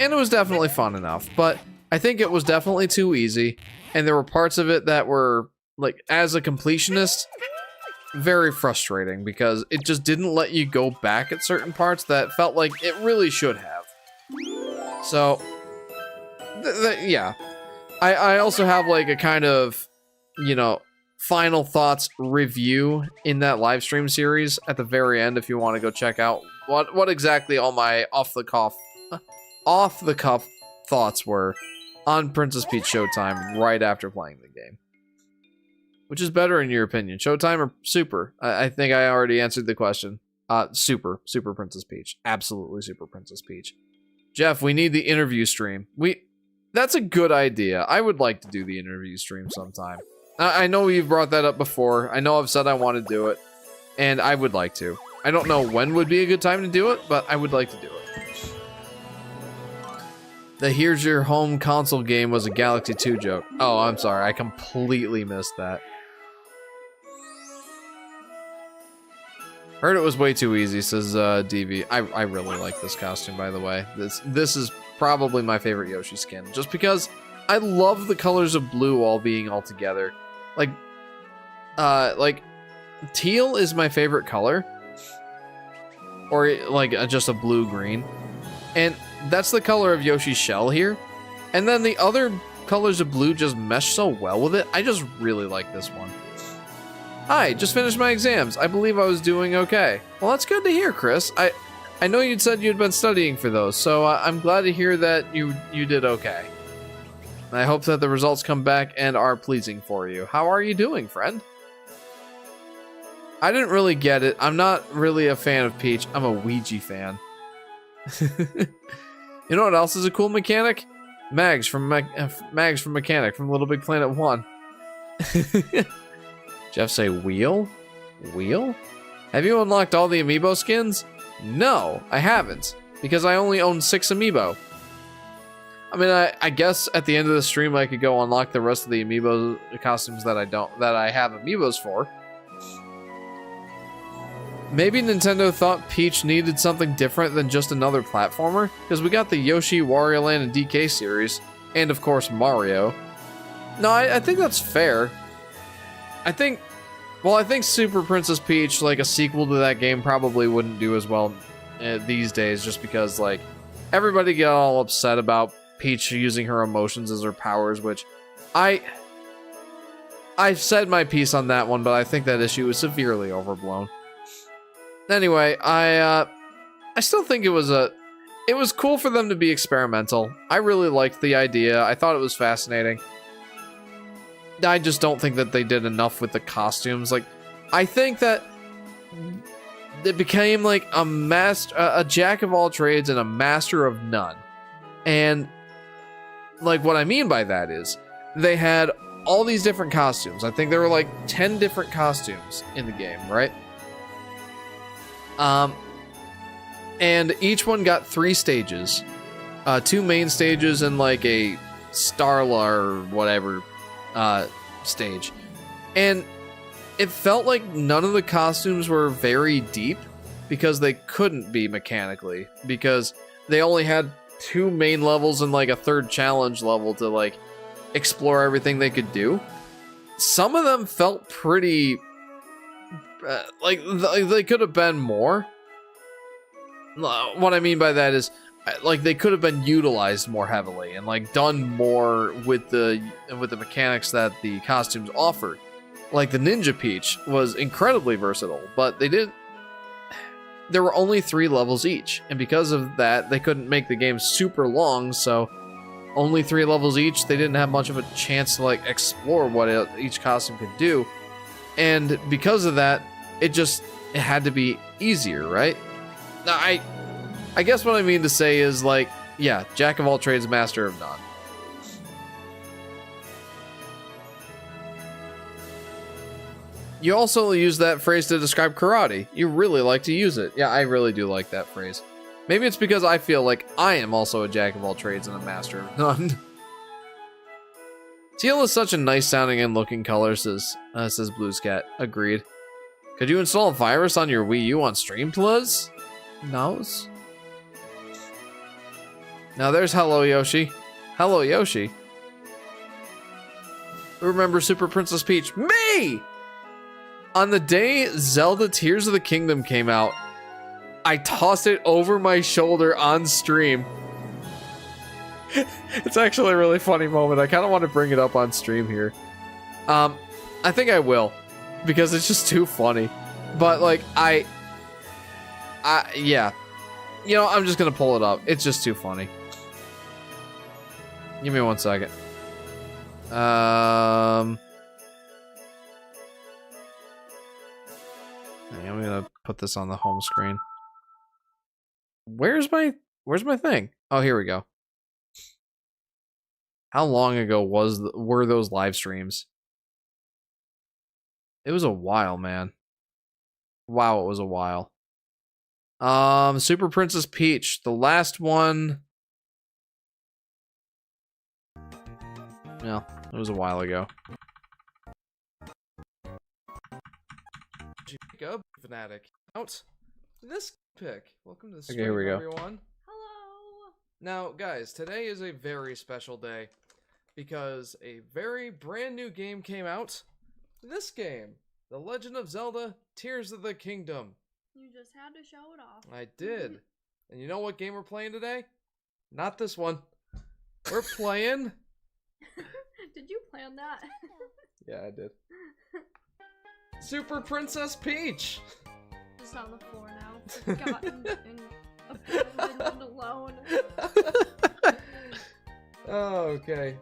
And it was definitely fun enough, but I think it was definitely too easy. And there were parts of it that were, like, as a completionist, very frustrating because it just didn't let you go back at certain parts that felt like it really should have. So, yeah. I also have like a kind of, you know, final thoughts review in that live stream series at the very end if you want to go check out what exactly all my off the cuff thoughts were on Princess Peach Showtime right after playing the game. Which is better in your opinion, Showtime or Super? I think I already answered the question. Super Princess Peach. Absolutely Super Princess Peach. Jeff, we need the interview stream. That's a good idea. I would like to do the interview stream sometime. I know you've brought that up before. I know I've said I want to do it, and I would like to. I don't know when would be a good time to do it, but I would like to do it. The Here's Your Home console game was a Galaxy 2 joke. Oh, I'm sorry. I completely missed that. Heard it was way too easy, says DV. I really like this costume, by the way. This is probably my favorite Yoshi skin, just because I love the colors of blue all being all together. Like teal is my favorite color, or like just a blue-green, and that's the color of Yoshi's shell here. And then the other colors of blue just mesh so well with it. I just really like this one. Hi, just finished my exams. I believe I was doing okay. Well, that's good to hear, Chris. I know you'd said you'd been studying for those, so I'm glad to hear that you did okay. And I hope that the results come back and are pleasing for you. How are you doing, friend? I didn't really get it. I'm not really a fan of Peach. I'm a Ouija fan. You know what else is a cool mechanic? Mags from Mechanic from Little Big Planet 1. Jeff say wheel? Wheel? Have you unlocked all the amiibo skins? No, I haven't, because I only own 6 amiibo. I mean, I guess at the end of the stream I could go unlock the rest of the amiibo costumes that I have amiibos for. Maybe Nintendo thought Peach needed something different than just another platformer, because we got the Yoshi, Wario Land, and DK series, and of course Mario. No, I think that's fair. I think Super Princess Peach, like a sequel to that game, probably wouldn't do as well these days, just because like everybody got all upset about Peach using her emotions as her powers, which I've said my piece on that one, but I think that issue is severely overblown. Anyway, I still think it was cool for them to be experimental. I really liked the idea. I thought it was fascinating. I just don't think that they did enough with the costumes. Like, I think that it became like a jack of all trades and a master of none. And like what I mean by that is they had all these different costumes. I think there were like 10 different costumes in the game, right? And each one got 3 stages, 2 main stages and like a Starla or whatever stage. And it felt like none of the costumes were very deep because they couldn't be mechanically, because they only had 2 main levels and like a 3rd challenge level to like explore everything they could do. Some of them felt pretty like they could have been more. What I mean by that is like they could have been utilized more heavily and like done more with the mechanics that the costumes offered. Like the Ninja Peach was incredibly versatile, but there were only 3 levels each, and because of that they couldn't make the game super long, so only 3 levels each. They didn't have much of a chance to like explore what each costume could do, and because of that it had to be easier, right? Now, I guess what I mean to say is, like, yeah, jack of all trades, master of none. You also use that phrase to describe karate. You really like to use it. Yeah, I really do like that phrase. Maybe it's because I feel like I am also a jack of all trades and a master of none. Teal is such a nice sounding and looking color, says Blues Cat. Agreed. Could you install a virus on your Wii U on stream, please? Nose? Now there's Hello Yoshi. Hello Yoshi. Remember Super Princess Peach? Me! On the day Zelda Tears of the Kingdom came out, I tossed it over my shoulder on stream. It's actually a really funny moment. I kind of want to bring it up on stream here. I think I will, because it's just too funny. But like, yeah. You know, I'm just gonna pull it up. It's just too funny. Give me 1 second. I'm gonna put this on the home screen. Where's my thing? Oh, here we go. How long ago were those live streams? It was a while, man. Wow, it was a while. Super Princess Peach, the last one. Well, it was a while ago. Yoshi Fanatic out this pick. Welcome to the stream, here we go. Everyone. Hello. Now, guys, today is a very special day because a very brand new game came out. This game, The Legend of Zelda: Tears of the Kingdom. You just had to show it off. I did. And you know what game we're playing today? Not this one. We're playing... Did you plan that? Yeah, I did. Super Princess Peach! Just on the floor now. Forgotten and abandoned and alone. Oh, okay.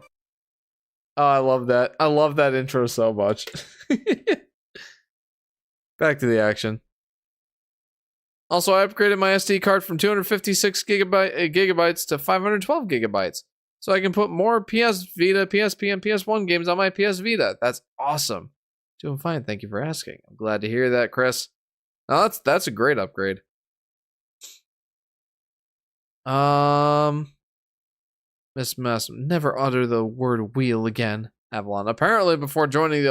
Oh, I love that. I love that intro so much. Back to the action. Also, I upgraded my SD card from 256 gigabytes to 512 gigabytes. So I can put more PS Vita, PSP, and PS1 games on my PS Vita. That's awesome. Doing fine, thank you for asking. I'm glad to hear that, Chris. Now that's a great upgrade. Miss Mess, never utter the word wheel again, Avalon. Apparently, before joining the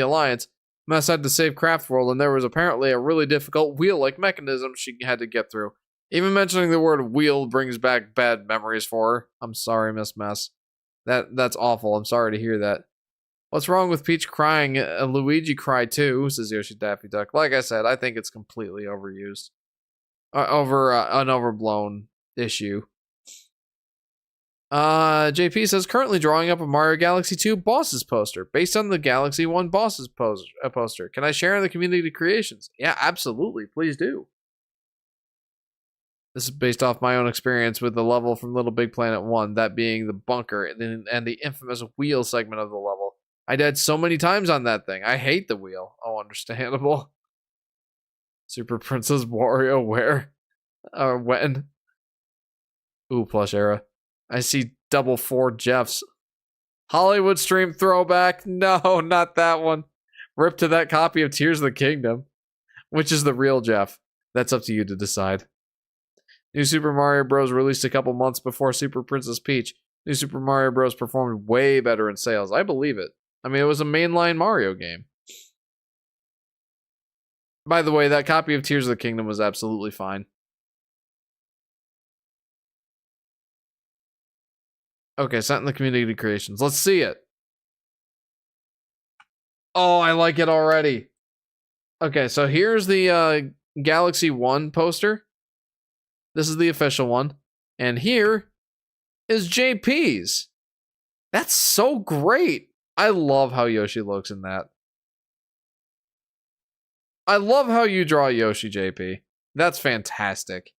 Alliance, Mess had to save Craft World, and there was apparently a really difficult wheel-like mechanism she had to get through. Even mentioning the word wheel brings back bad memories for her. I'm sorry, Miss Mess. That's awful. I'm sorry to hear that. What's wrong with Peach crying? Luigi cried too, says Yoshi Daffy Duck. Like I said, I think it's completely overused. An overblown issue. JP says, currently drawing up a Mario Galaxy 2 bosses poster based on the Galaxy 1 bosses poster. Can I share in the community creations? Yeah, absolutely. Please do. This is based off my own experience with the level from Little Big Planet 1, that being the bunker and the infamous wheel segment of the level. I died so many times on that thing. I hate the wheel. Oh, understandable. Super Princess Wario, where? When? Ooh, plush era. I see double 4 Jeffs. Hollywood stream throwback. No, not that one. Rip to that copy of Tears of the Kingdom. Which is the real Jeff? That's up to you to decide. New Super Mario Bros. Released a couple months before Super Princess Peach. New Super Mario Bros. Performed way better in sales. I believe it. I mean, it was a mainline Mario game. By the way, that copy of Tears of the Kingdom was absolutely fine. Okay, sent in the community creations. Let's see it. Oh, I like it already. Okay, so here's the Galaxy 1 poster. This is the official one. And here is JP's. That's so great. I love how Yoshi looks in that. I love how you draw Yoshi, JP. That's fantastic.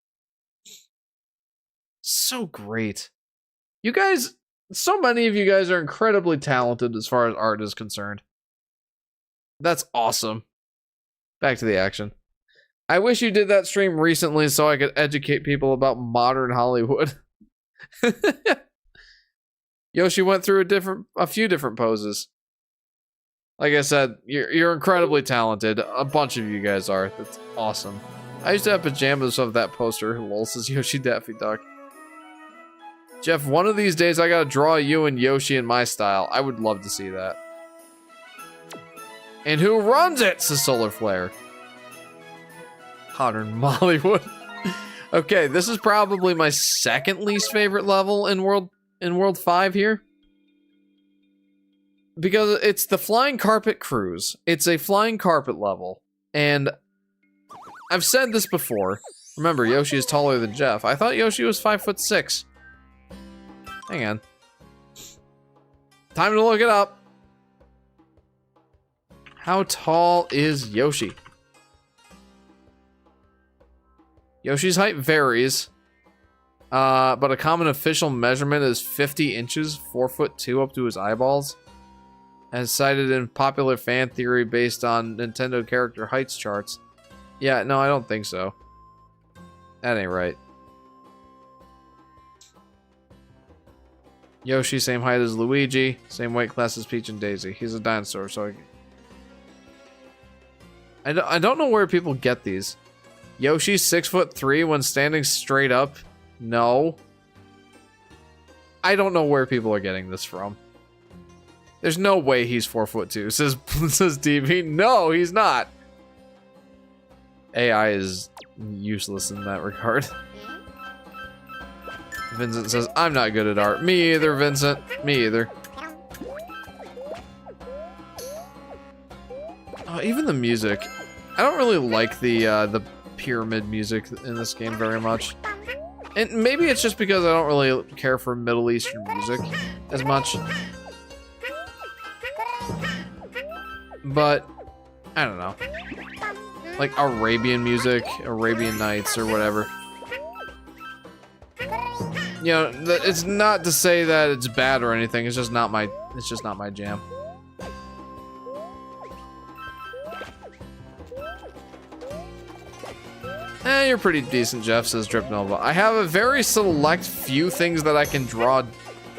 So great. You guys, so many of you guys are incredibly talented as far as art is concerned. That's awesome. Back to the action. I wish you did that stream recently so I could educate people about modern Hollywood. Yoshi went through a few different poses. Like I said, you're incredibly talented. A bunch of you guys are. That's awesome. I used to have pajamas of that poster. Lol, says Yoshi Daffy Duck. Jeff, one of these days I gotta draw you and Yoshi in my style. I would love to see that. And who runs it? Says Solar Flare. Modern Mollywood. Okay, this is probably my second least favorite level in World 5 here. Because it's the Flying Carpet Cruise. It's a flying carpet level. And I've said this before. Remember, Yoshi is taller than Jeff. I thought Yoshi was 5'6". Hang on. Time to look it up. How tall is Yoshi? Yoshi's height varies. But a common official measurement is 50 inches, 4'2" up to his eyeballs. As cited in popular fan theory based on Nintendo character heights charts. Yeah, no, I don't think so. That ain't right. Yoshi, same height as Luigi, same weight class as Peach and Daisy. He's a dinosaur, so I don't know where people get these. Yoshi's 6'3" when standing straight up. No. I don't know where people are getting this from. There's no way he's 4'2", says DB. No, he's not. AI is useless in that regard. Vincent says, I'm not good at art. Me either, Vincent. Me either. Even the music. I don't really like the pyramid music in this game very much. And maybe it's just because I don't really care for Middle Eastern music as much. But, I don't know. Like Arabian music, Arabian Nights, or whatever. You know, it's not to say that it's bad or anything. It's just not my jam. You're pretty decent, Jeff, says Drip Nova. I have a very select few things that I can draw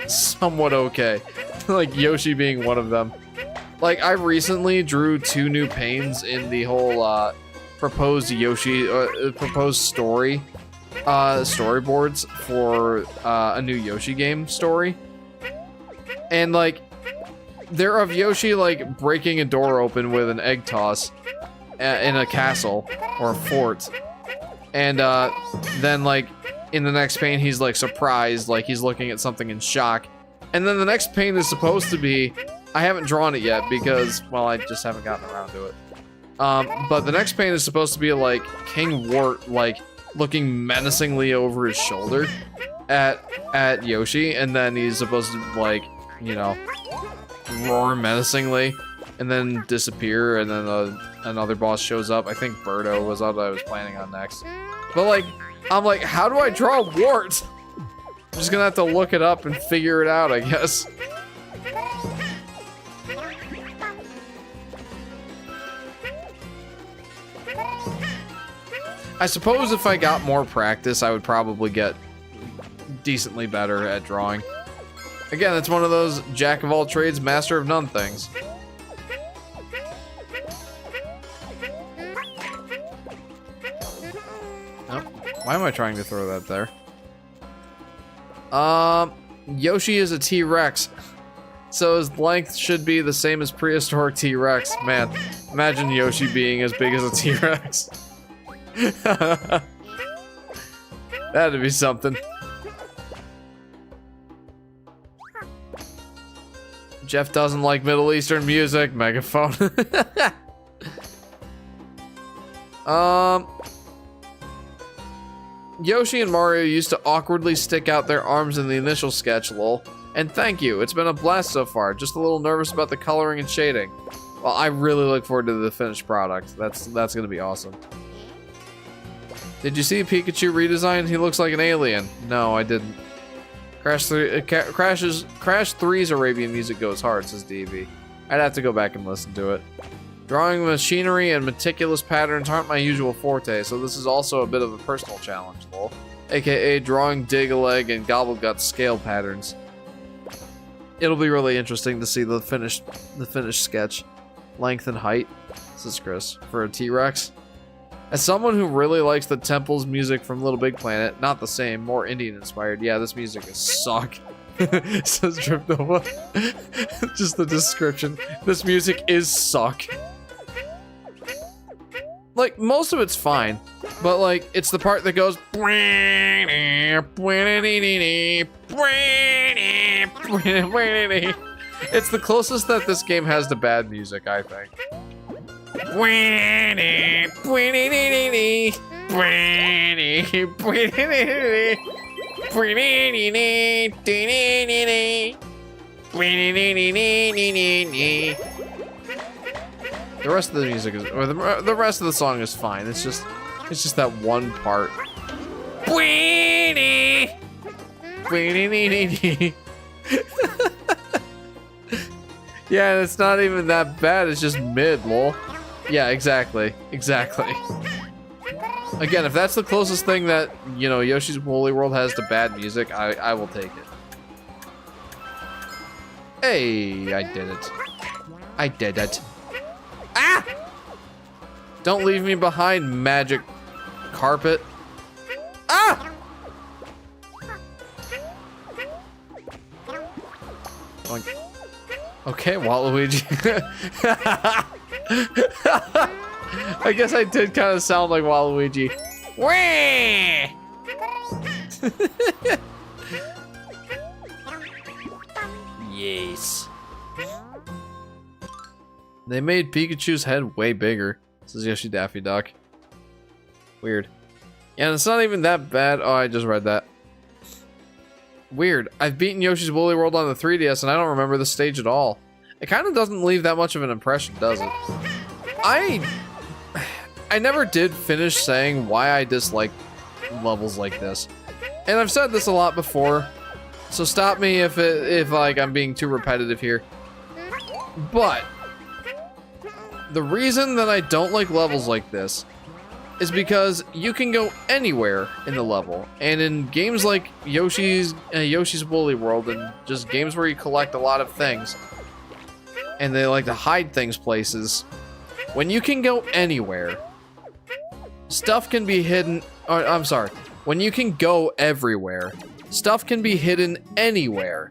somewhat okay. Like Yoshi being one of them. Like, I recently drew 2 new panes in the whole, proposed Yoshi, proposed story, storyboards for, a new Yoshi game story. And, like, They're of Yoshi, like, breaking a door open with an egg toss in a castle or a fort. And then, like, in the next pane, he's, like, surprised, like, he's looking at something in shock. And then the next pane is supposed to be... I haven't drawn it yet because, well, I just haven't gotten around to it. But the next pane is supposed to be, like, King Wart, like, looking menacingly over his shoulder at Yoshi. And then he's supposed to, like, you know, roar menacingly and then disappear. And then another boss shows up. I think Birdo was what I was planning on next. But, like, I'm like, how do I draw Wart? I'm just gonna have to look it up and figure it out, I guess. I suppose if I got more practice, I would probably get decently better at drawing. Again, it's one of those jack of all trades, master of none things. Oh, why am I trying to throw that there? Yoshi is a T-Rex. So his length should be the same as prehistoric T-Rex. Man, imagine Yoshi being as big as a T-Rex. That'd be something. Jeff doesn't like Middle Eastern music. Megaphone. Yoshi and Mario used to awkwardly stick out their arms in the initial sketch, lol. And thank you, it's been a blast so far. Just a little nervous about the coloring and shading. Well, I really look forward to the finished product. That's gonna be awesome. Did you see Pikachu redesign? He looks like an alien. No, I didn't. Crash 3's Arabian music goes hard, says DV. I'd have to go back and listen to it. Drawing machinery and meticulous patterns aren't my usual forte, so this is also a bit of a personal challenge, lol. AKA drawing Dig-a-Leg and Gobblegut scale patterns. It'll be really interesting to see the finished sketch. Length and height, says Chris, for a T-Rex. As someone who really likes the Temple's music from Little Big Planet, not the same, more Indian inspired, yeah, this music is suck. Says Drip Nova. Just the description. This music is suck. Like, most of it's fine, but like, it's the part that goes. It's the closest that this game has to bad music, I think. The rest of the music is, or the rest of the song is fine. It's just that one part. Yeah, and it's not even that bad. It's just mid, lol. Yeah, exactly. Exactly. Again, if that's the closest thing that, you know, Yoshi's Woolly World has to bad music, I will take it. Hey, I did it. I did it. Ah! Don't leave me behind, magic carpet. Ah! Okay, Waluigi. I guess I did kind of sound like Waluigi. Whee! Yes. They made Pikachu's head way bigger, says Yoshi Daffy Duck. Weird. Yeah, and it's not even that bad. Oh, I just read that. Weird. I've beaten Yoshi's Woolly World on the 3DS and I don't remember the stage at all. It kind of doesn't leave that much of an impression, does it? I never did finish saying why I dislike levels like this. And I've said this a lot before, so stop me if like I'm being too repetitive here. But the reason that I don't like levels like this is because you can go anywhere in the level, and in games like Yoshi's Woolly World and just games where you collect a lot of things and they like to hide things places, when you can go anywhere, stuff can be hidden. Or, I'm sorry, when you can go everywhere, stuff can be hidden anywhere.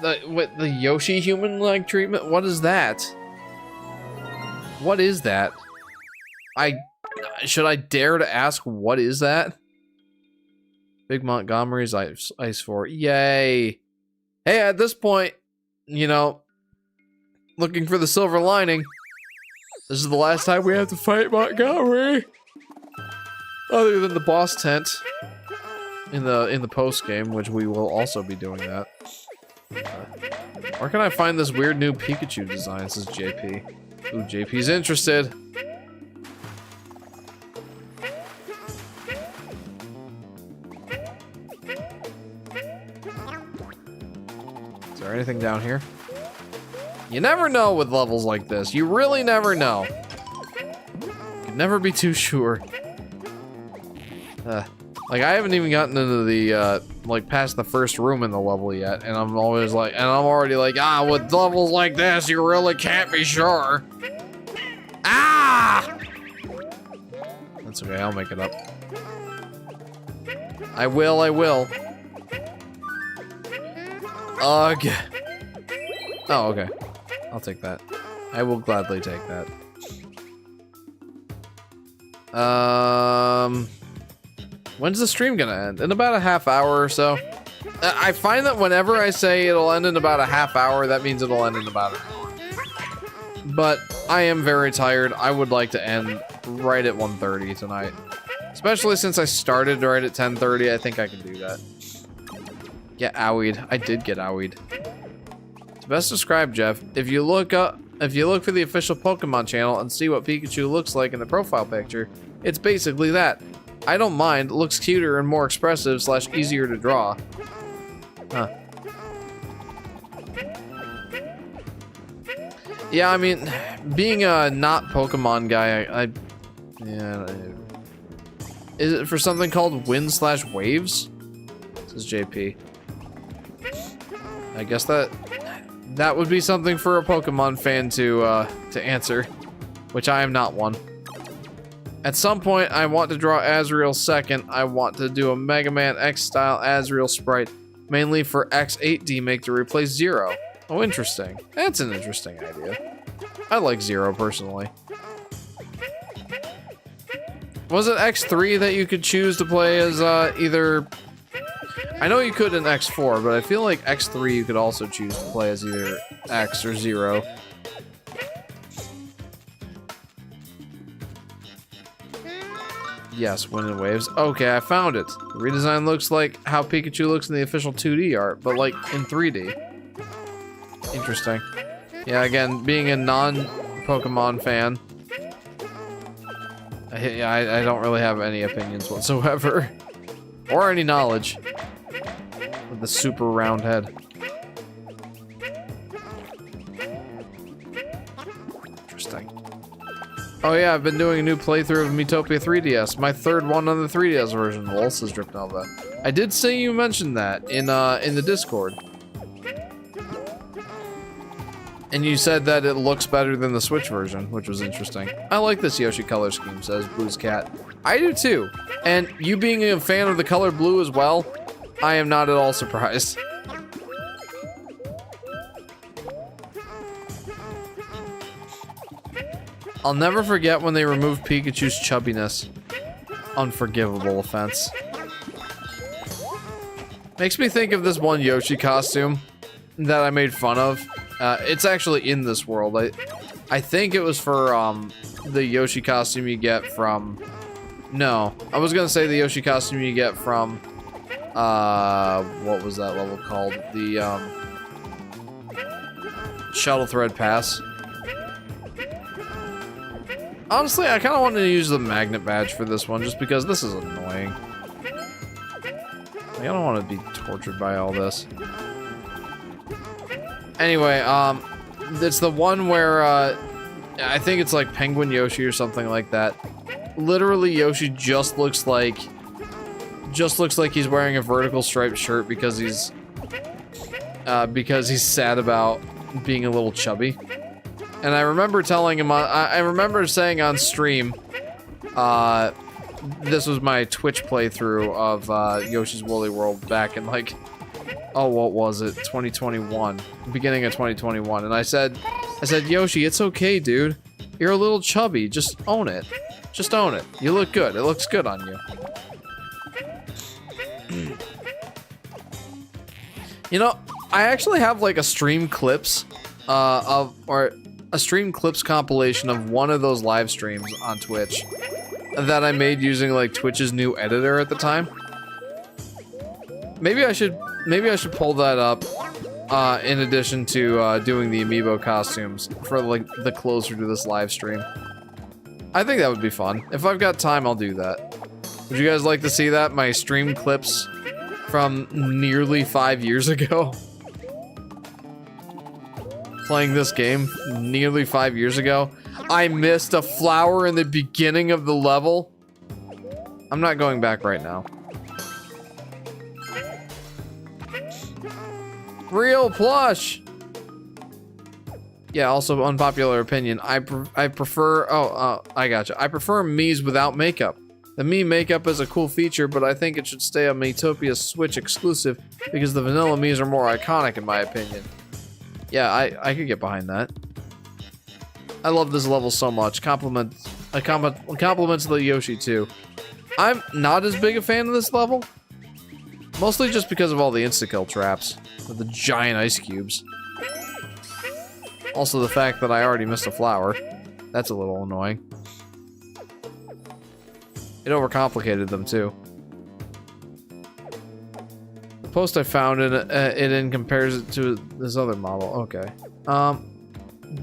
The Yoshi human-like treatment? What is that? What is that? Should I dare to ask what is that? Big Montgomery's Ice 4. Yay! Hey, at this point, you know, looking for the silver lining. This is the last time we have to fight Montgomery. Other than the boss tent in the post game, which we will also be doing that. Where can I find this weird new Pikachu design? Says JP. Ooh, JP's interested. Is there anything down here? You never know with levels like this. You really never know. You can never be too sure. Like, I haven't even gotten into the, like, past the first room in the level yet, and I'm always like, and I'm already like, ah, with levels like this, you really can't be sure. Ah! That's okay, I'll make it up. I will. Ugh. Oh, okay. I'll take that. I will gladly take that. When's the stream gonna end? In about a half hour or so. I find that whenever I say it'll end in about a half hour, that means it'll end in about an hour. But I am very tired. I would like to end right at 1:30 tonight. Especially since I started right at 10:30, I think I can do that. Get owied. I did get owied. To best describe, Jeff, if you look for the official Pokemon channel and see what Pikachu looks like in the profile picture, it's basically that. I don't mind, it looks cuter and more expressive / easier to draw. Huh. Yeah, I mean, being a not Pokemon guy, yeah. Is it for something called wind / waves? Says JP. I guess that would be something for a Pokemon fan to answer, which I am not one. At some point, I want to draw Azrael second. I want to do a Mega Man X-style Azrael sprite, mainly for X8 make to replace Zero. Oh, interesting. That's an interesting idea. I like Zero, personally. Was it X3 that you could choose to play as either... I know you could in X4, but I feel like X3 you could also choose to play as either X or Zero. Yes, Wind and Waves. Okay, I found it. The redesign looks like how Pikachu looks in the official 2D art, but like in 3D. Interesting. Yeah, again, being a non-Pokemon fan, I don't really have any opinions whatsoever. Or any knowledge. With the super round head. Interesting. Oh yeah, I've been doing a new playthrough of Miitopia 3DS. My third one on the 3DS version. Lol, says Drip Nova. I did say you mentioned that in the Discord. And you said that it looks better than the Switch version, which was interesting. I like this Yoshi color scheme, says Blue's Cat. I do too. And you being a fan of the color blue as well, I am not at all surprised. I'll never forget when they removed Pikachu's chubbiness. Unforgivable offense. Makes me think of this one Yoshi costume that I made fun of. It's actually in this world. I think it was for the Yoshi costume you get from... No, I was gonna say the Yoshi costume you get from... what was that level called? The Shuttle Thread Pass. Honestly, I kind of wanted to use the magnet badge for this one, just because this is annoying. I don't want to be tortured by all this. Anyway, it's the one where, I think it's like Penguin Yoshi or something like that. Literally, Yoshi just looks like he's wearing a vertical striped shirt because he's sad about being a little chubby. And I remember telling him, I remember saying on stream, this was my Twitch playthrough of Yoshi's Woolly World back in like oh, what was it? 2021, beginning of 2021, and I said, Yoshi, it's okay, dude. You're a little chubby. Just own it. Just own it. You look good. It looks good on you. You know, I actually have like a stream clips or a stream clips compilation of one of those live streams on Twitch that I made using like Twitch's new editor at the time. Maybe I should pull that up in addition to doing the amiibo costumes for like the closer to this live stream. I think that would be fun. If I've got time, I'll do that. Would you guys like to see that? My stream clips from nearly 5 years ago. Playing this game nearly 5 years ago. I missed a flower in the beginning of the level. I'm not going back right now. Real plush. Yeah, also unpopular opinion. I prefer, I gotcha. I prefer Mii's without makeup. The Mii makeup is a cool feature, but I think it should stay a Miitopia Switch exclusive because the vanilla Mii's are more iconic in my opinion. Yeah, I could get behind that. I love this level so much. Compliments to the Yoshi too. I'm not as big a fan of this level. Mostly just because of all the insta-kill traps with the giant ice cubes. Also the fact that I already missed a flower. That's a little annoying. It overcomplicated them too. The post I found it compares it to this other model. Okay.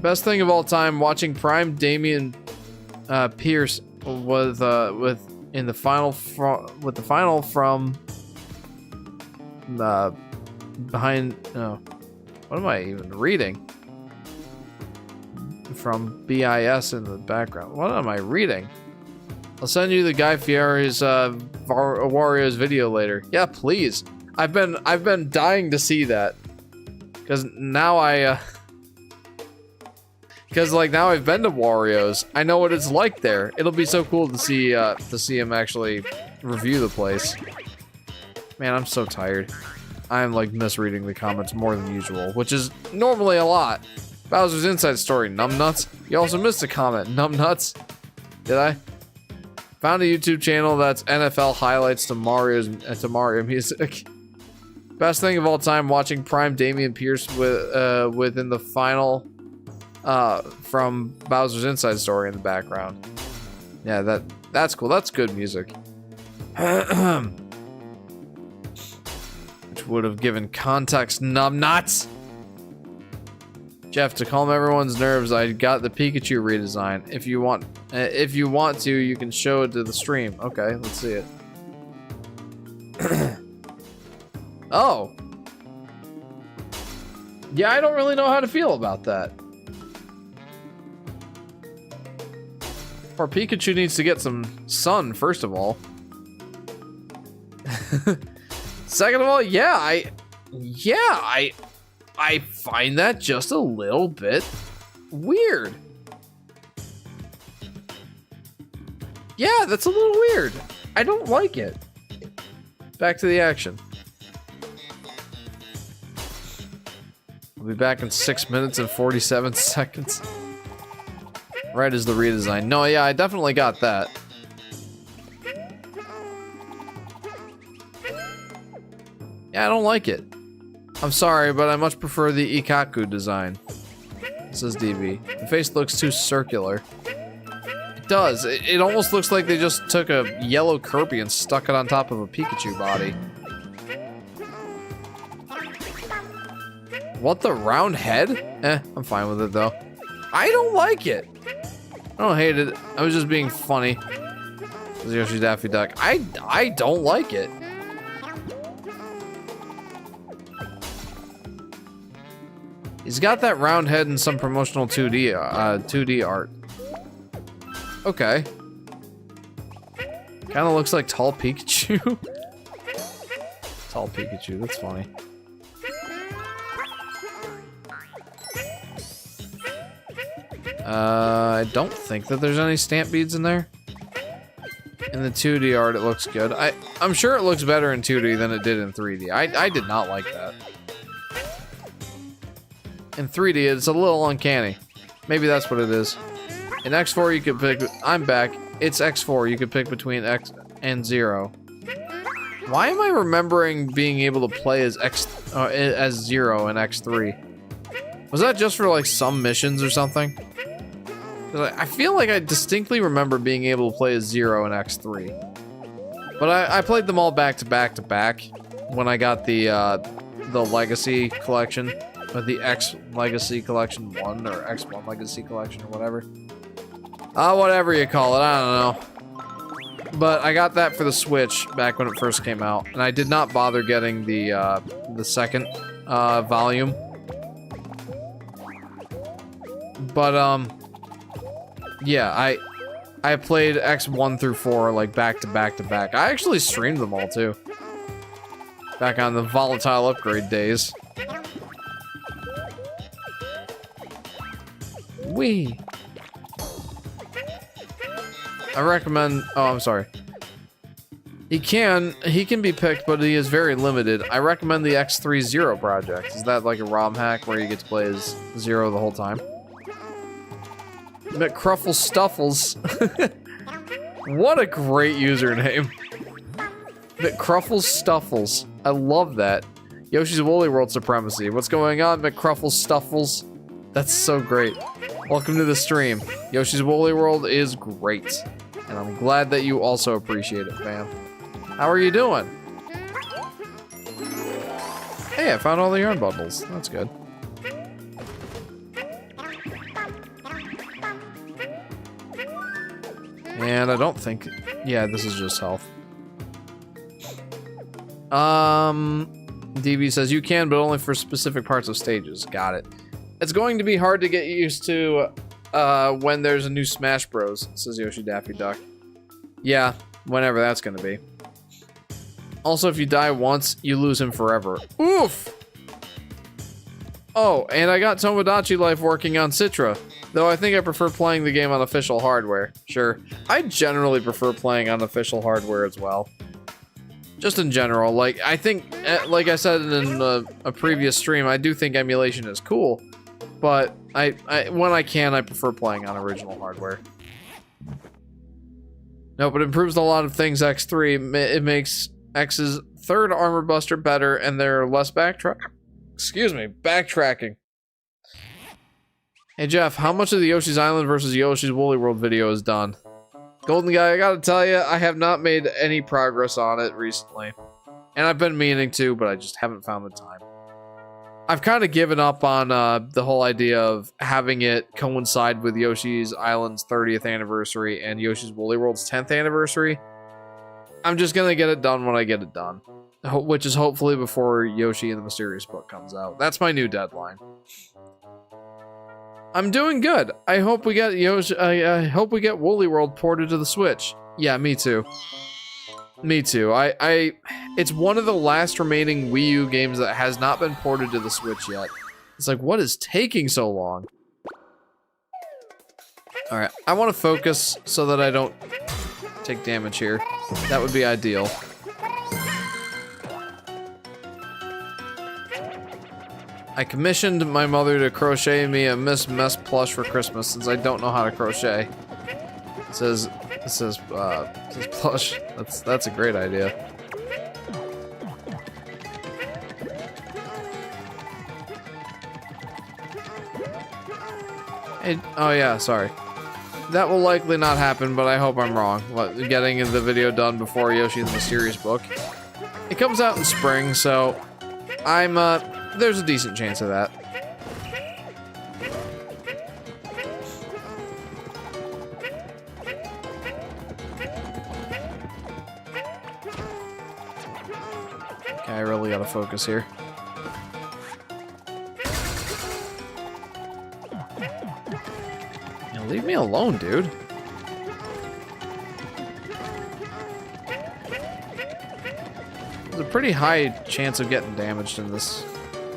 Best thing of all time, watching Prime Damian Pierce with the final from behind. Oh, what am I even reading? From BIS in the background. What am I reading? I'll send you the Guy Fieri's Wario's video later. Yeah, please. I've been dying to see that. Cause now now I've been to Wario's. I know what it's like there. It'll be so cool to see him actually review the place. Man, I'm so tired. I'm like misreading the comments more than usual, which is normally a lot. Bowser's Inside Story, numbnuts. You also missed a comment, numbnuts. Did I? Found a YouTube channel that's NFL highlights to Mario music. Best thing of all time, watching Prime Damian Pierce within the final from Bowser's Inside Story in the background. Yeah, that's cool. That's good music. Which would have given context, numbnuts. Jeff, to calm everyone's nerves, I got the Pikachu redesign. If you want to, you can show it to the stream. Okay, let's see it. Oh. Yeah, I don't really know how to feel about that. Or Pikachu needs to get some sun, first of all. Second of all, I find that just a little bit weird. Yeah, that's a little weird. I don't like it. Back to the action. We'll be back in 6 minutes and 47 seconds. Right as the redesign. No, yeah, I definitely got that. Yeah, I don't like it. I'm sorry, but I much prefer the Ikaku design. Says DB. The face looks too circular. It does. It almost looks like they just took a yellow Kirby and stuck it on top of a Pikachu body. What, the round head? I'm fine with it though. I don't like it. I don't hate it. I was just being funny. This is Yoshi Daffy Duck. I don't like it. He's got that round head in some promotional 2D art. Okay. Kind of looks like tall Pikachu. Tall Pikachu, that's funny. I don't think that there's any stamp beads in there. In the 2D art, it looks good. I'm sure it looks better in 2D than it did in 3D. I did not like that. In 3D, it's a little uncanny. Maybe that's what it is. In X4, you could pick... I'm back. It's X4. You could pick between X and 0. Why am I remembering being able to play as 0 in X3? Was that just for, like, some missions or something? 'Cause I feel like I distinctly remember being able to play as 0 in X3. But I played them all back to back to back when I got the Legacy Collection. Or the X Legacy Collection 1 or X1 Legacy Collection or whatever. Whatever you call it, I don't know. But I got that for the Switch back when it first came out, and I did not bother getting the second volume. But yeah, I played X1 through 4 like back to back to back. I actually streamed them all too. Back on the volatile upgrade days. Wee. I recommend... Oh, I'm sorry. He can be picked, but he is very limited. I recommend the X3 Zero project. Is that like a ROM hack where you get to play as Zero the whole time? McCruffle Stuffles. What a great username. McCruffle Stuffles. I love that. Yoshi's Woolly World Supremacy. What's going on, McCruffle Stuffles? That's so great. Welcome to the stream. Yoshi's Woolly World is great. And I'm glad that you also appreciate it, fam. How are you doing? Hey, I found all the yarn bundles. That's good. And I don't think... Yeah, this is just health. DB says you can, but only for specific parts of stages. Got it. It's going to be hard to get used to when there's a new Smash Bros, says Yoshi Daffy Duck. Yeah, whenever that's gonna be. Also, if you die once, you lose him forever. Oof! Oh, and I got Tomodachi Life working on Citra. Though I think I prefer playing the game on official hardware. Sure. I generally prefer playing on official hardware as well. Just in general, like, I think, like I said in a previous stream, I do think emulation is cool. But when I can, I prefer playing on original hardware. Nope, it improves a lot of things, X3. It makes X's third armor buster better, and there are less backtracking. Hey Jeff, how much of the Yoshi's Island versus Yoshi's Woolly World video is done? Golden Guy, I gotta tell you, I have not made any progress on it recently. And I've been meaning to, but I just haven't found the time. I've kind of given up on the whole idea of having it coincide with Yoshi's Island's 30th anniversary and Yoshi's Woolly World's 10th anniversary. I'm just gonna get it done when I get it done. Which is hopefully before Yoshi and the Mysterious Book comes out. That's my new deadline. I'm doing good. I hope we get I hope we get Woolly World ported to the Switch. Yeah, me too. Me too. It's one of the last remaining Wii U games that has not been ported to the Switch yet. It's like, what is taking so long? Alright, I want to focus so that I don't take damage here. That would be ideal. I commissioned my mother to crochet me a Miss Mess plush for Christmas since I don't know how to crochet. It says plush. That's a great idea. Hey, oh yeah, sorry. That will likely not happen, but I hope I'm wrong. Getting the video done before Yoshi and the Mysterious Book. It comes out in spring, so I'm there's a decent chance of that. Okay, I really gotta focus here. Now leave me alone, dude. There's a pretty high chance of getting damaged in this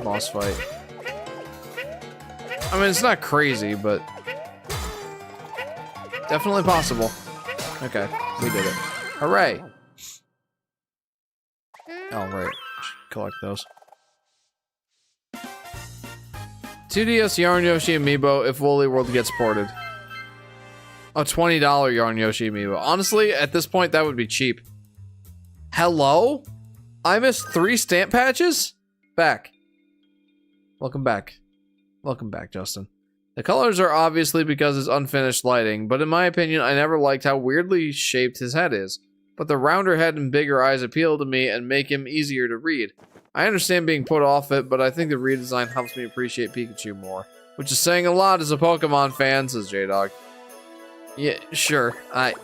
boss fight. I mean, it's not crazy, but definitely possible. Okay, we did it. Hooray. Oh, right. Should collect those. 2DS Yarn Yoshi Amiibo if Woolly World gets ported. A $20 Yarn Yoshi Amiibo. Honestly, at this point, that would be cheap. Hello? I missed 3 stamp patches? Back. Welcome back. Welcome back, Justin. The colors are obviously because it's unfinished lighting, but in my opinion, I never liked how weirdly shaped his head is. But the rounder head and bigger eyes appeal to me and make him easier to read. I understand being put off it, but I think the redesign helps me appreciate Pikachu more. Which is saying a lot as a Pokemon fan, says J-Dog. Yeah, sure. I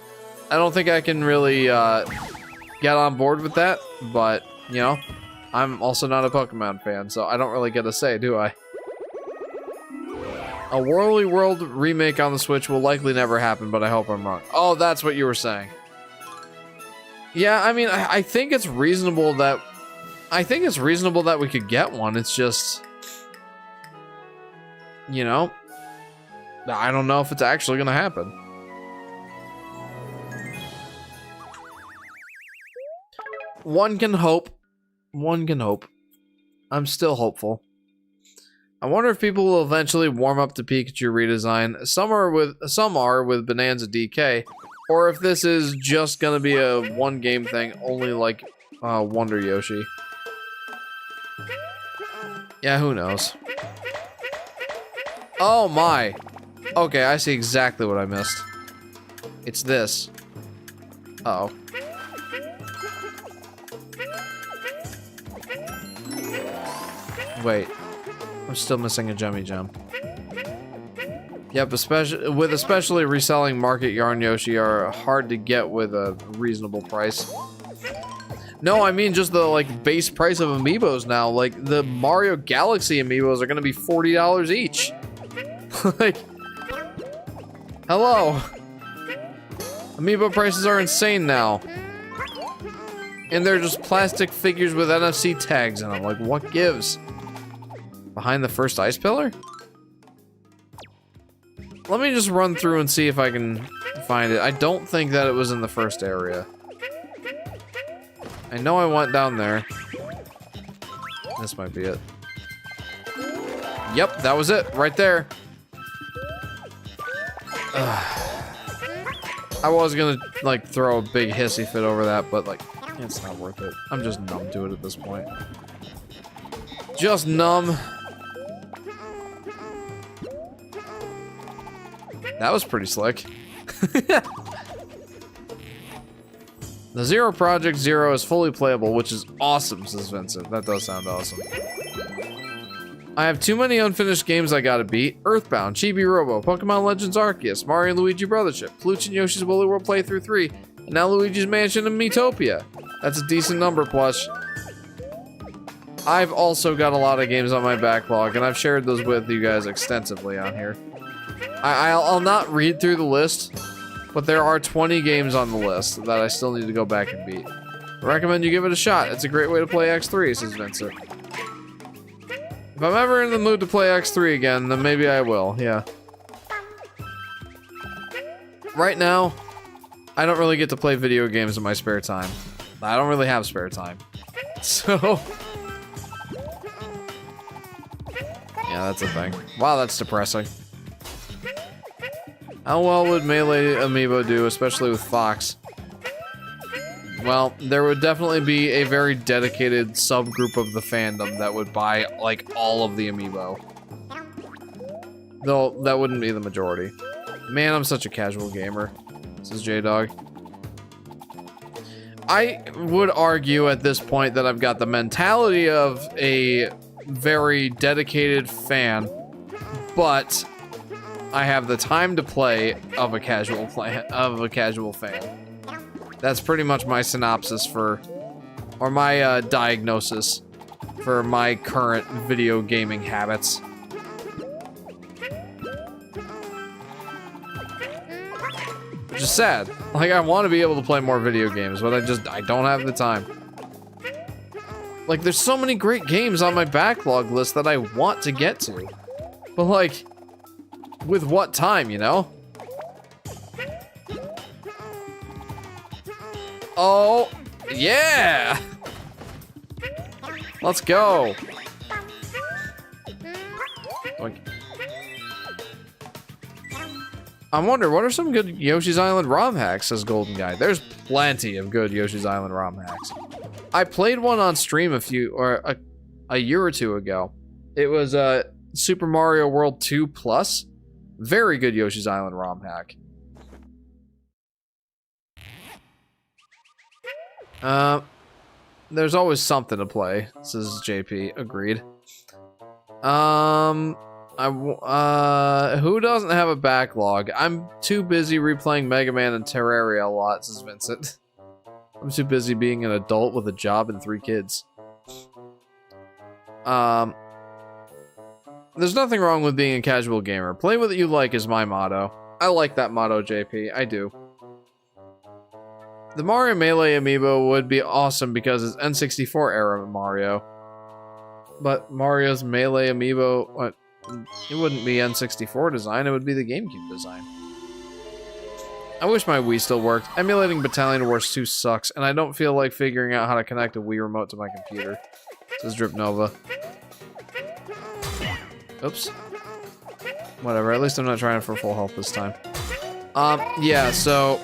don't think I can really get on board with that, but, you know, I'm also not a Pokemon fan, so I don't really get a say, do I? A Woolly World remake on the Switch will likely never happen, but I hope I'm wrong. Oh, that's what you were saying. Yeah, I mean, I think it's reasonable that... we could get one. It's just... You know? I don't know if it's actually gonna happen. One can hope. One can hope. I'm still hopeful. I wonder if people will eventually warm up to Pikachu redesign. Some are with Bonanza DK, or if this is just gonna be a one game thing, only like Wonder Yoshi. Yeah, who knows? Oh my! Okay, I see exactly what I missed. It's this. Uh-oh. Wait. I'm still missing a Jummy Gem. Yep, especially reselling Market Yarn Yoshi are hard to get with a reasonable price. No, I mean just the like base price of amiibos now. Like the Mario Galaxy amiibos are gonna be $40 each. Like, hello. Amiibo prices are insane now. And they're just plastic figures with NFC tags in them. Like, what gives? Behind the first ice pillar? Let me just run through and see if I can find it. I don't think that it was in the first area. I know I went down there. This might be it. Yep, that was it. Right there. I was gonna, like, throw a big hissy fit over that, but, like, it's not worth it. I'm just numb to it at this point. Just numb. That was pretty slick. The Zero Project Zero is fully playable, which is awesome, says Vincent. That does sound awesome. I have too many unfinished games I gotta beat. Earthbound, Chibi Robo, Pokemon Legends Arceus, Mario and Luigi Brothership, Peluche and Yoshi's Woolly World Playthrough 3, and now Luigi's Mansion and Miitopia. That's a decent number, Plush. I've also got a lot of games on my backlog, and I've shared those with you guys extensively on here. I'll not read through the list, but there are 20 games on the list that I still need to go back and beat. I recommend you give it a shot. It's a great way to play X3, says Vincent. If I'm ever in the mood to play X3 again, then maybe I will, yeah. Right now, I don't really get to play video games in my spare time. I don't really have spare time. So... yeah, that's a thing. Wow, that's depressing. How well would Melee Amiibo do, especially with Fox? Well, there would definitely be a very dedicated subgroup of the fandom that would buy, like, all of the Amiibo. Though, that wouldn't be the majority. Man, I'm such a casual gamer, says J-Dog. I would argue at this point that I've got the mentality of a very dedicated fan, but I have the time to play of a casual fan. That's pretty much my synopsis for, or my diagnosis for my current video gaming habits. Which is sad. Like, I want to be able to play more video games, but I don't have the time. Like, there's so many great games on my backlog list that I want to get to. But, like, with what time, you know? Oh, yeah. Let's go. I wonder, what are some good Yoshi's Island ROM hacks, says Golden Guy. There's plenty of good Yoshi's Island ROM hacks. I played one on stream a year or two ago. It was Super Mario World 2 Plus. Very good Yoshi's Island ROM hack. There's always something to play, says JP. Agreed. Who doesn't have a backlog? I'm too busy replaying Mega Man and Terraria a lot, says Vincent. I'm too busy being an adult with a job and 3 kids. There's nothing wrong with being a casual gamer. Play what you like is my motto. I like that motto, JP. I do. The Mario Melee amiibo would be awesome because it's N64 era Mario. But Mario's Melee amiibo, it wouldn't be N64 design, it would be the GameCube design. I wish my Wii still worked. Emulating Battalion Wars 2 sucks, and I don't feel like figuring out how to connect a Wii remote to my computer, says Drip Nova. Oops. Whatever, at least I'm not trying for full health this time. Yeah, so...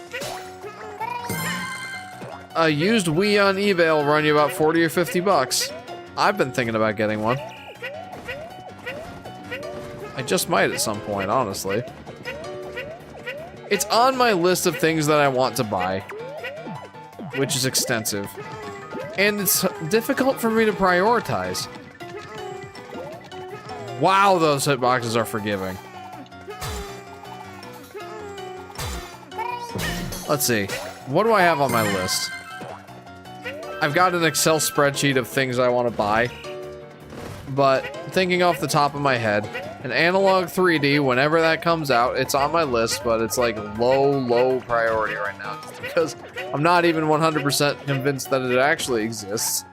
a used Wii on eBay will run you about 40 or 50 bucks. I've been thinking about getting one. I just might at some point, honestly. It's on my list of things that I want to buy, which is extensive. And it's difficult for me to prioritize. Wow, those hitboxes are forgiving. Let's see. What do I have on my list? I've got an Excel spreadsheet of things I want to buy. But thinking off the top of my head, an analog 3D, whenever that comes out, it's on my list, but it's like low priority right now. Because I'm not even 100% convinced that it actually exists.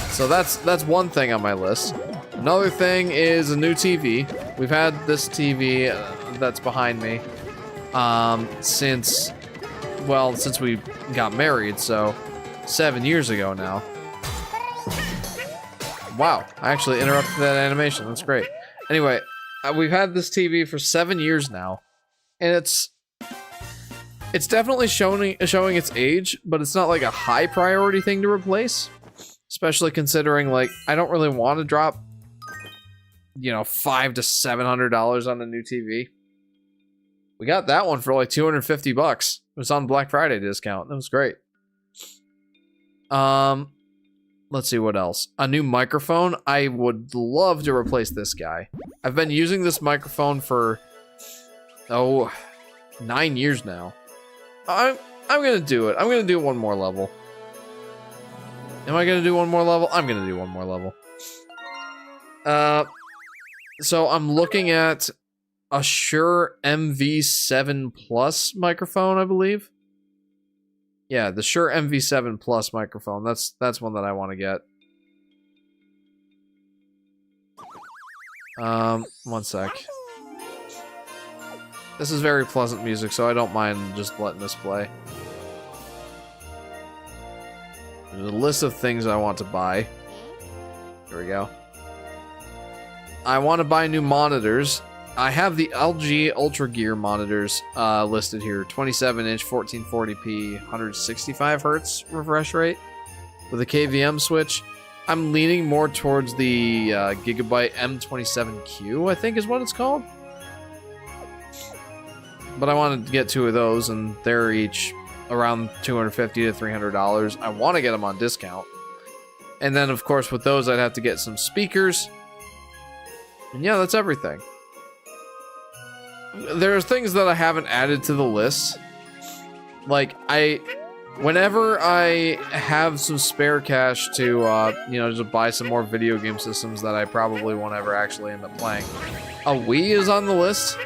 So that's one thing on my list. Another thing is a new TV. We've had this TV that's behind me since we got married, so 7 years ago now. Wow, I actually interrupted that animation. That's great. Anyway, we've had this TV for 7 years now, and it's definitely showing its age, but it's not like a high priority thing to replace. Especially considering, like, I don't really want to drop, you know, $500 to $700 on a new TV. We got that one for like 250 bucks. It was on Black Friday discount. That was great. Let's see what else. A new microphone. I would love to replace this guy. I've been using this microphone for 9 years now. I'm gonna do it. I'm gonna do one more level. Am I gonna do one more level? I'm gonna do one more level. So I'm looking at a Shure MV7 Plus microphone, I believe. Yeah, the Shure MV7 Plus microphone. That's one that I want to get. One sec. This is very pleasant music, so I don't mind just letting this play. There's a list of things I want to buy. Here we go. I want to buy new monitors. I have the LG Ultra Gear monitors listed here. 27-inch, 1440p, 165 hertz refresh rate with a KVM switch. I'm leaning more towards the Gigabyte M27Q, I think is what it's called. But I wanted to get 2 of those, and they're each around $250 to $300. I want to get them on discount. And then, of course, with those, I'd have to get some speakers. And yeah, that's everything. There's things that I haven't added to the list. Like, whenever I have some spare cash to, you know, just buy some more video game systems that I probably won't ever actually end up playing, a Wii is on the list.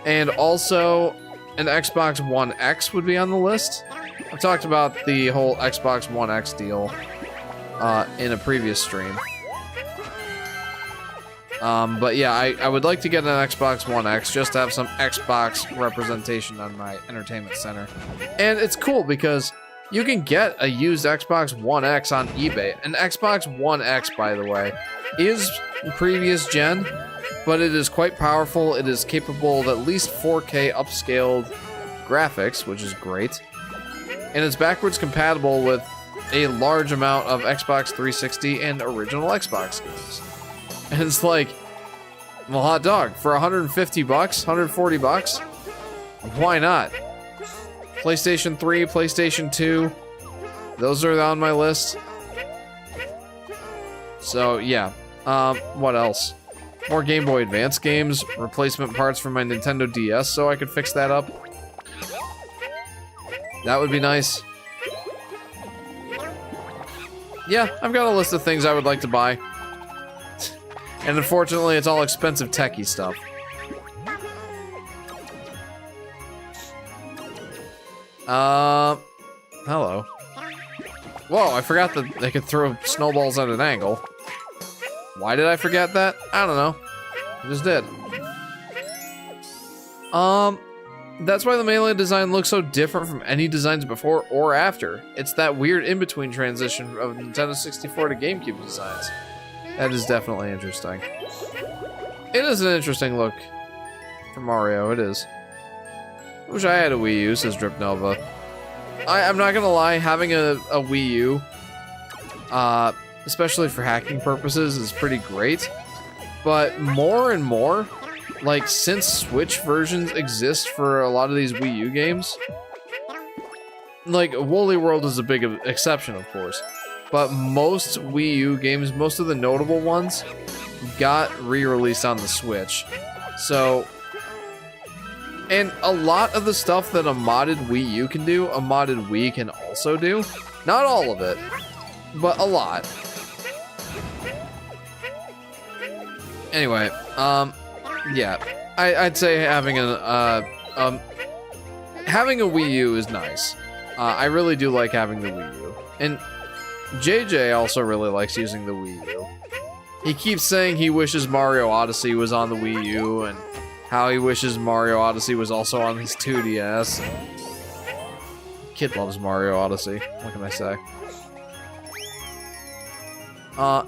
And also, an Xbox One X would be on the list. I've talked about the whole Xbox One X deal in a previous stream. But yeah, I would like to get an Xbox One X just to have some Xbox representation on my entertainment center. And it's cool because You can get a used Xbox One X on eBay. An Xbox One X, by the way, is previous gen, but it is quite powerful. It is capable of at least 4K upscaled graphics, which is great. And it's backwards compatible with a large amount of Xbox 360 and original Xbox games. And it's like, well, hot dog, for 150 bucks, 140 bucks, why not? PlayStation 3, PlayStation 2, those are on my list. So, yeah. What else? More Game Boy Advance games, replacement parts for my Nintendo DS so I could fix that up. That would be nice. Yeah, I've got a list of things I would like to buy. And unfortunately, it's all expensive techie stuff. Hello. Whoa, I forgot that they could throw snowballs at an angle. Why did I forget that? I don't know. I just did. That's why the Melee design looks so different from any designs before or after. It's that weird in-between transition of Nintendo 64 to GameCube designs. That is definitely interesting. It is an interesting look for Mario, it is. I wish I had a Wii U, says Drip Nova. I'm not gonna lie, having a Wii U, especially for hacking purposes, is pretty great. But more and more, like, since Switch versions exist for a lot of these Wii U games, like, Woolly World is a big exception, of course, but most Wii U games, most of the notable ones, got re-released on the Switch. So, and a lot of the stuff that a modded Wii U can do, a modded Wii can also do. Not all of it, but a lot. Anyway, yeah, I'd say having a Wii U is nice. I really do like having the Wii U, and JJ also really likes using the Wii U. He keeps saying he wishes Mario Odyssey was on the Wii U, and how he wishes Mario Odyssey was also on his 2DS. Kid loves Mario Odyssey. What can I say?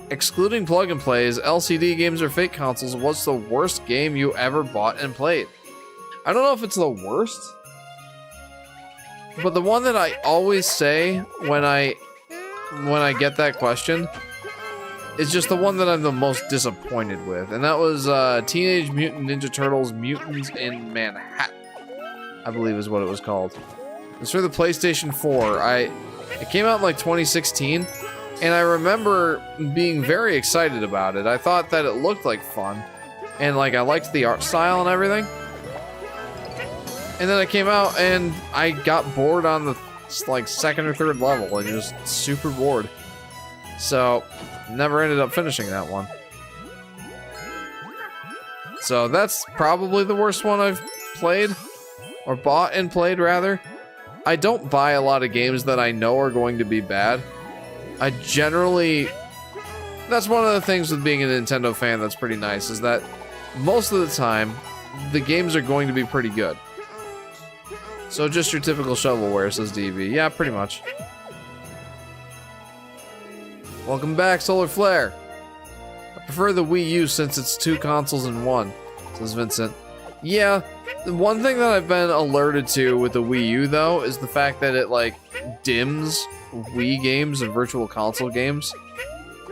Excluding plug and plays, LCD games or fake consoles, what's the worst game you ever bought and played? I don't know if it's the worst, but the one that I always say when I get that question is just the one that I'm the most disappointed with, and that was Teenage Mutant Ninja Turtles Mutants in Manhattan, I believe is what it was called. It's for the PlayStation 4. It came out in like 2016, and I remember being very excited about it. I thought that it looked like fun, and like I liked the art style and everything. And then it came out, and I got bored on the like second or third level, and just super bored. So, never ended up finishing that one. So that's probably the worst one I've played, or bought and played rather. I don't buy a lot of games that I know are going to be bad. I generally, that's one of the things with being a Nintendo fan that's pretty nice, is that most of the time, the games are going to be pretty good. So just your typical shovelware, says DB. Yeah, pretty much. Welcome back, Solar Flare. I prefer the Wii U since it's 2 consoles in one, says Vincent. Yeah, the one thing that I've been alerted to with the Wii U, though, is the fact that it, like, dims Wii games and Virtual Console games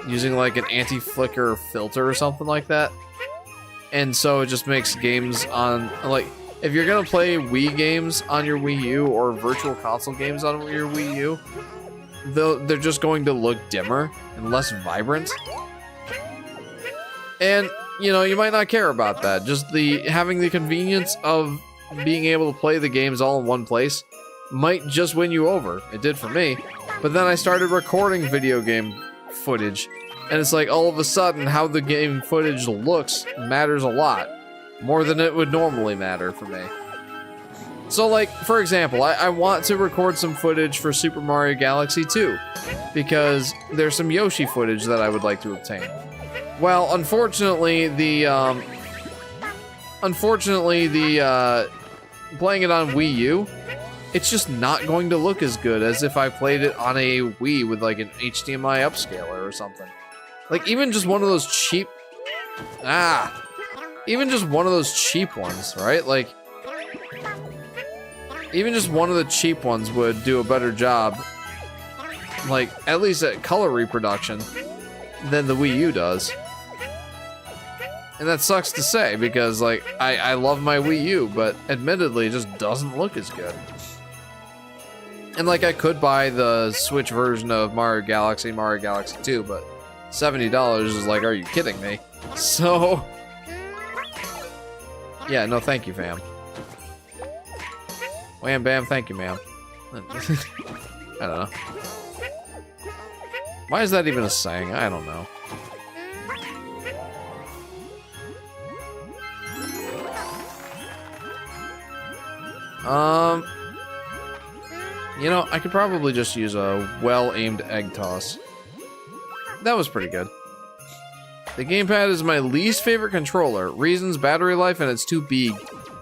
using, like, an anti-flicker filter or something like that. And so it just makes games on, like, if you're gonna play Wii games on your Wii U or Virtual Console games on your Wii U, they're just going to look dimmer and less vibrant. And, you know, you might not care about that. Just having the convenience of being able to play the games all in one place might just win you over. It did for me. But then I started recording video game footage, and it's like all of a sudden how the game footage looks matters a lot. More than it would normally matter for me. So, like, for example, I want to record some footage for Super Mario Galaxy 2, because there's some Yoshi footage that I would like to obtain. Well, unfortunately, playing it on Wii U, it's just not going to look as good as if I played it on a Wii with like an HDMI upscaler or something. Like even just one of those cheap, even just one of those cheap ones, right? Like even just one of the cheap ones would do a better job, like at least at color reproduction, than the Wii U does. And that sucks to say because like I love my Wii U, but admittedly it just doesn't look as good. And like I could buy the Switch version of Mario Galaxy 2, but $70 is like, are you kidding me? So yeah, no thank you, fam. Wham bam, thank you, ma'am. I don't know. Why is that even a saying? I don't know. You know, I could probably just use a well-aimed egg toss. That was pretty good. The gamepad is my least favorite controller. Reasons, battery life, and it's too big,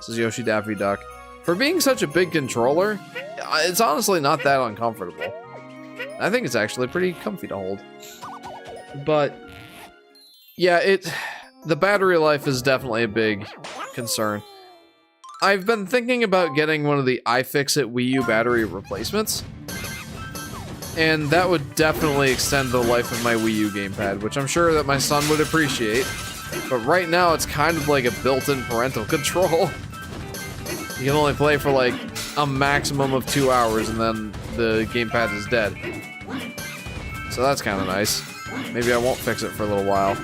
says Yoshi Daffy Duck. For being such a big controller, it's honestly not that uncomfortable. I think it's actually pretty comfy to hold. But yeah, the battery life is definitely a big concern. I've been thinking about getting one of the iFixit Wii U battery replacements. And that would definitely extend the life of my Wii U gamepad, which I'm sure that my son would appreciate. But right now it's kind of like a built-in parental control. You can only play for like a maximum of 2 hours and then the gamepad is dead. So that's kind of nice. Maybe I won't fix it for a little while.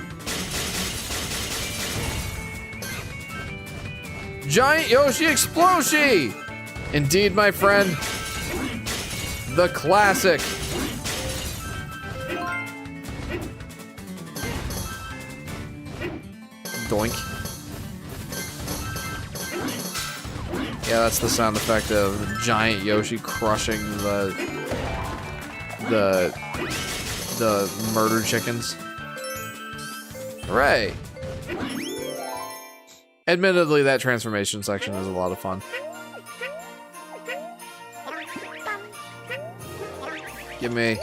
Giant Yoshi Explosion! Indeed, my friend. The classic. Doink. Yeah, that's the sound effect of the giant Yoshi crushing the murder chickens. Hooray! Admittedly, that transformation section is a lot of fun. Give me...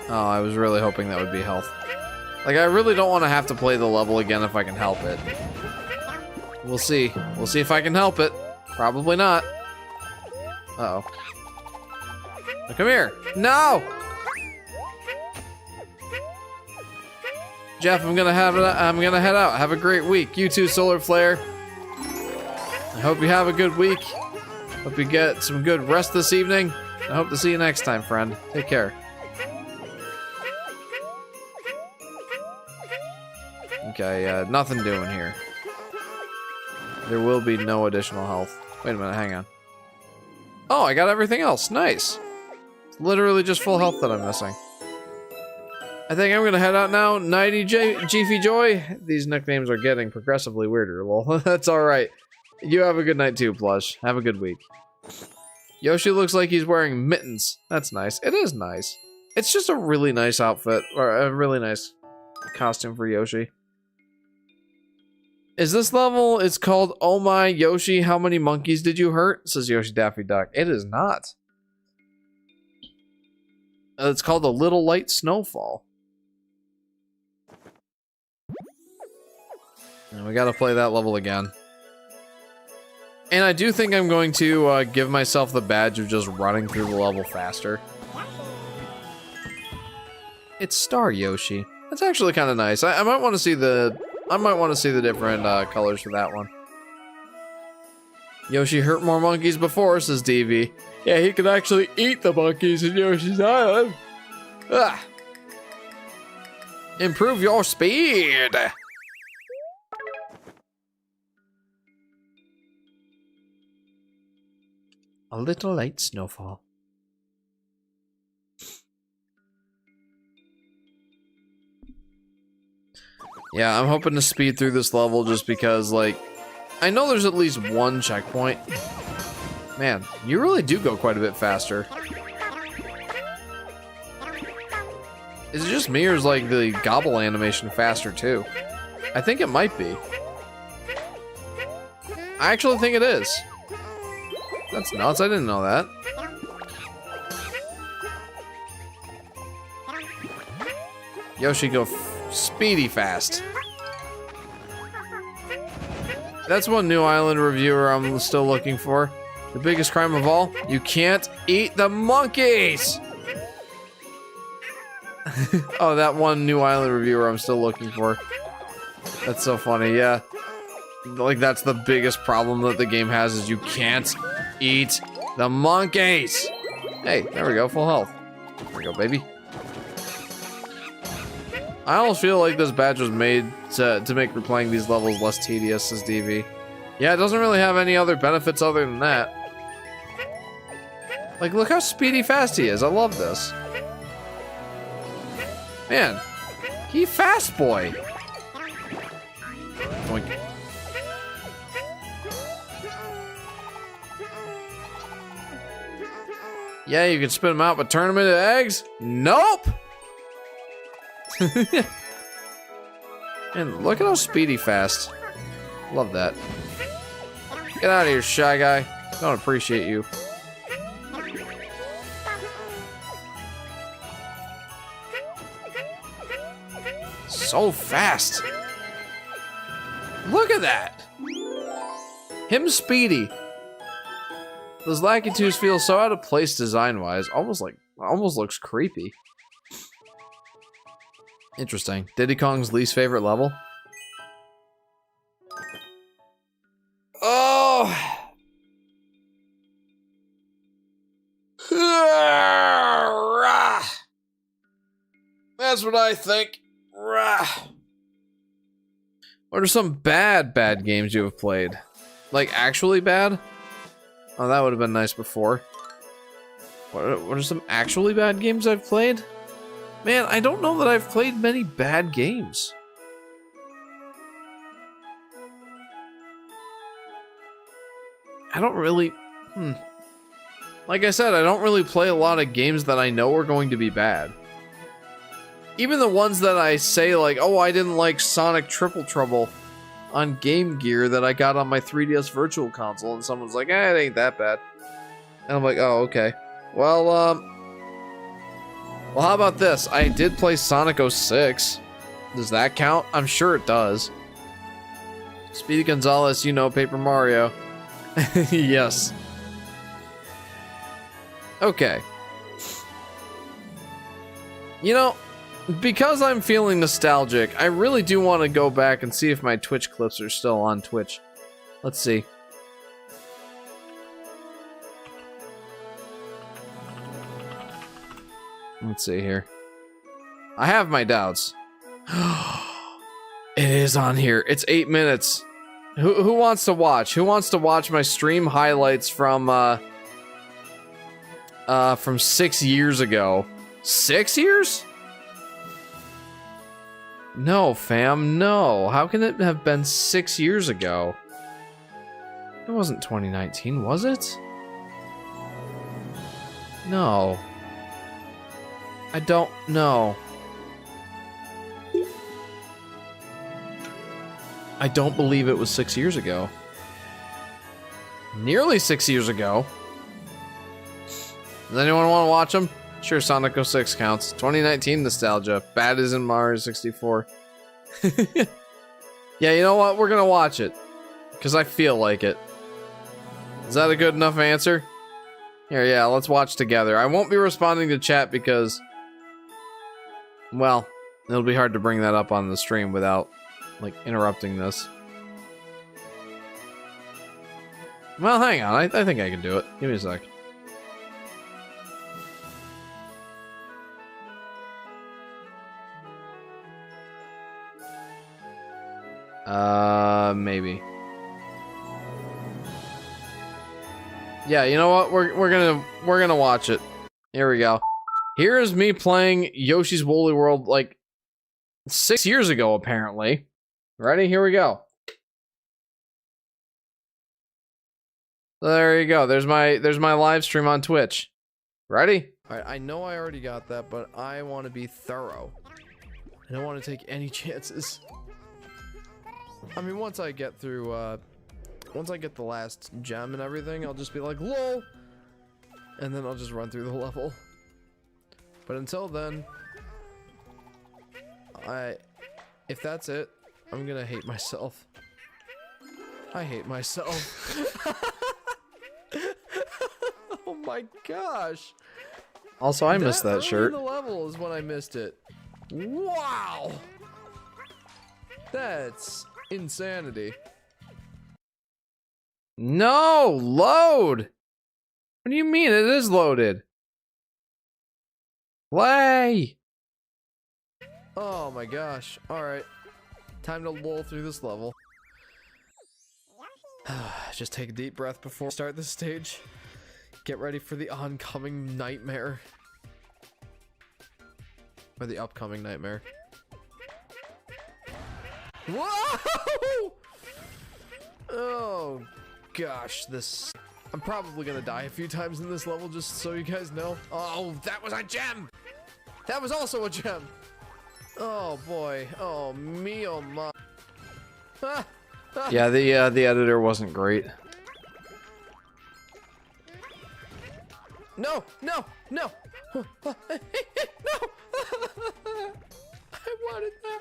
Oh, I was really hoping that would be health. Like, I really don't want to have to play the level again if I can help it. We'll see. We'll see if I can help it. Probably not. Uh-oh. Now come here. No! Jeff, I'm gonna head out. Have a great week. You too, Solar Flare. I hope you have a good week. Hope you get some good rest this evening. I hope to see you next time, friend. Take care. Okay, nothing doing here. There will be no additional health. Wait a minute, hang on. Oh, I got everything else. Nice. It's literally just full health that I'm missing. I think I'm gonna head out now. Nighty Jiffy Joy. These nicknames are getting progressively weirder. Well, that's alright. You have a good night too, Plush. Have a good week. Yoshi looks like he's wearing mittens. That's nice. It is nice. It's just a really nice outfit, or a really nice costume for Yoshi. Is this level, it's called Oh My Yoshi, How Many Monkeys Did You Hurt? Says Yoshi Daffy Duck. It is not. It's called A Little Light Snowfall. And we gotta play that level again. And I do think I'm going to give myself the badge of just running through the level faster. It's Star Yoshi. That's actually kind of nice. I might want to see the different colors for that one. Yoshi hurt more monkeys before, says DV. Yeah, he could actually eat the monkeys in Yoshi's Island. Ah. Improve your speed. A little light snowfall. Yeah, I'm hoping to speed through this level just because, like, I know there's at least one checkpoint. Man, you really do go quite a bit faster. Is it just me or is, like, the gobble animation faster, too? I think it might be. I actually think it is. That's nuts. I didn't know that. Yoshi, go speedy fast. That's one new island reviewer I'm still looking for. The biggest crime of all, you can't eat the monkeys! Oh, that one new island reviewer I'm still looking for. That's so funny, yeah. Like, that's the biggest problem that the game has, is you can't eat the monkeys! Hey, there we go, full health. There we go, baby. I almost feel like this badge was made to make replaying these levels less tedious as DV. Yeah, it doesn't really have any other benefits other than that. Like, look how speedy fast he is. I love this. Man, he fast boy. Boink. Yeah, you can spit them out, but turn them into eggs? Nope! And look at how speedy fast. Love that. Get out of here, shy guy. Don't appreciate you. So fast. Look at that. Him speedy. Those Lackey 2s feel so out of place design-wise. Almost looks creepy. Interesting. Diddy Kong's least favorite level? Oh! That's what I think. What are some bad games you have played? Like, actually bad? Oh, that would have been nice before. What are some actually bad games I've played? Man, I don't know that I've played many bad games. I don't really... Like I said, I don't really play a lot of games that I know are going to be bad. Even the ones that I say, like, oh, I didn't like Sonic Triple Trouble on Game Gear that I got on my 3DS Virtual Console, and someone's like, it ain't that bad. And I'm like, oh, okay. Well, how about this? I did play Sonic 06. Does that count? I'm sure it does. Speedy Gonzalez, you know Paper Mario. Yes. Okay. You know, because I'm feeling nostalgic, I really do want to go back and see if my Twitch clips are still on Twitch. Let's see. Let's see here. I have my doubts. It is on here. It's 8 minutes. Who wants to watch? Who wants to watch my stream highlights from 6 years ago? 6 years? No, fam, no. How can it have been 6 years ago? It wasn't 2019, was it? No. I don't know. I don't believe it was 6 years ago. Nearly 6 years ago. Does anyone want to watch them? Sure, Sonic 06 counts. 2019 nostalgia. Bad as in Mario 64. Yeah, you know what? We're gonna watch it. Because I feel like it. Is that a good enough answer? Here, yeah, let's watch together. I won't be responding to chat because... well, it'll be hard to bring that up on the stream without, like, interrupting this. Well, hang on. I think I can do it. Give me a sec. Maybe. Yeah, you know what? We're gonna watch it. Here we go. Here is me playing Yoshi's Woolly World like 6 years ago, apparently. Ready? Here we go. There you go. There's my live stream on Twitch. Ready? Alright, I know I already got that, but I want to be thorough. I don't want to take any chances. I mean, once I get through once I get the last gem and everything, I'll just be like, lol, and then I'll just run through the level. But until then, if that's it, I'm gonna hate myself. I hate myself. Oh my gosh. Also, I missed that early shirt. in the level is when I missed it. Wow. That's insanity. No, load. What do you mean? It is loaded. Play. Oh my gosh. Alright. Time to lull through this level. Just take a deep breath before we start this stage. Get ready for the oncoming nightmare. Or the upcoming nightmare. Whoa! Oh gosh, this... I'm probably gonna die a few times in this level, just so you guys know. Oh, that was a gem! That was also a gem! Oh boy, oh me, oh my. Ah, ah. Yeah, the editor wasn't great. No, no, no! No! I wanted that.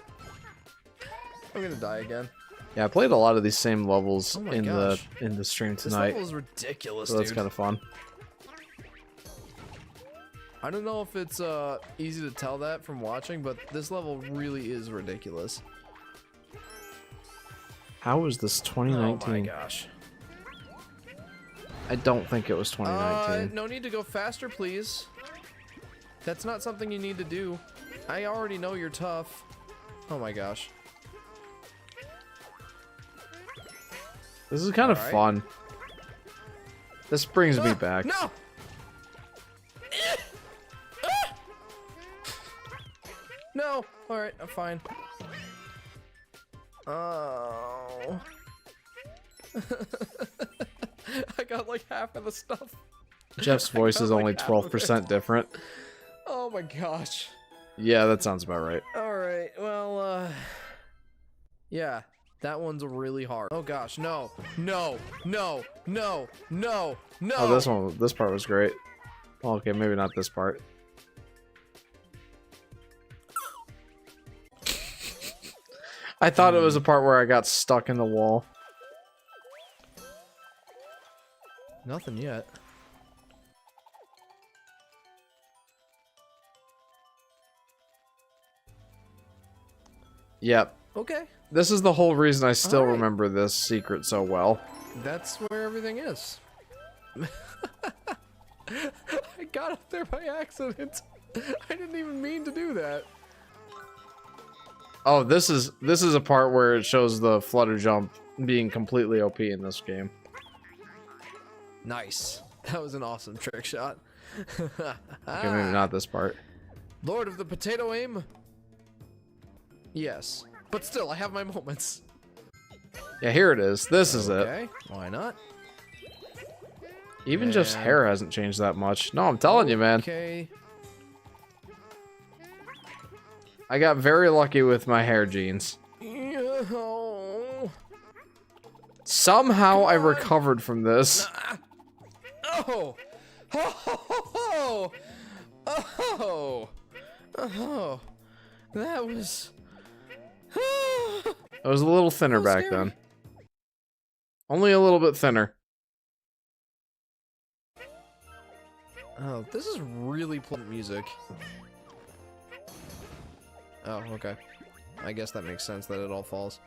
I'm gonna die again. Yeah, I played a lot of these same levels Oh my in gosh. the stream This tonight. level is ridiculous, So that's dude. kind of fun. I don't know if it's easy to tell that from watching, but this level really is ridiculous. How was this Oh my 2019? gosh. I don't think it was 2019. No need to go faster, please. That's not something you need to do. I already know you're tough. Oh my gosh. This is kind of Alright. fun. This brings me Ah, back. No! No! Alright, I'm fine. Oh. I got like half of the stuff. Jeff's voice got is like only half of it. 12% different. Oh my gosh. Yeah, that sounds about right. Alright, well, yeah, that one's really hard. Oh gosh, no, no, no, no, no, no. Oh, this part was great. Well, okay, maybe not this part. I thought it was a part where I got stuck in the wall. Nothing yet. Yep. Okay, This is the whole reason I still Alright. remember this secret so well. that's where everything is. I got up there by accident. I didn't even mean to do that. Oh, this is a part where it shows the flutter jump being completely OP in this game. Nice. That was an awesome trick shot. Okay, maybe not this part. Lord of the potato aim? Yes. But still, I have my moments. Yeah, here it is. This is it. Okay, why not? Even Jeff's Man. hair hasn't changed that much. No, I'm telling you, man. Okay. I got very lucky with my hair genes. Oh. Somehow I Come on. recovered from this. Oh. Oh. Oh. Oh. That was. It was a little thinner That was back scary. then. Only a little bit thinner. Oh, this is really pleasant music. Oh, okay. I guess that makes sense that it all falls.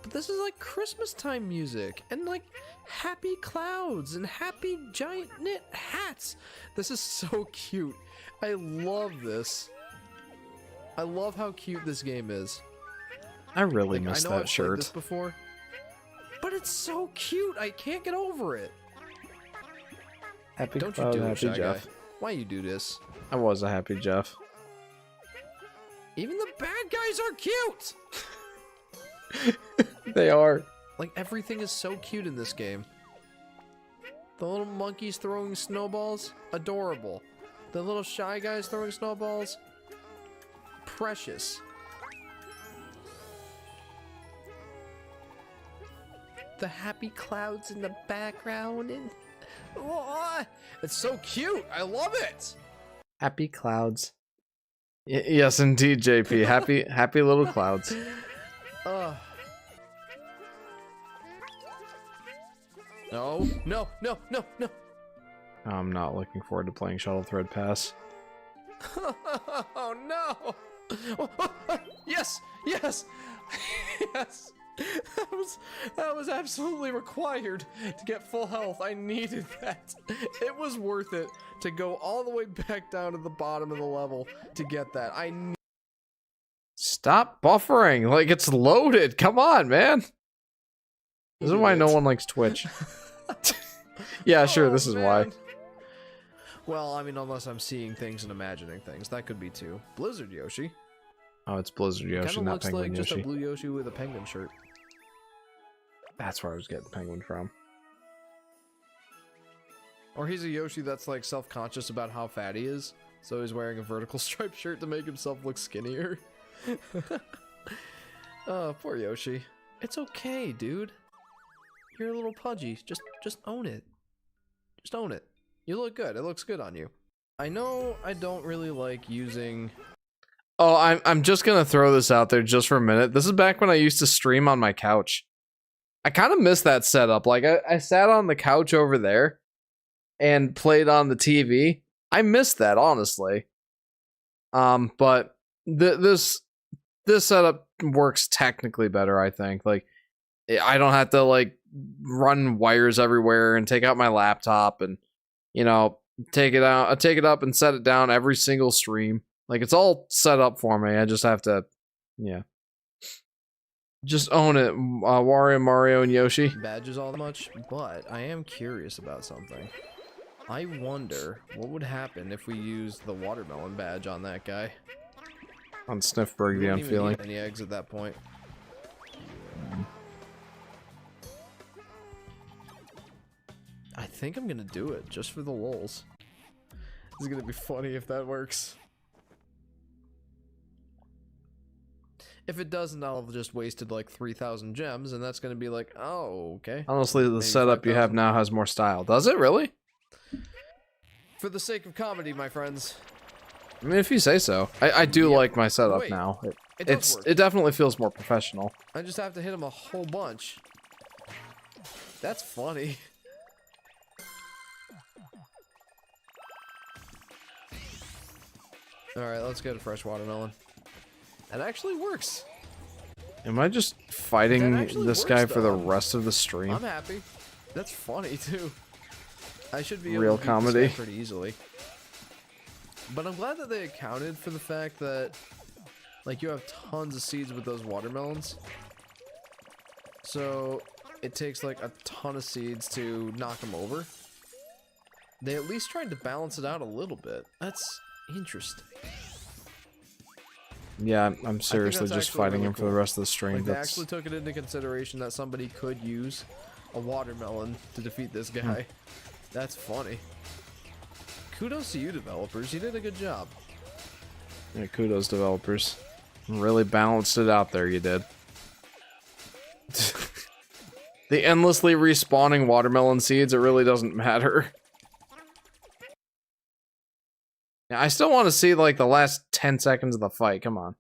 But this is like Christmas time music and like happy clouds and happy giant knit hats. This is so cute. I love this. I love how cute this game is. I really Like, missed I know that I've played this shirt. before, but it's so cute. I can't get over it. Happy Don't you Cloud, do it, Happy Shy Guy. Jeff. Why you do this? I was a happy Jeff. Even the bad guys are cute. They are. Like, everything is so cute in this game. The little monkeys throwing snowballs, adorable. The little shy guys throwing snowballs, precious. the happy clouds in the background, and oh, it's so cute. I love it. Happy clouds. Yes, indeed, JP. Happy little clouds. No, no, no, no, no. I'm not looking forward to playing Shuttle Thread Pass. Oh no! Yes, yes, yes. That was absolutely required to get full health. I needed that. It was worth it to go all the way back down to the bottom of the level to get that. Stop buffering. Like, it's loaded. Come on, man. This is why no one likes Twitch. Yeah, sure, this is why. Well, I mean, unless I'm seeing things and imagining things. That could be too. Blizzard Yoshi. Oh, it's Blizzard Yoshi, Kinda not looks Penguin like Yoshi. just a blue Yoshi with a penguin shirt. That's where I was getting Penguin from. Or he's a Yoshi that's like self-conscious about how fat he is, so he's wearing a vertical striped shirt to make himself look skinnier. Oh, poor Yoshi. It's okay, dude. You're a little pudgy. Just own it. Just own it. You look good. It looks good on you. I know I don't really like using... Oh, I'm just gonna throw this out there just for a minute. This is back when I used to stream on my couch. I kind of miss that setup. Like, I sat on the couch over there and played on the TV. I miss that, honestly. But this setup works technically better, I think. Like, I don't have to, like, run wires everywhere and take out my laptop and, you know, take it up and set it down every single stream. Like, it's all set up for me. I just have to, yeah. Just own it, Wario, Mario, and Yoshi. badges all that much, but I am curious about something. I wonder what would happen if we used the watermelon badge on that guy. On Sniffberg, We I'm wouldn't even feeling. need any eggs at that point. I think I'm gonna do it just for the lulz. This is gonna be funny if that works. If it doesn't, I'll have just wasted like 3,000 gems, and that's gonna be like, oh, okay. Honestly, the Maybe setup you have 5,000. now has more style. Does it really? For the sake of comedy, my friends. I mean, if you say so. I do Yeah. like my setup Wait, now. It does work. It definitely feels more professional. I just have to hit him a whole bunch. That's funny. Alright, let's get a fresh watermelon. That actually works. Am I just That fighting actually this works, guy for the though. rest of the stream? I'm happy. That's funny, too. I should be Real able to beat this comedy. guy pretty easily. But I'm glad that they accounted for the fact that, like, you have tons of seeds with those watermelons. So, it takes, like, a ton of seeds to knock them over. They at least tried to balance it out a little bit. That's interesting. Yeah, I'm seriously that's just actually fighting really him for the cool. rest of the stream. Like, they That's actually took it into consideration that somebody could use a watermelon to defeat this guy. That's funny. Kudos to you, developers. You did a good job. yeah, kudos, developers. Really balanced it out there, you did. The endlessly respawning watermelon seeds, it really doesn't matter. Yeah, I still want to see, like, the last 10 seconds of the fight. Come on.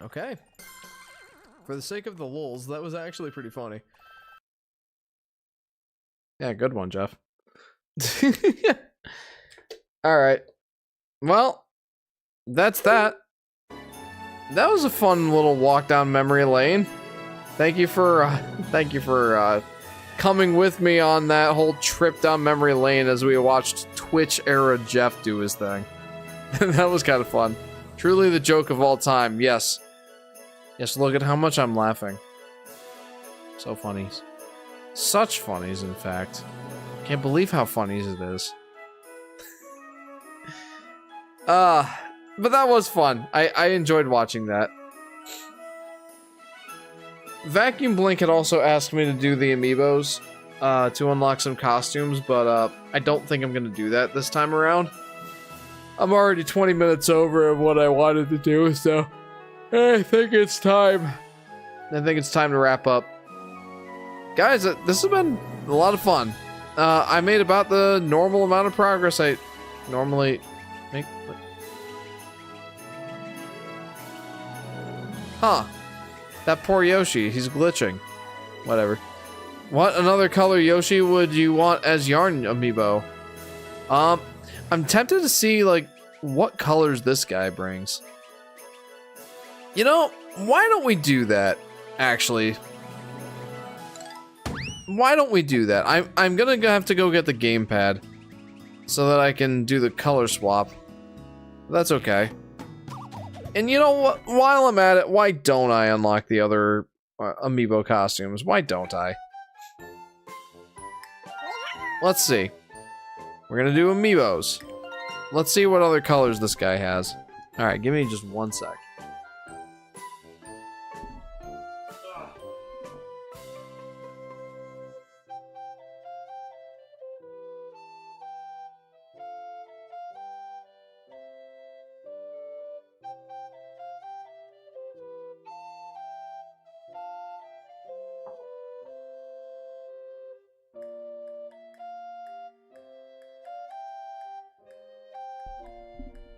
Okay. For the sake of the lulz, that was actually pretty funny. Yeah, good one, Jeff. Alright. Well, that's that. That was a fun little walk down memory lane. Thank you for coming with me on that whole trip down memory lane as we watched Twitch era Jeff do his thing. That was kind of fun. Truly the joke of all time. Yes. Yes, look at how much I'm laughing. So funnies. Such funnies, in fact. Can't believe how funnies it is. But that was fun. I enjoyed watching that. Vacuum Blink had also asked me to do the amiibos to unlock some costumes, but I don't think I'm going to do that this time around. I'm already 20 minutes over of what I wanted to do, so I think it's time. I think it's time to wrap up. Guys, this has been a lot of fun. I made about the normal amount of progress I normally make. Huh. That poor Yoshi, he's glitching. Whatever. What another color Yoshi would you want as Yarn Amiibo? I'm tempted to see, like, what colors this guy brings. You know, why don't we do that, actually? Why don't we do that? I'm gonna have to go get the gamepad so that I can do the color swap. That's okay. And you know what? While I'm at it, why don't I unlock the other Amiibo costumes? Why don't I? Let's see. We're gonna do Amiibos. Let's see what other colors this guy has. Alright, give me just 1 sec.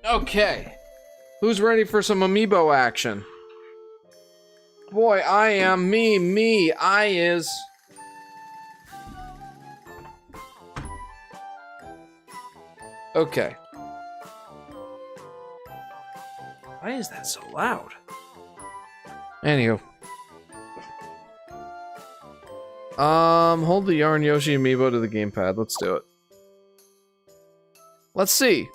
Okay. Who's ready for some Amiibo action? Boy, I am. Me, I is. Okay. Why is that so loud? Anywho. Hold the Yarn Yoshi Amiibo to the gamepad. Let's do it. Let's see.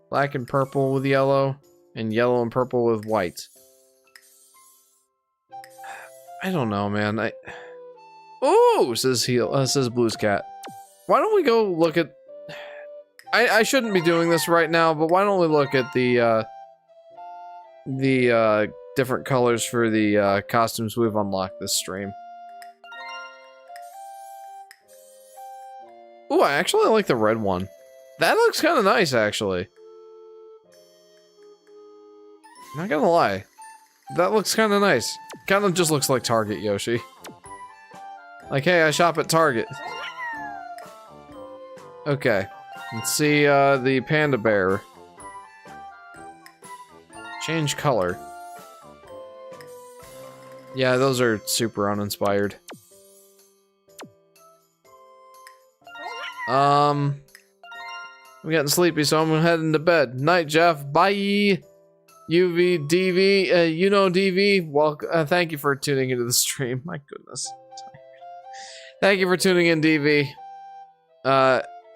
Black and purple with yellow, and yellow and purple with white. I don't know, man. Ooh, says Blue's Cat. Why don't we go look at... I shouldn't be doing this right now, but why don't we look at the different colors for the costumes we've unlocked this stream. Ooh, I actually like the red one. That looks kind of nice, actually. Not gonna lie. That looks kind of nice. Kind of just looks like Target Yoshi. Like, hey, I shop at Target. Okay. Let's see, the Panda Bear. Change color. Yeah, those are super uninspired. I'm getting sleepy, so I'm heading to bed. Night, Jeff. Bye! UV, DV, you know DV. Well, thank you for tuning into the stream. My goodness. Thank you for tuning in, DV.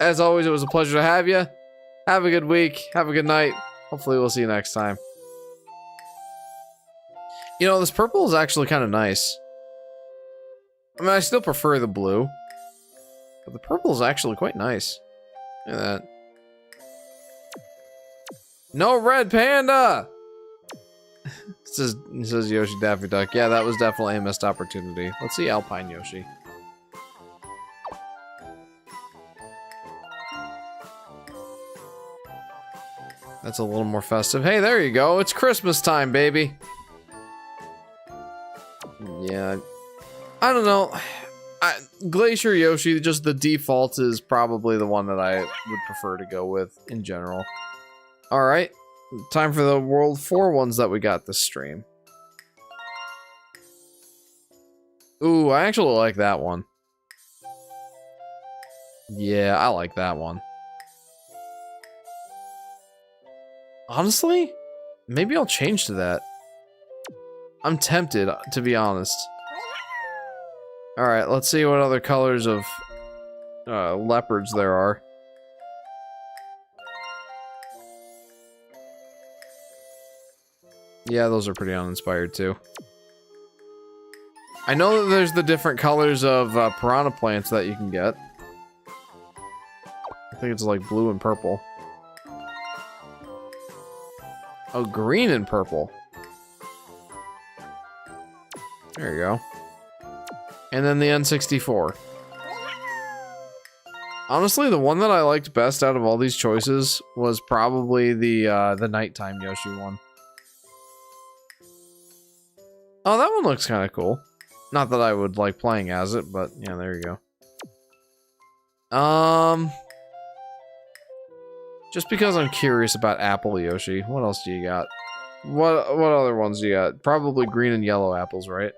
As always, it was a pleasure to have you. Have a good week. Have a good night. Hopefully we'll see you next time. You know, this purple is actually kind of nice. I mean, I still prefer the blue. But the purple is actually quite nice. Look at that. No red panda! It says Yoshi Daffy Duck. Yeah, that was definitely a missed opportunity. Let's see Alpine Yoshi. That's a little more festive. Hey, there you go. It's Christmas time, baby. Yeah. I don't know. Glacier Yoshi, just the default, is probably the one that I would prefer to go with in general. Alright. Time for the World 4 ones that we got this stream. Ooh, I actually like that one. Yeah, I like that one. Honestly, maybe I'll change to that. I'm tempted, to be honest. Alright, let's see what other colors of leopards there are. Yeah, those are pretty uninspired too. I know that there's the different colors of piranha plants that you can get. I think it's like blue and purple. Oh, green and purple. There you go. And then the N64. Honestly, the one that I liked best out of all these choices was probably the nighttime Yoshi one. Oh, that one looks kind of cool. Not that I would like playing as it, but yeah, there you go. Just because I'm curious about Apple Yoshi. What else do you got? What other ones do you got? Probably green and yellow apples, right?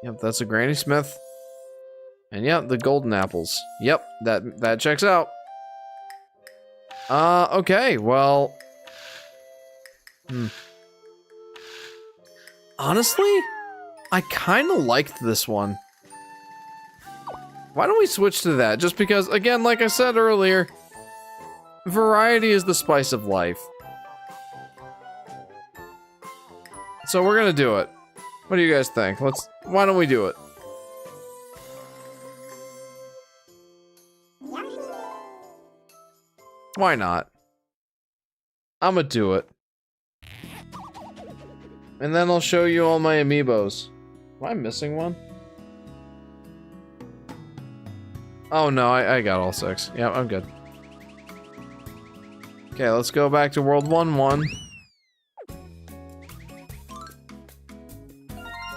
Yep, that's a Granny Smith. And yep, the golden apples. Yep, that checks out. Okay, well. Honestly, I kind of liked this one. Why don't we switch to that? Just because, again, like I said earlier, variety is the spice of life. So we're gonna do it. What do you guys think? Why don't we do it? Why not? I'm gonna do it. And then I'll show you all my amiibos. Am I missing one? Oh no, I got all 6. Yeah, I'm good. Okay, let's go back to World 1-1.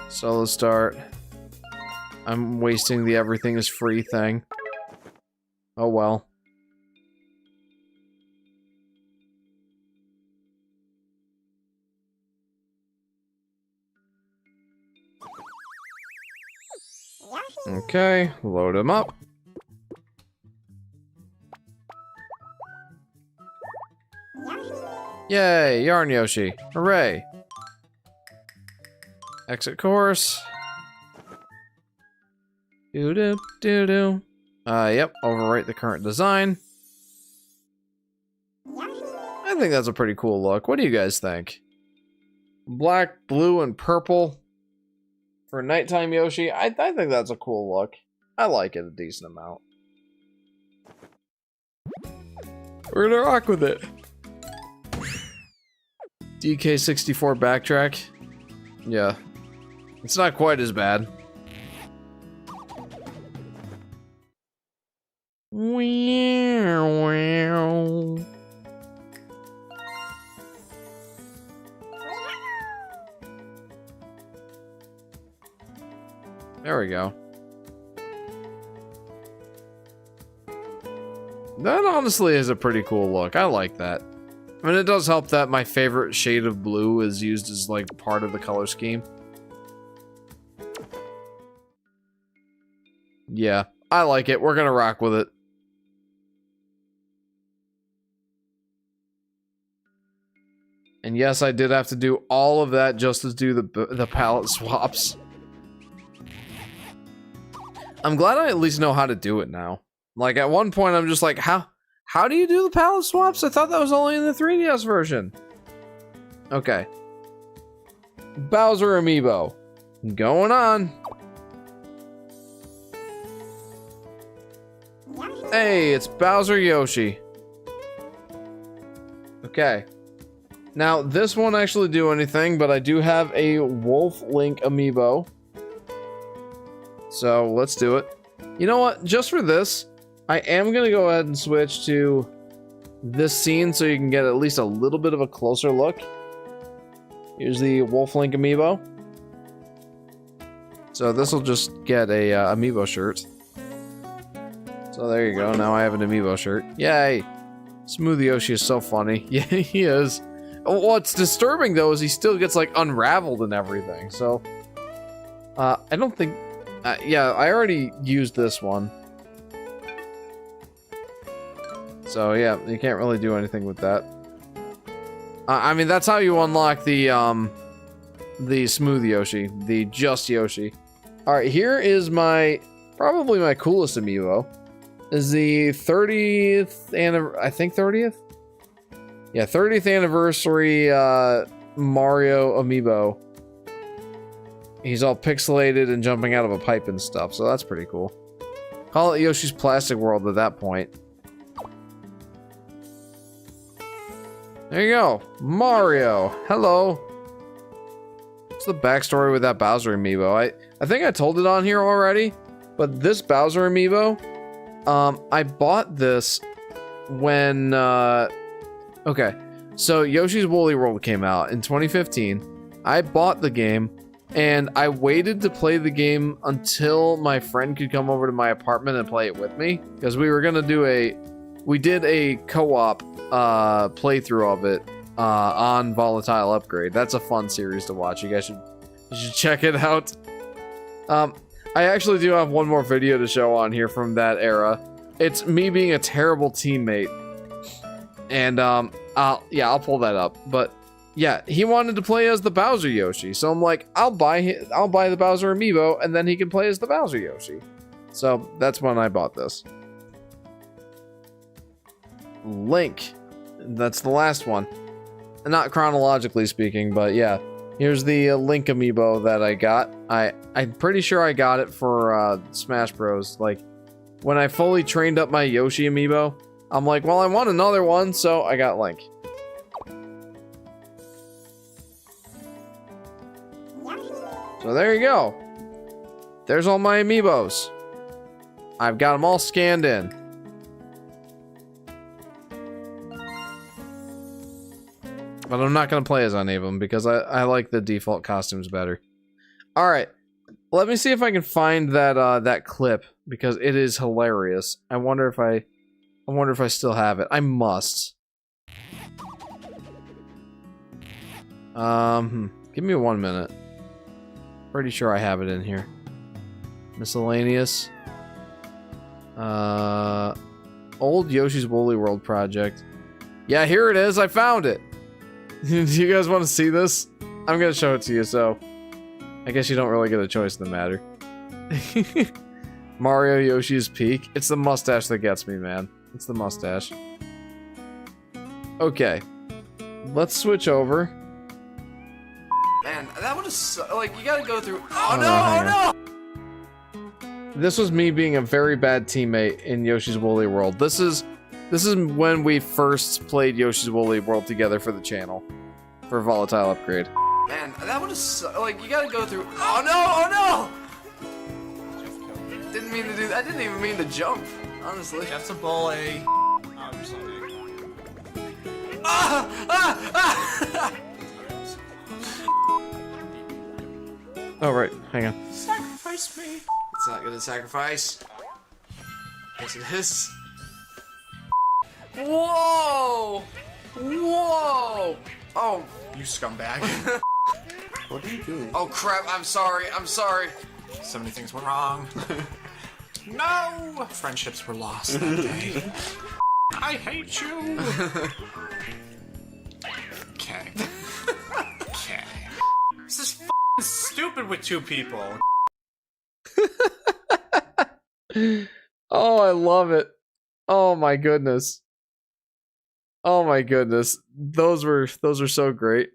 So let's start. I'm wasting the everything is free thing. Oh well. Okay, load him up. Yay, Yarn Yoshi. Hooray. Exit course. Doo-doo, doo-doo. Yep, overwrite the current design. I think that's a pretty cool look. What do you guys think? Black, blue, and purple for nighttime Yoshi. I think that's a cool look. I like it a decent amount. We're gonna rock with it. DK64 backtrack. Yeah. It's not quite as bad. There we go. That honestly is a pretty cool look. I like that. I mean, it does help that my favorite shade of blue is used as, like, part of the color scheme. Yeah, I like it. We're gonna rock with it. And yes, I did have to do all of that just to do the palette swaps. I'm glad I at least know how to do it now. Like, at one point, I'm just like, how do you do the palette swaps? I thought that was only in the 3DS version. Okay. Bowser Amiibo. Going on. Hey, it's Bowser Yoshi. Okay. Now, this won't actually do anything, but I do have a Wolf Link Amiibo. So, let's do it. You know what? Just for this, I am going to go ahead and switch to this scene so you can get at least a little bit of a closer look. Here's the Wolf Link Amiibo. So this will just get a Amiibo shirt. So there you go, now I have an Amiibo shirt. Yay! Smooth Yoshi is so funny. Yeah, he is. What's disturbing though is he still gets like unraveled and everything, so... I don't think... yeah, I already used this one. So yeah, you can't really do anything with that. I mean, that's how you unlock the Smooth Yoshi, the Just Yoshi. Alright, here is probably my coolest Amiibo. Is the 30th, I think 30th? Yeah, 30th anniversary Mario Amiibo. He's all pixelated and jumping out of a pipe and stuff, so that's pretty cool. Call it Yoshi's Plastic World at that point. There you go. Mario. Hello. What's the backstory with that Bowser Amiibo? I think I told it on here already, But this Bowser amiibo, I bought this when, okay, so Yoshi's Woolly World came out in 2015. I bought the game, and I waited to play the game until my friend could come over to my apartment and play it with me, because we were gonna do we did a co-op playthrough of it on Volatile Upgrade. That's a fun series to watch. You guys should check it out. I actually do have one more video to show on here from that era. It's me being a terrible teammate. And, I'll pull that up. But, yeah, he wanted to play as the Bowser Yoshi. So I'm like, I'll buy the Bowser amiibo, and then he can play as the Bowser Yoshi. So, that's when I bought this. Link. That's the last one. Not chronologically speaking, but yeah. Here's the Link amiibo that I got. I'm pretty sure I got it for Smash Bros. Like, when I fully trained up my Yoshi amiibo, I'm like, well, I want another one, so I got Link. So there you go. There's all my amiibos. I've got them all scanned in. But I'm not going to play as any of them because I like the default costumes better. Alright. Let me see if I can find that clip because it is hilarious. I wonder if I still have it. I must. Give me 1 minute. Pretty sure I have it in here. Miscellaneous. Old Yoshi's Woolly World project. Yeah, here it is. I found it. Do you guys want to see this? I'm gonna show it to you, so I guess you don't really get a choice in the matter. Mario Yoshi's Peak. It's the mustache that gets me, man. It's the mustache. Okay. Let's switch over. Man, that would have like you gotta go through. Oh no! Oh no! This was me being a very bad teammate in Yoshi's Woolly World. This is when we first played Yoshi's Woolly World together for the channel. For Volatile Upgrade. Man, that would have like you gotta go through. Oh no! Oh no! Didn't mean to do that. I didn't even mean to jump. Honestly. Jeff's a bully. Oh, you're so big. Oh right, hang on. Sacrifice me. It's not gonna sacrifice. Yes, it is. Whoa! Whoa! Oh. You scumbag. What are you doing? Oh crap! I'm sorry. I'm sorry. So many things went wrong. No! Friendships were lost that day. I hate you! Okay. Okay. This is f***ing stupid with two people. Oh, I love it. Oh my goodness. Oh my goodness. Those were so great.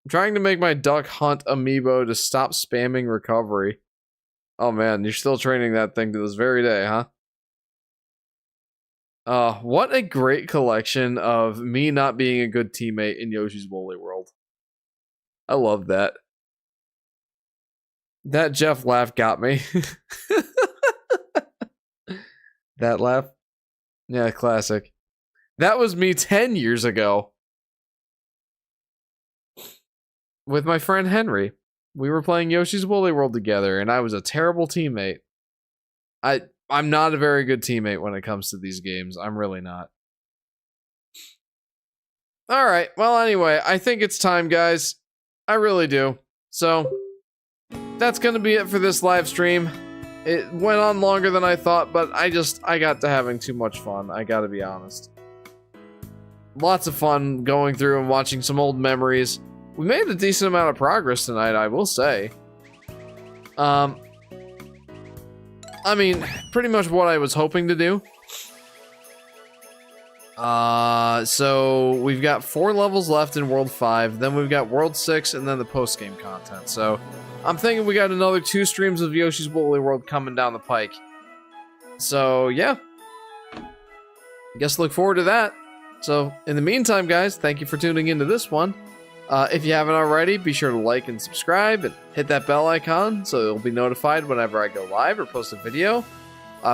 I'm trying to make my Duck Hunt amiibo to stop spamming recovery. Oh man, you're still training that thing to this very day, huh? What a great collection of me not being a good teammate in Yoshi's Woolly World. I love that. That Jeff laugh got me. That laugh? Yeah, classic. That was me 10 years ago. With my friend Henry. We were playing Yoshi's Woolly World together, and I was a terrible teammate. I'm not a very good teammate when it comes to these games. I'm really not. Alright, well anyway, I think it's time, guys. I really do. So, that's gonna be it for this live stream. It went on longer than I thought, but I got to having too much fun, I gotta be honest. Lots of fun going through and watching some old memories. We made a decent amount of progress tonight, I will say. I mean, pretty much what I was hoping to do. So we've got 4 levels left in World 5, then we've got World 6, and then the post-game content. So I'm thinking we got another 2 streams of Yoshi's Woolly World coming down the pike. So yeah, guess look forward to that. So in the meantime, guys, thank you for tuning into this one, If you haven't already, be sure to like and subscribe and hit that bell icon so you'll be notified whenever I go live or post a video.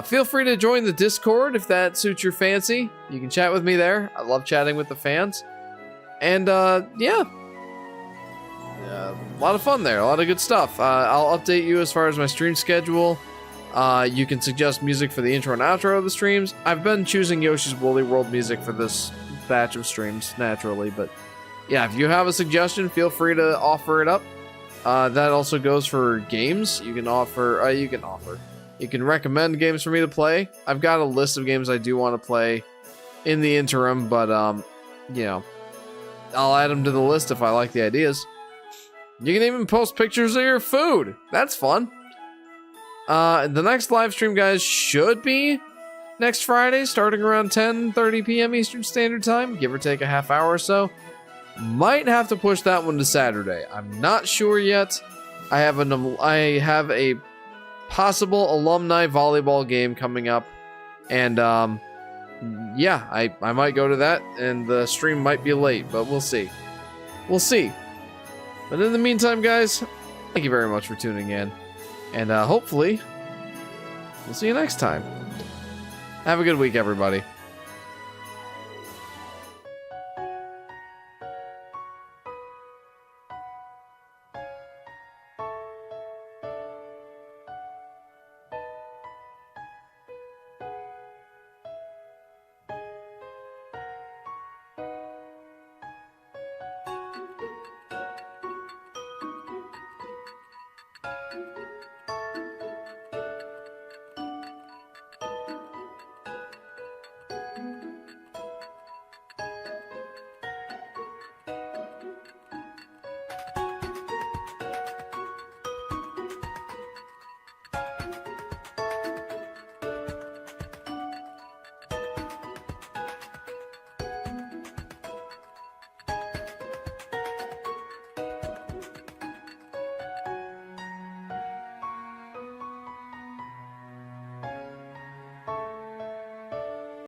Feel free to join the Discord if that suits your fancy. You can chat with me there. I love chatting with the fans. And yeah, a lot of fun there, a lot of good stuff. I'll update you as far as my stream schedule. You can suggest music for the intro and outro of the streams. I've been choosing Yoshi's Woolly World music for this batch of streams, naturally, but yeah, if you have a suggestion, feel free to offer it up. That also goes for games. You can recommend games for me to play. I've got a list of games I do want to play in the interim, but you know, I'll add them to the list if I like the ideas. You can even post pictures of your food. That's fun. The next live stream, guys, should be next Friday, starting around 10:30 p.m. Eastern Standard Time, give or take a half hour or so. Might have to push that one to Saturday. I'm not sure yet. I have a possible alumni volleyball game coming up, and yeah, I might go to that, and the stream might be late, but we'll see. We'll see. But in the meantime, guys, thank you very much for tuning in, and hopefully we'll see you next time. Have a good week, everybody.